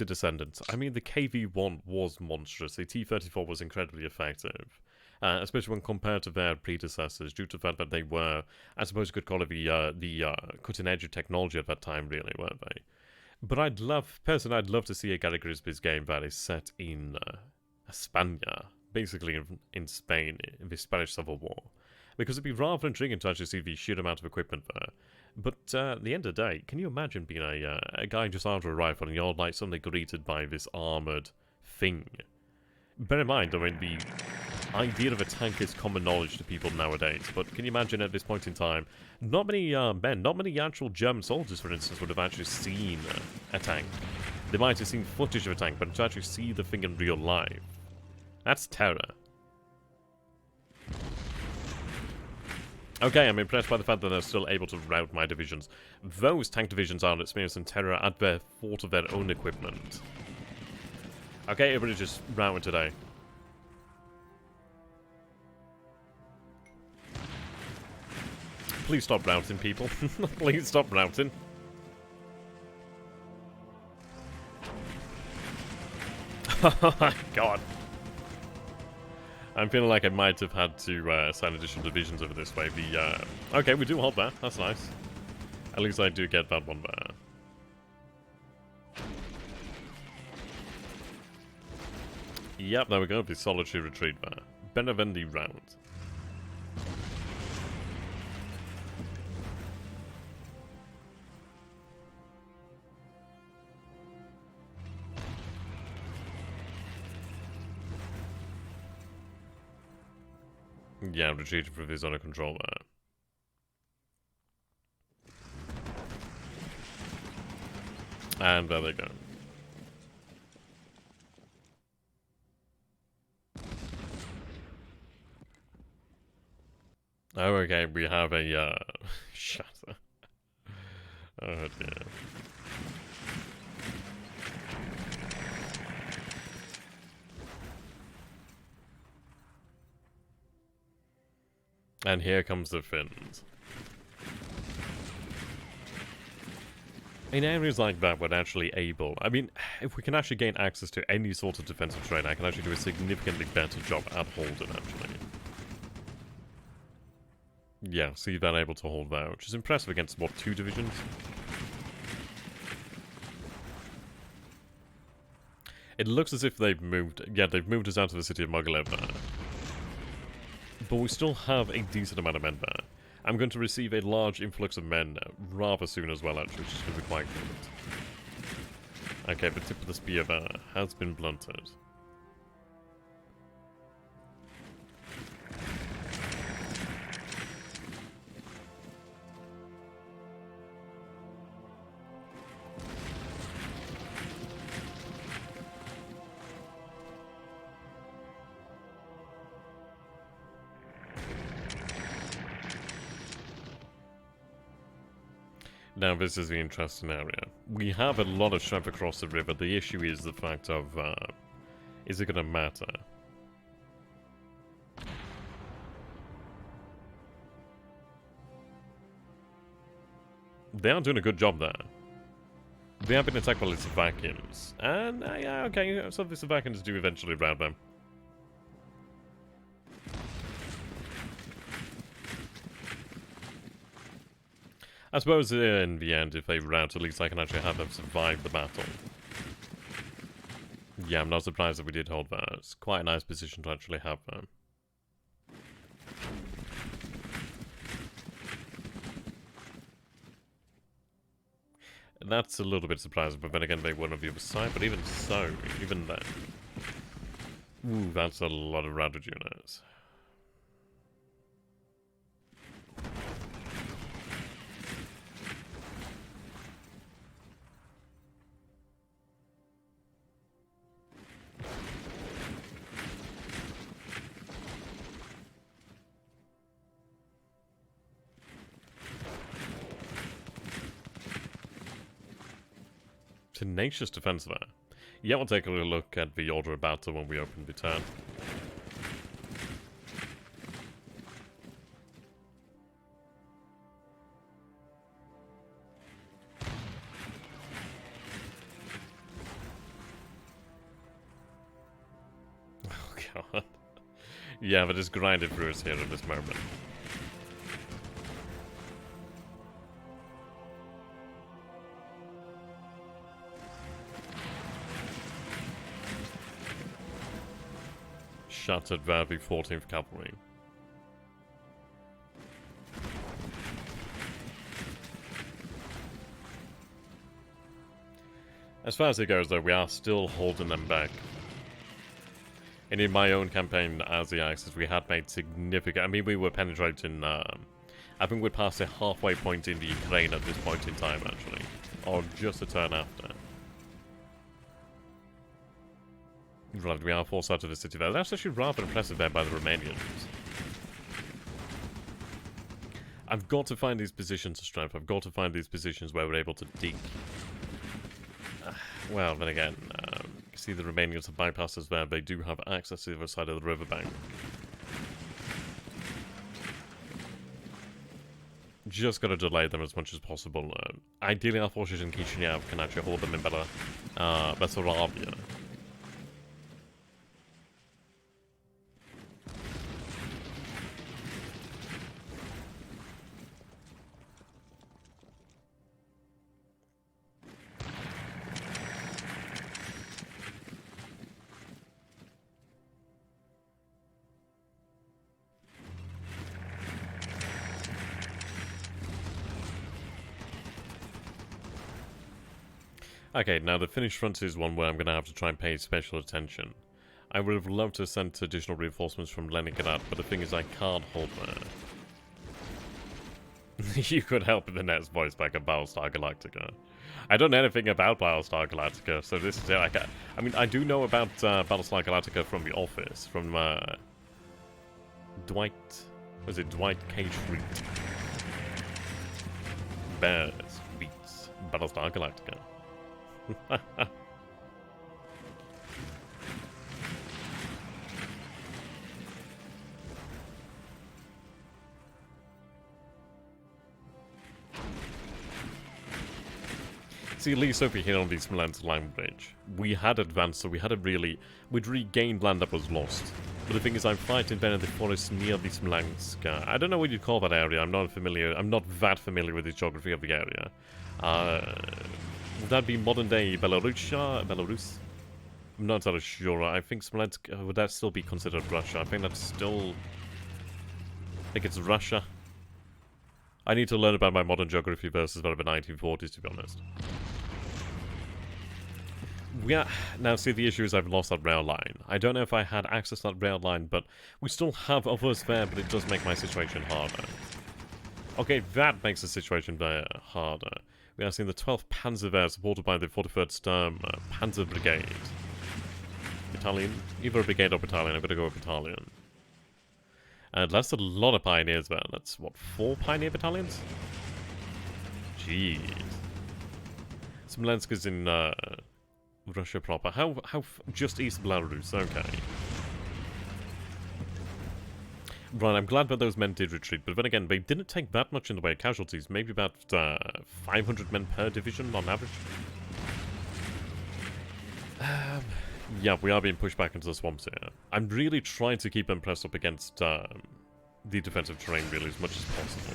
descendants. I mean, the KV-1 was monstrous. The T-34 was incredibly effective. Especially when compared to their predecessors, due to the fact that they were, I suppose you could call it the cutting edge of technology at that time, really, weren't they? But personally, I'd love to see a Gary Grigsby's game that is set in España. Basically in Spain, in the Spanish Civil War. Because it'd be rather intriguing to actually see the sheer amount of equipment there. But at the end of the day, can you imagine being a guy just armed with a rifle and you're like suddenly greeted by this armoured thing? Bear in mind, I mean, the idea of a tank is common knowledge to people nowadays, but can you imagine at this point in time, not many actual German soldiers, for instance, would have actually seen a tank. They might have seen footage of a tank, but to actually see the thing in real life, that's terror. Okay, I'm impressed by the fact that they're still able to rout my divisions. Those tank divisions are experiencing terror at their fault of their own equipment. Okay, everybody just routing today. Please stop routing, people. Please stop routing. Oh my god. I'm feeling like I might have had to assign additional divisions over this way. Okay, we do hold that. That's nice. At least I do get that one there. Yep, there we go. The solitary retreat there. Benevendi round. Yeah, I'm retreating from this under control there. And there they go. Oh, okay, we have a, shatter. Oh, dear. And here comes the Finns. In areas like that, we're actually able... I mean, if we can actually gain access to any sort of defensive terrain, I can actually do a significantly better job at holding, actually. Yeah, see that able to hold that, which is impressive against, what, 2 divisions? It looks as if they've moved... Yeah, they've moved us out of the city of Mogilev there. But we still have a decent amount of men there. I'm going to receive a large influx of men rather soon as well, actually, which is going to be quite good. Okay, the tip of the spear there has been blunted. Now, this is the interesting area. We have a lot of strength across the river. The issue is the fact of, is it going to matter? They are doing a good job there. They have been attacked by the Slovakians. And, yeah, okay, so the Slovakians do eventually rout them. I suppose in the end, if they rout, at least I can actually have them survive the battle. Yeah, I'm not surprised that we did hold that. It's quite a nice position to actually have them. That's a little bit surprising, but then again, they were on the other side. But even so, even then... Ooh, that's a lot of routed units. Tenacious defense there. Yeah, we'll take a look at the order of battle when we open the turn. Oh god. Yeah, but it's grinded through us here at this moment. Shattered via the 14th Cavalry. As far as it goes, though, we are still holding them back. And in my own campaign as the Axis, we had made significant... I mean, we were penetrating... I think we're past the halfway point in the Ukraine at this point in time, actually. Or just a turn after. Right, we are forced out of the city there. That's actually rather impressive there by the Romanians. I've got to find these positions of strength. I've got to find these positions where we're able to dig. Well, then again, you see the Romanians have bypassed us there. They do have access to the other side of the riverbank. Just got to delay them as much as possible. Ideally, our forces in Chisinau can actually hold them in Bessarabia. Okay, now the Finnish front is one where I'm going to have to try and pay special attention. I would have loved to send additional reinforcements from Leningrad, but the thing is I can't hold there. You could help in the next voice back at Battlestar Galactica. I don't know anything about Battlestar Galactica, so this is it. I mean, I do know about Battlestar Galactica from The Office, from Dwight Was it Dwight K. Schrute? Bears beats Battlestar Galactica. See, at least over here on the Smolensk land bridge, we had advanced, so we had we'd regained land that was lost. But the thing is, I'm fighting then in the forest near the Smolensk. I don't know what you'd call that area. I'm not that familiar with the geography of the area. Would that be modern-day Belarus? I'm not entirely sure. I think Smolensk, would that still be considered Russia? I think that's still... I think it's Russia. I need to learn about my modern geography versus that of the 1940s, to be honest. Yeah, now see, the issue is I've lost that rail line. I don't know if I had access to that rail line, but we still have others there, but it does make my situation harder. Okay, that makes the situation there harder. We are seeing the 12th Panzer there, supported by the 43rd Sturm Panzer Brigade. Battalion? Either a brigade or battalion. I'm gonna go with battalion. And that's a lot of pioneers there. That's, what, 4 pioneer battalions? Jeez. Smolensk is in, Russia proper. How just east of Belarus, okay. Right, I'm glad that those men did retreat, but then again, they didn't take that much in the way of casualties. Maybe about 500 men per division on average. Yeah, we are being pushed back into the swamps here. I'm really trying to keep them pressed up against the defensive terrain really as much as possible.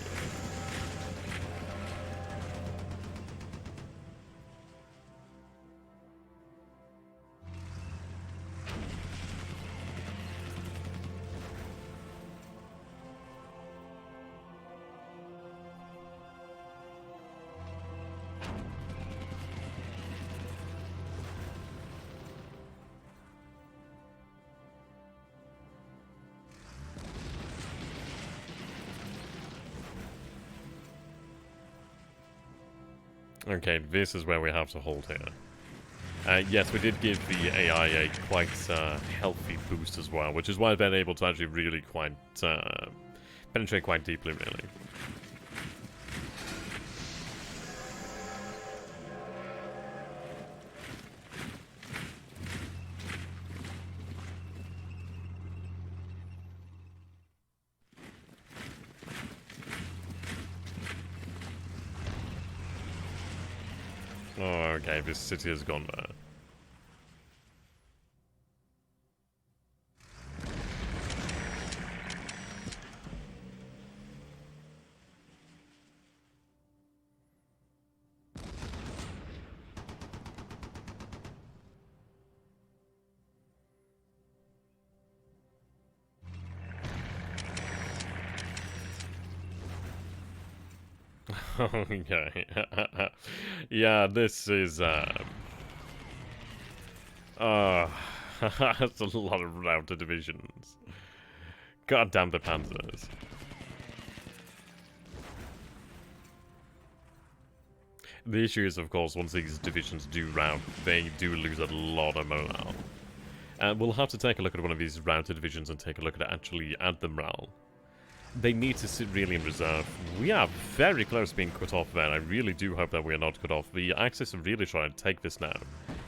Okay, this is where we have to hold here. Yes, we did give the AI a quite healthy boost as well, which is why I've been able to actually really quite penetrate quite deeply, really. Oh, okay, this city has gone there. Okay. Yeah, this is, that's a lot of router divisions. God damn the Panzers. The issue is, of course, once these divisions do rout, they do lose a lot of morale. We'll have to take a look at one of these router divisions and take a look at actually add the morale. They need to sit really in reserve. We are very close to being cut off there. I really do hope that we are not cut off. The Axis are really trying to take this now.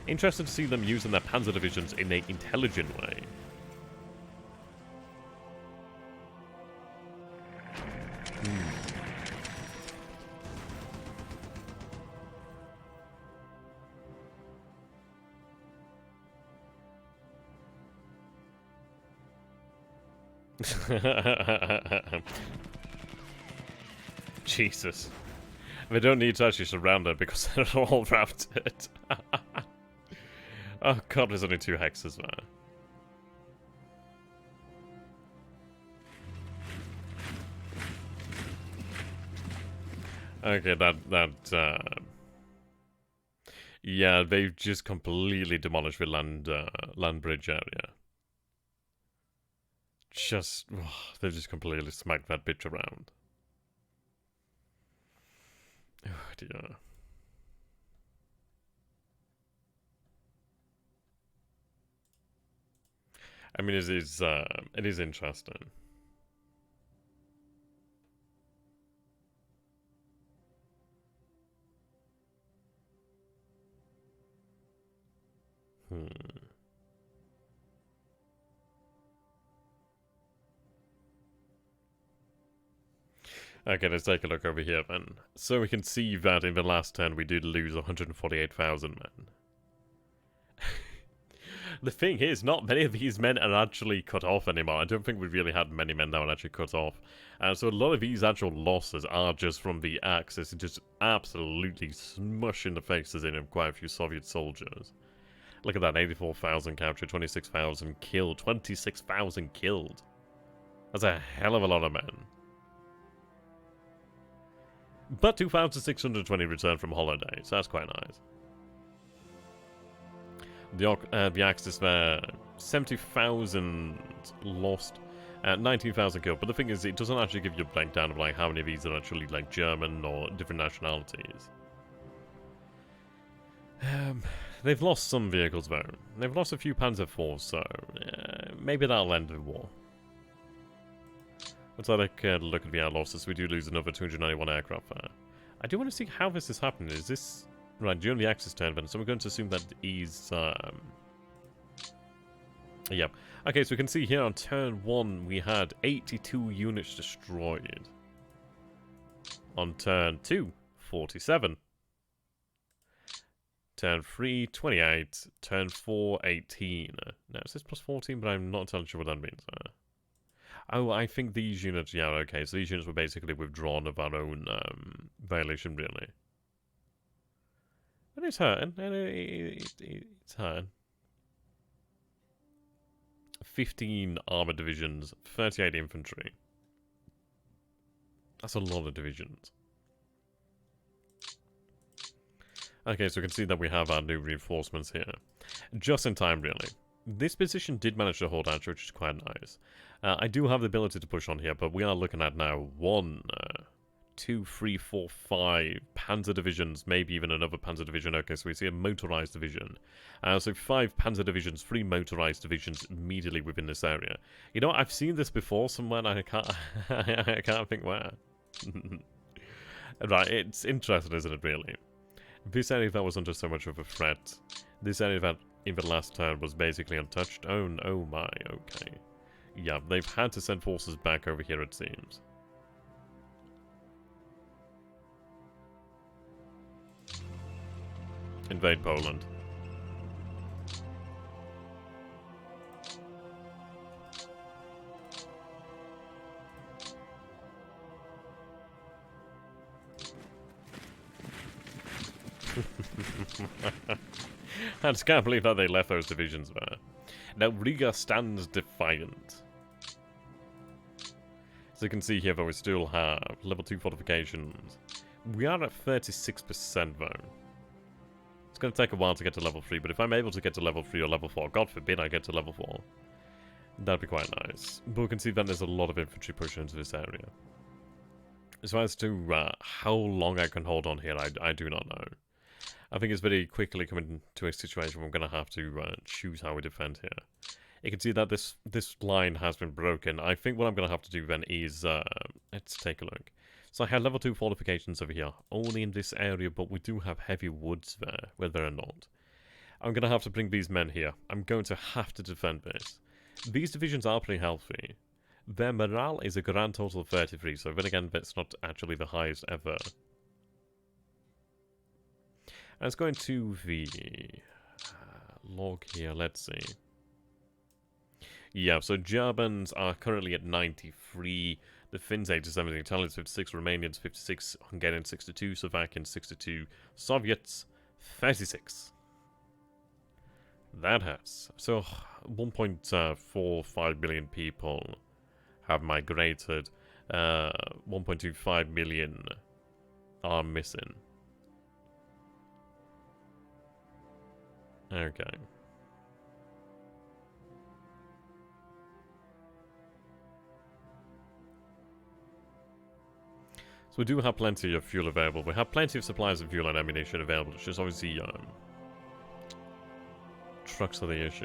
Interested to see them using their Panzer divisions in an intelligent way. Jesus. They don't need to actually surround her because they're all routed. Oh god, there's only 2 hexes there. Okay, yeah, they've just completely demolished the land bridge area. They've just completely smacked that bitch around. Oh dear. I mean, it is interesting. Okay, let's take a look over here then. So we can see that in the last turn we did lose 148,000 men. The thing is, not many of these men are actually cut off anymore. I don't think we really had many men that were actually cut off. So a lot of these actual losses are just from the Axis, just absolutely smushing the faces in of quite a few Soviet soldiers. Look at that, 84,000 captured, 26,000 killed, 26,000 killed. That's a hell of a lot of men. But 2,620 returned from holiday, so that's quite nice. The Axis there, 70,000 lost, 19,000 killed. But the thing is, it doesn't actually give you a breakdown of like how many of these are actually like German or different nationalities. They've lost some vehicles though. They've lost a few Panzer IVs, so maybe that'll end the war. Let's have a look at the losses. We do lose another 291 aircraft there. I do want to see how this is happening. Is this right during the Axis turn then? So we're going to assume that is yep. Okay, so we can see here on turn 1 we had 82 units destroyed. On turn 2, 47. Turn 3, 28. Turn 4, 18. Now it says plus 14, but I'm not entirely sure what that means. Oh, I think these units, yeah, okay, so these units were basically withdrawn of our own violation, really. And it's hurting, and it's hurting. 15 armoured divisions, 38 infantry. That's a lot of divisions. Okay, so we can see that we have our new reinforcements here. Just in time, really. This position did manage to hold out, which is quite nice. I do have the ability to push on here, but we are looking at now 1, 2, 3, 4, 5 Panzer divisions, maybe even another Panzer division. Okay, so we see a motorized division. So 5 Panzer divisions, 3 motorized divisions immediately within this area. You know what? I've seen this before somewhere, and I can't, I can't think where. Right, it's interesting, isn't it, really? This area that was under so much of a threat. This area that in the last turn was basically untouched. Oh my, okay. Yeah, they've had to send forces back over here, it seems. Invade Poland. I just can't believe that they left those divisions there. Now, Riga stands defiant. As you can see here, though, we still have level 2 fortifications. We are at 36% though. It's going to take a while to get to level 3, but if I'm able to get to level 3 or level 4, God forbid I get to level 4, that'd be quite nice. But we can see that there's a lot of infantry pushing into this area. As far as to how long I can hold on here, I do not know. I think it's very quickly coming to a situation where I'm going to have to choose how we defend here. You can see that this line has been broken. I think what I'm going to have to do then is, let's take a look. So I have level 2 fortifications over here, only in this area, but we do have heavy woods there, whether or not. I'm going to have to bring these men here. I'm going to have to defend this. These divisions are pretty healthy. Their morale is a grand total of 33, so then again, that's not actually the highest ever. Let's go into the log here, let's see. Yeah, so Germans are currently at 93, the Finns 87, the Italians 56, Romanians 56, Hungarians 62, Slovakians 62, Soviets 36. That hurts. So 1.45 million people have migrated, 1.25 million are missing. Okay. So we do have plenty of fuel available. We have plenty of supplies of fuel and ammunition available. It's just obviously trucks are the issue.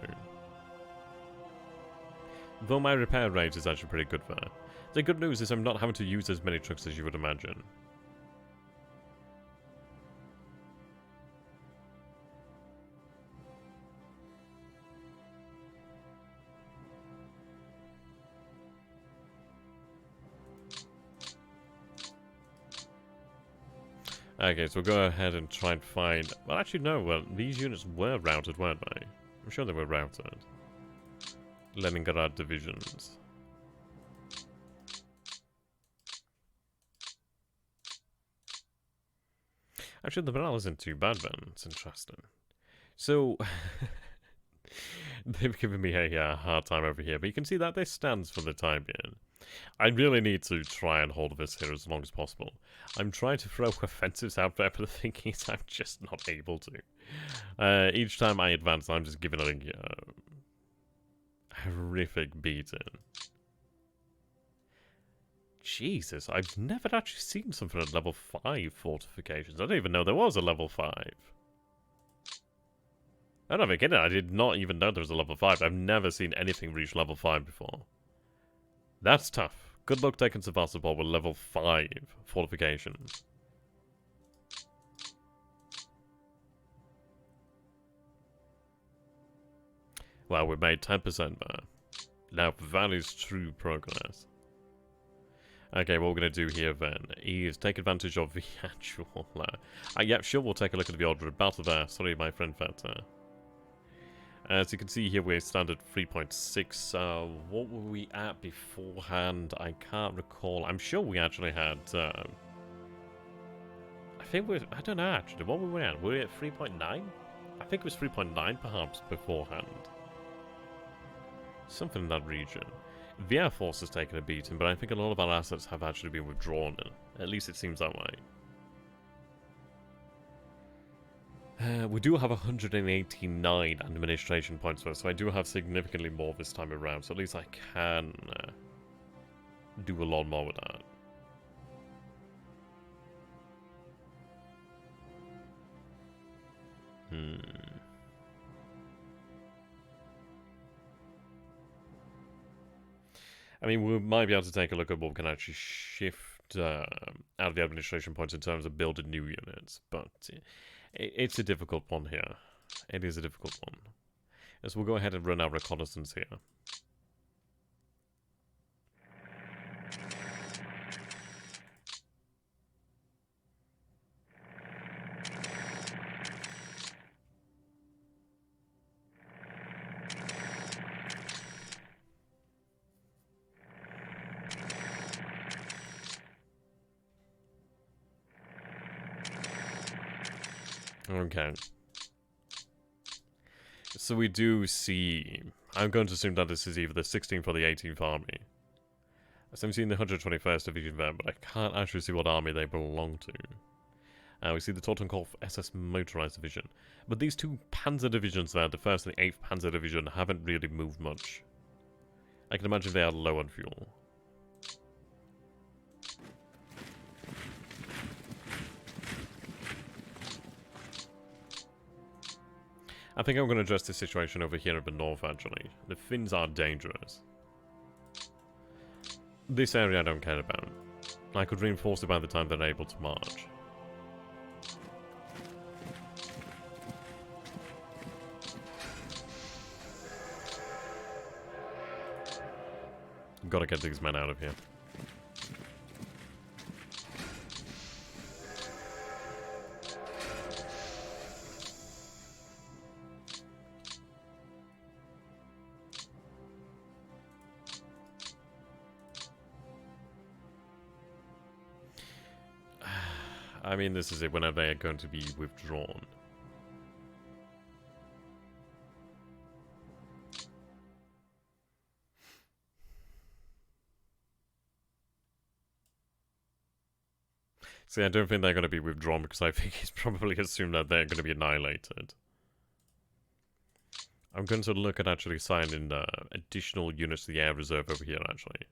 Though my repair rate is actually pretty good there. The good news is I'm not having to use as many trucks as you would imagine. Okay, so we'll go ahead and try and find... Well, actually, no. Well, these units were routed, weren't they? I'm sure they were routed. Leningrad divisions. Actually, the morale isn't too bad, then. It's interesting. So... They've given me a hard time over here, but you can see that this stands for the time being. I really need to try and hold this here as long as possible. I'm trying to throw offensives out there, but the thing is, I'm just not able to. Each time I advance, I'm just giving it a horrific beating. Jesus, I've never actually seen something at level 5 fortifications. I didn't even know there was a level 5. I don't think I did not even know there was a level 5. I've never seen anything reach level 5 before. That's tough. Good luck taking Sevastopol with level 5 fortifications. Well, we made 10% there. Now, that is true progress. Okay, what we're going to do here then is take advantage of the actual... yeah, sure, we'll take a look at the order of battle there. Sorry, my friend Vetter. As you can see here, we're standard 3.6. What were we at beforehand? I can't recall. I'm sure we actually had... I think we're... I don't know, actually. What were we at? Were we at 3.9? I think it was 3.9, perhaps, beforehand. Something in that region. The Air Force has taken a beating, but I think a lot of our assets have actually been withdrawn. At least it seems that way. We do have 189 administration points though, so I do have significantly more this time around, so at least I can do a lot more with that. I mean, we might be able to take a look at what we can actually shift out of the administration points in terms of building new units, but... It's a difficult one here. It is a difficult one. So we'll go ahead and run our reconnaissance here. Okay. So we do see... I'm going to assume that this is either the 16th or the 18th Army. So I'm seeing the 121st Division there, but I can't actually see what army they belong to. We see the Totenkopf SS Motorized Division. But these two Panzer divisions there, the 1st and the 8th Panzer Division, haven't really moved much. I can imagine they are low on fuel. I think I'm going to address this situation over here in the north, actually. The Finns are dangerous. This area I don't care about. I could reinforce it by the time they're able to march. Gotta get these men out of here. I mean, this is it, whenever they are going to be withdrawn. See, I don't think they're going to be withdrawn because I think he's probably assumed that they're going to be annihilated. I'm going to look at actually signing additional units to the air reserve over here, actually.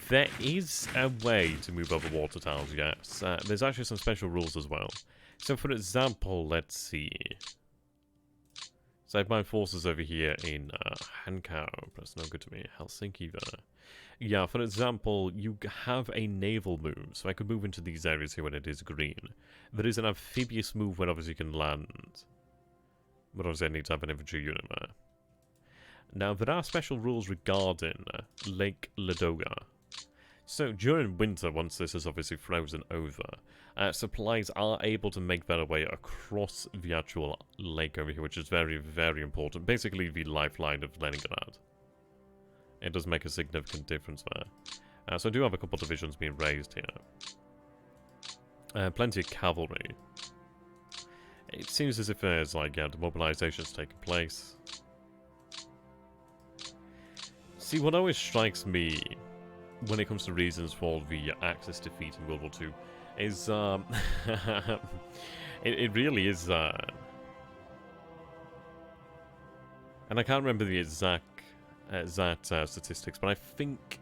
There is a way to move over water towers, yes. There's actually some special rules as well. So, for example, let's see. So I have my forces over here in Hankow. That's no good to me. Helsinki there. Yeah, for example, you have a naval move. So I could move into these areas here when it is green. There is an amphibious move when obviously you can land. But obviously I need to have an infantry unit there. Now, there are special rules regarding Lake Ladoga. So during winter, once this is obviously frozen over, supplies are able to make their way across the actual lake over here, which is very, very important. Basically the lifeline of Leningrad. It does make a significant difference there. So I do have a couple of divisions being raised here. Plenty of cavalry. It seems as if there's, like, demobilization's taking place. See, what always strikes me when it comes to reasons for the Axis defeat in World War II is, it really is, and I can't remember the exact statistics, but I think,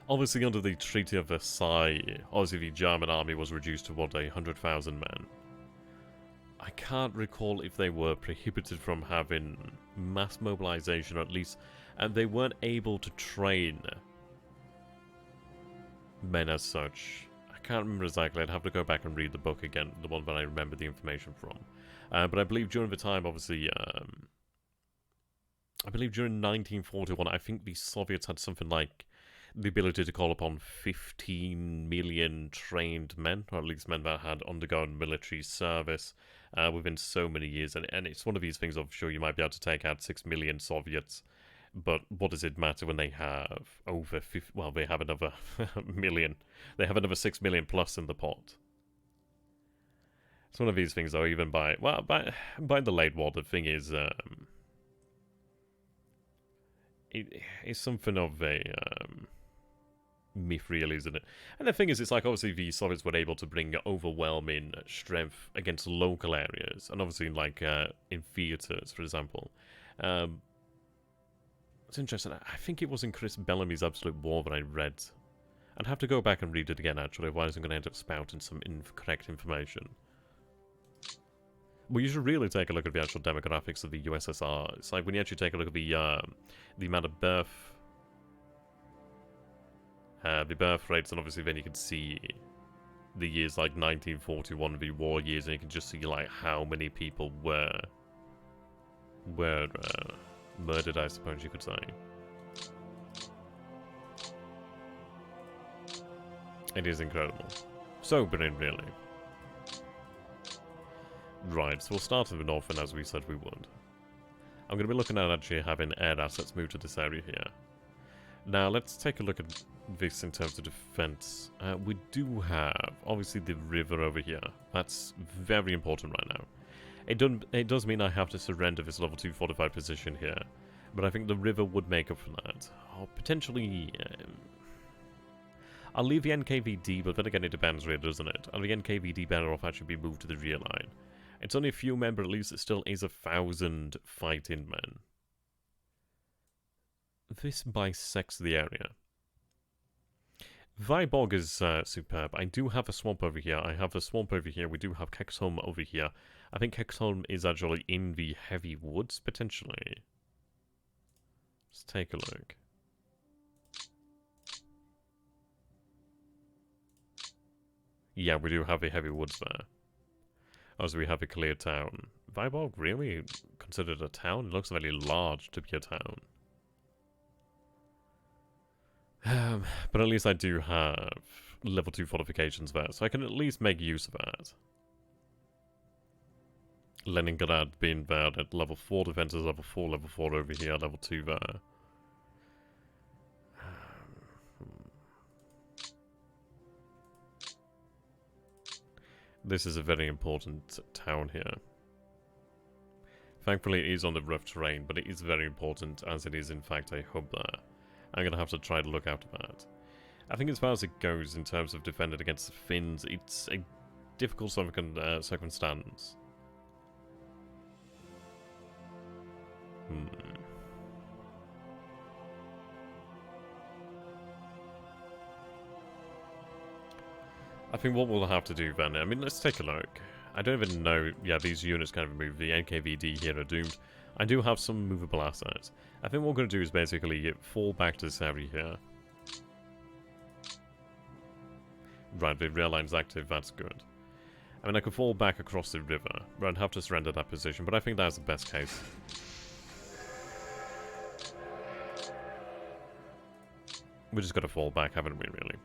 obviously under the Treaty of Versailles, obviously the German army was reduced to, what, 100,000 men. I can't recall if they were prohibited from having mass mobilization, or at least, and they weren't able to train men as such. I can't remember exactly. I'd have to go back and read the book again, the one that I remember the information from. But I believe during the time, obviously, I believe during 1941, I think the Soviets had something like the ability to call upon 15 million trained men, or at least men that had undergone military service within so many years. And it's one of these things of, sure, you might be able to take out 6 million Soviets, but what does it matter when they have over 50, well, they have another million. They have another 6 million plus in the pot. It's one of these things, though, even by the late war, the thing is, it's something of a myth, really, isn't it? And the thing is, it's like, obviously, the Soviets were able to bring overwhelming strength against local areas, and obviously, like, in theatres, for example. It's interesting. I think it was in Chris Bellamy's Absolute War that I read. I'd have to go back and read it again, actually, otherwise I'm going to end up spouting some incorrect information. Well, you should really take a look at the actual demographics of the USSR. It's like when you actually take a look at the amount of birth rates, and obviously then you can see the years like 1941, the war years, and you can just see like how many people were murdered, I suppose you could say. It is incredible. Sobering, really. Right, so we'll start in the north, and as we said we would. I'm going to be looking at actually having air assets move to this area here. Now, let's take a look at this in terms of defense. We do have, obviously, the river over here. That's very important right now. It does mean I have to surrender this level 2 fortified position here, but I think the river would make up for that. Or potentially, I'll leave the NKVD, but then again it depends really, doesn't it? Are the NKVD better off actually be moved to the rear line? It's only a few men, but at least it still is 1,000 fighting men. This bisects the area. Vyborg is superb. I do have a swamp over here. I have a swamp over here. We do have Kexholm over here. I think Kexholm is actually in the heavy woods, potentially. Let's take a look. Yeah, we do have a heavy woods there. Also, we have a clear town. Vyborg really considered a town? It looks very large to be a town. But at least I do have level 2 fortifications there, so I can at least make use of that. Leningrad being there at level 4 defenses, level 4 over here, level 2 there. This is a very important town here. Thankfully it is on the rough terrain, but it is very important as it is in fact a hub there. I'm going to have to try to look after that. I think as far as it goes in terms of defending against the Finns, it's a difficult circumstance. I think what we'll have to do then, I mean, let's take a look. I don't even know, yeah, these units kind of move. The NKVD here are doomed. I do have some movable assets. I think what we're going to do is basically fall back to this area here. Right, the rail line's active, that's good. I mean, I could fall back across the river, but I'd have to surrender that position, but I think that's the best case. We just got to fall back, haven't we, really?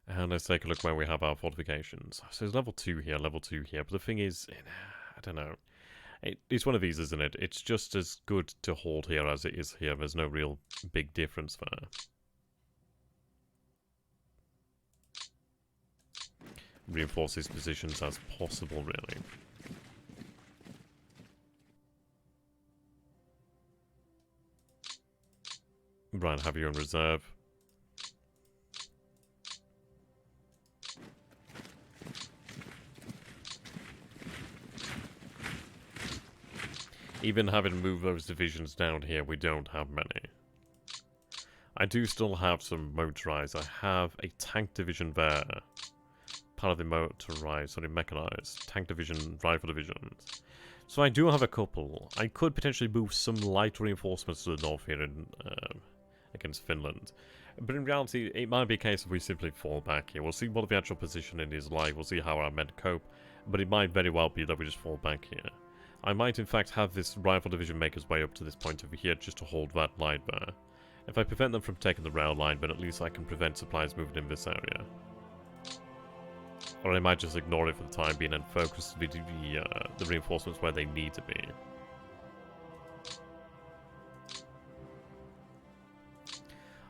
And let's take a look where we have our fortifications. So there's level 2 here, level 2 here. But the thing is, I don't know. It's one of these, isn't it? It's just as good to hold here as it is here. There's no real big difference there. Reinforce these positions as possible, really. Right, have you in reserve. Even having moved those divisions down here, we don't have many. I do still have some motorized. I have a tank division there. Part of the motorized, sorry, mechanized. Tank division, rifle divisions. So I do have a couple. I could potentially move some light reinforcements to the north here in, against Finland. But in reality, it might be a case if we simply fall back here. We'll see what the actual positioning is like. We'll see how our men cope. But it might very well be that we just fall back here. I might in fact have this rifle division make its way up to this point over here just to hold that line there. If I prevent them from taking the rail line, then at least I can prevent supplies moving in this area. Or I might just ignore it for the time being and focus the reinforcements where they need to be.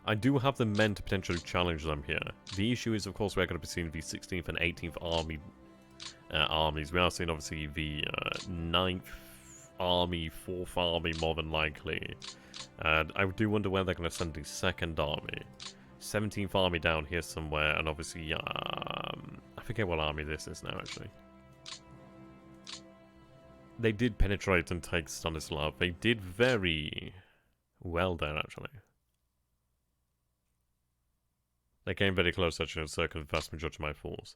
I do have the men to potentially challenge them here. The issue is, of course, we're going to be seeing the 16th and 18th Army armies. We are seeing, obviously, the 9th Army, 4th Army, more than likely. And I do wonder where they're going to send the 2nd Army. 17th Army down here somewhere, and obviously, I forget what army this is now, actually. They did penetrate and take Stanislav. They did very well there, actually. They came very close, actually, to circle the vast majority of my force.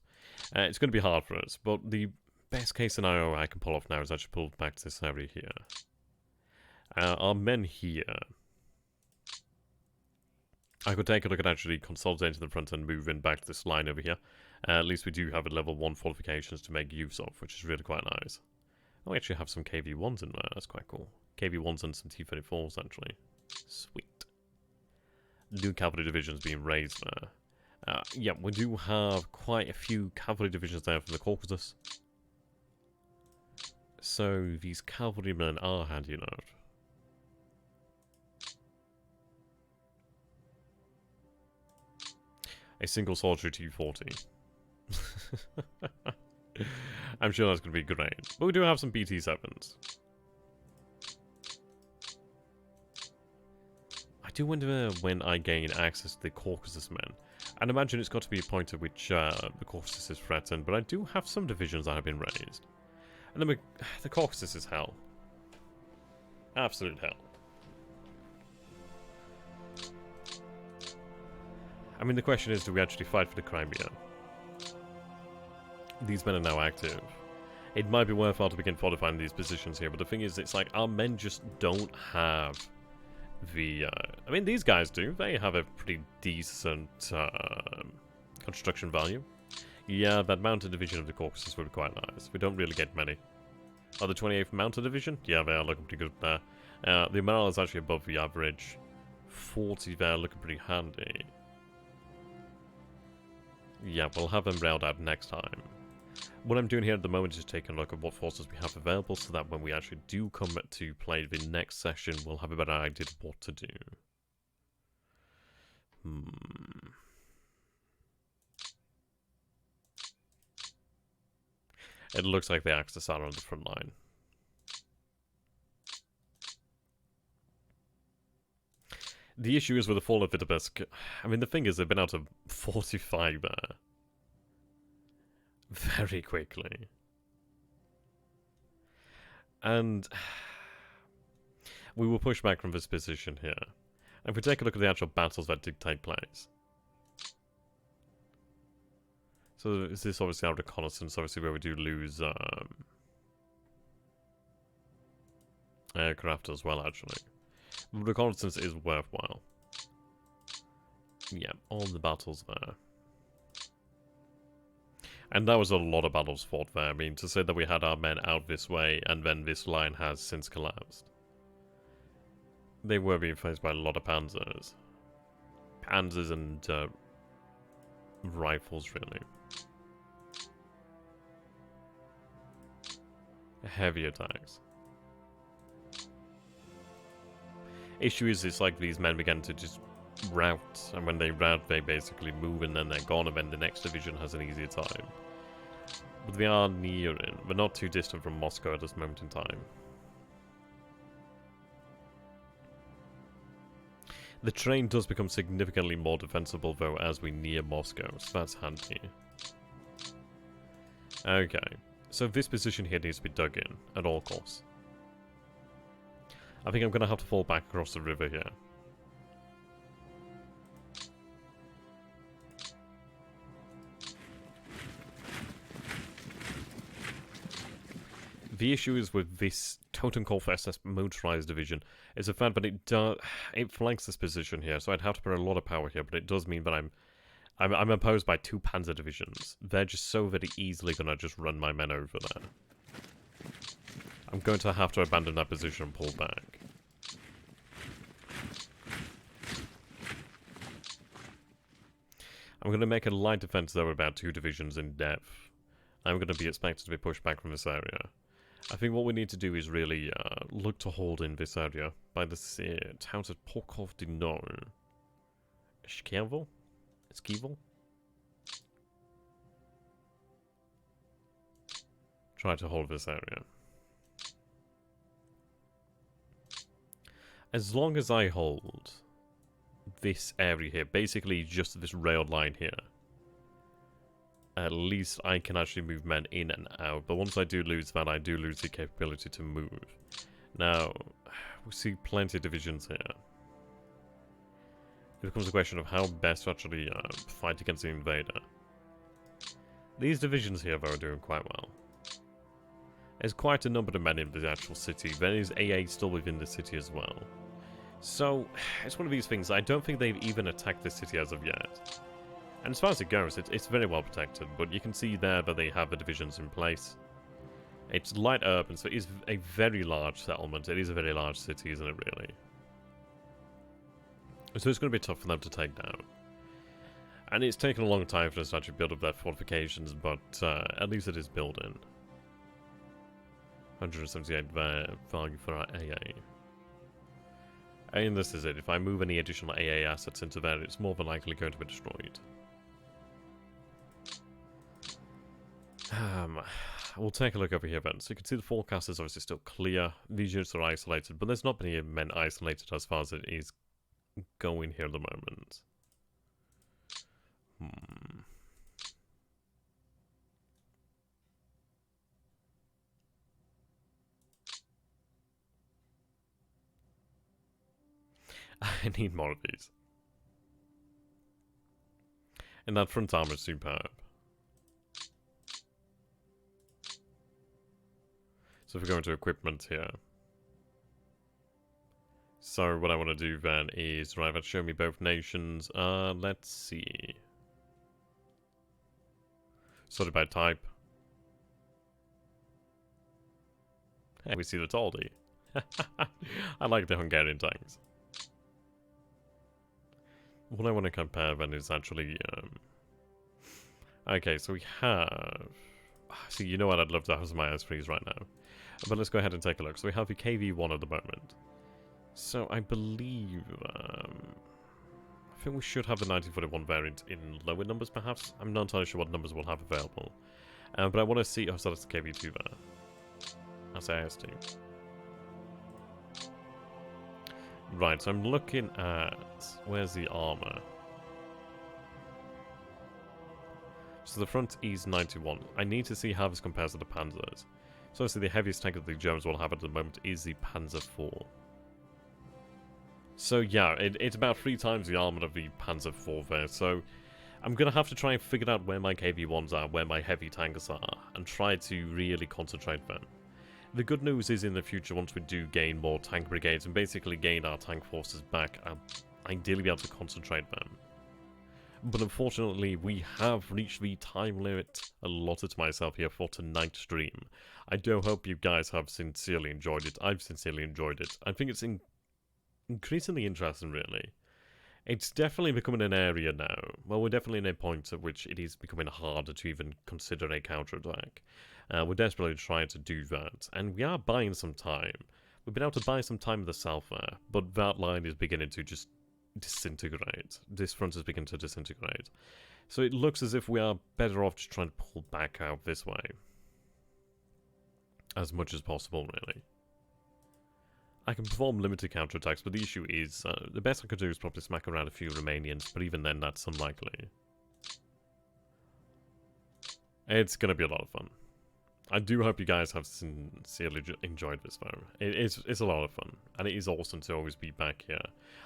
It's going to be hard for us, but the best case scenario I can pull off now is actually pull back to this area here. Our men here... I could take a look at actually consolidating the front and moving back to this line over here. At least we do have a level 1 fortifications to make use of, which is really quite nice. Oh, we actually have some KV-1s in there. That's quite cool. KV-1s and some T-34s, actually. Sweet. New cavalry divisions being raised there. Yeah, we do have quite a few cavalry divisions there from the Caucasus. So these cavalrymen are handy enough. A single soldier T-40. I'm sure that's going to be great. But we do have some BT-7s. I do wonder when I gain access to the Caucasus men. And imagine it's got to be a point at which the Caucasus is threatened, but I do have some divisions that have been raised. And the Caucasus is hell. Absolute hell. I mean, the question is, do we actually fight for the Crimea? These men are now active. It might be worthwhile to begin fortifying these positions here, but the thing is, it's like, our men just don't have the... I mean, these guys do. They have a pretty decent construction value. Yeah, that mounted division of the Caucasus would be quite nice. We don't really get many. Oh, the 28th Mounted Division? Yeah, they are looking pretty good there. The morale is actually above the average. 40 there, looking pretty handy. Yeah, we'll have them railed out next time. What I'm doing here at the moment is taking a look at what forces we have available so that when we actually do come to play the next session, we'll have a better idea of what to do. It looks like the Axis are on the front line. The issue is with the fall of Vitebsk. I mean, the thing is, they've been out of 45 there. Very quickly. And we will push back from this position here. And if we take a look at the actual battles that did take place. So is this obviously our reconnaissance, obviously where we do lose aircraft as well, actually. Reconnaissance is worthwhile. Yeah, all the battles there. And that was a lot of battles fought there. I mean, to say that we had our men out this way, and then this line has since collapsed. They were being faced by a lot of panzers. Panzers and rifles, really. Heavy attacks. Issue is, it's like these men began to just rout, and when they rout, they basically move, and then they're gone, and then the next division has an easier time. But we are near it. We're not too distant from Moscow at this moment in time. The terrain does become significantly more defensible, though, as we near Moscow, so that's handy. Okay, so this position here needs to be dug in, at all costs. I think I'm going to have to fall back across the river here. The issue is with this Totenkopf SS motorized division is the fact that it flanks this position here, so I'd have to put a lot of power here, but it does mean that I'm opposed by 2 panzer divisions. They're just so very easily gonna just run my men over there. I'm going to have to abandon that position and pull back. I'm gonna make a light defense though, about 2 divisions in depth. I'm gonna be expected to be pushed back from this area. I think what we need to do is really look to hold in this area by the towns of Horkoff du Nord. Schkevel? Schkevel? Try to hold this area. As long as I hold this area here, basically just this rail line here, at least I can actually move men in and out. But once I do lose that, I do lose the capability to move. Now, we see plenty of divisions here. It becomes a question of how best to actually fight against the invader. These divisions here, though, are doing quite well. There's quite a number of men in the actual city. There is AA still within the city as well. So, it's one of these things. I don't think they've even attacked this city as of yet. And as far as it goes, it's very well protected, but you can see there that they have the divisions in place. It's light urban, so it is a very large settlement. It is a very large city, isn't it, really? So it's going to be tough for them to take down. And it's taken a long time for us to actually build up their fortifications, but at least it is building. 178 value for our AA. And this is it. If I move any additional AA assets into there, it's more than likely going to be destroyed. We'll take a look over here then. So you can see the forecast is obviously still clear. These units are isolated, but there's not many men isolated as far as it is going here at the moment. I need more of these. And that front armor is superb. So if we go into equipment here. So what I want to do then is, right, let's show me both nations. Let's see. Sorted by type. Hey, we see the Taldi. I like the Hungarian tanks. What I want to compare then is actually... okay, so we have... See, you know what, I'd love to have some IS-3s right now. But let's go ahead and take a look. So we have the KV-1 at the moment. So I believe... I think we should have the 1941 variant in lower numbers, perhaps? I'm not entirely sure what numbers we'll have available. But I want to see... Oh, so that's the KV-2 there. That's IS-2. Right, so I'm looking at... Where's the armor? So the front is 91. I need to see how this compares to the Panzers. So obviously the heaviest tank that the Germans will have at the moment is the Panzer IV. So yeah, it's about 3 times the armor of the Panzer IV there. So I'm going to have to try and figure out where my KV-1s are, where my heavy tanks are, and try to really concentrate them. The good news is in the future, once we do gain more tank brigades and basically gain our tank forces back, I'll ideally be able to concentrate them. But unfortunately, we have reached the time limit allotted to myself here for tonight's stream. I do hope you guys have sincerely enjoyed it. I've sincerely enjoyed it. I think it's increasingly interesting, really. It's definitely becoming an area now. Well, we're definitely in a point at which it is becoming harder to even consider a counterattack. We're desperately trying to do that, and we are buying some time. We've been able to buy some time in the south there, but that line is beginning to just disintegrate. This front is beginning to disintegrate. So it looks as if we are better off just trying to pull back out this way. As much as possible, really. I can perform limited counterattacks, but the issue is, the best I could do is probably smack around a few Romanians, but even then that's unlikely. It's going to be a lot of fun. I do hope you guys have sincerely enjoyed this, though. It's a lot of fun, and it is awesome to always be back here,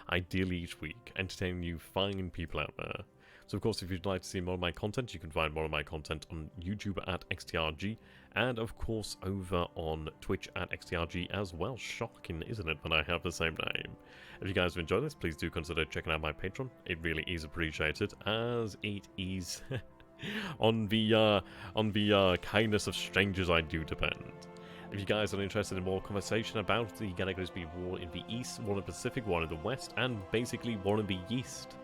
ideally each week, entertaining you fine people out there. So of course, if you'd like to see more of my content, you can find more of my content on YouTube at XTRG, and of course over on Twitch at XTRG as well. Shocking, isn't it, when I have the same name? If you guys have enjoyed this, please do consider checking out my Patreon. It really is appreciated, as it is on the kindness of strangers I do depend. If you guys are interested in more conversation about the Grigsby War in the East, War in the Pacific, War in the West, and basically War in the East,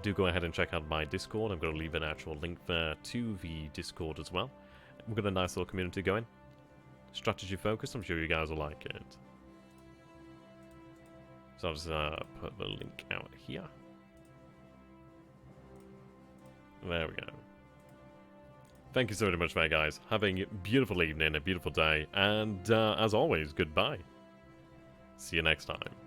do go ahead and check out my Discord. I'm going to leave an actual link there to the Discord as well. We've got a nice little community going. Strategy focused, I'm sure you guys will like it. So I'll just put the link out here. There we go. Thank you so very much, guys. Have a beautiful evening, a beautiful day, and as always, goodbye. See you next time.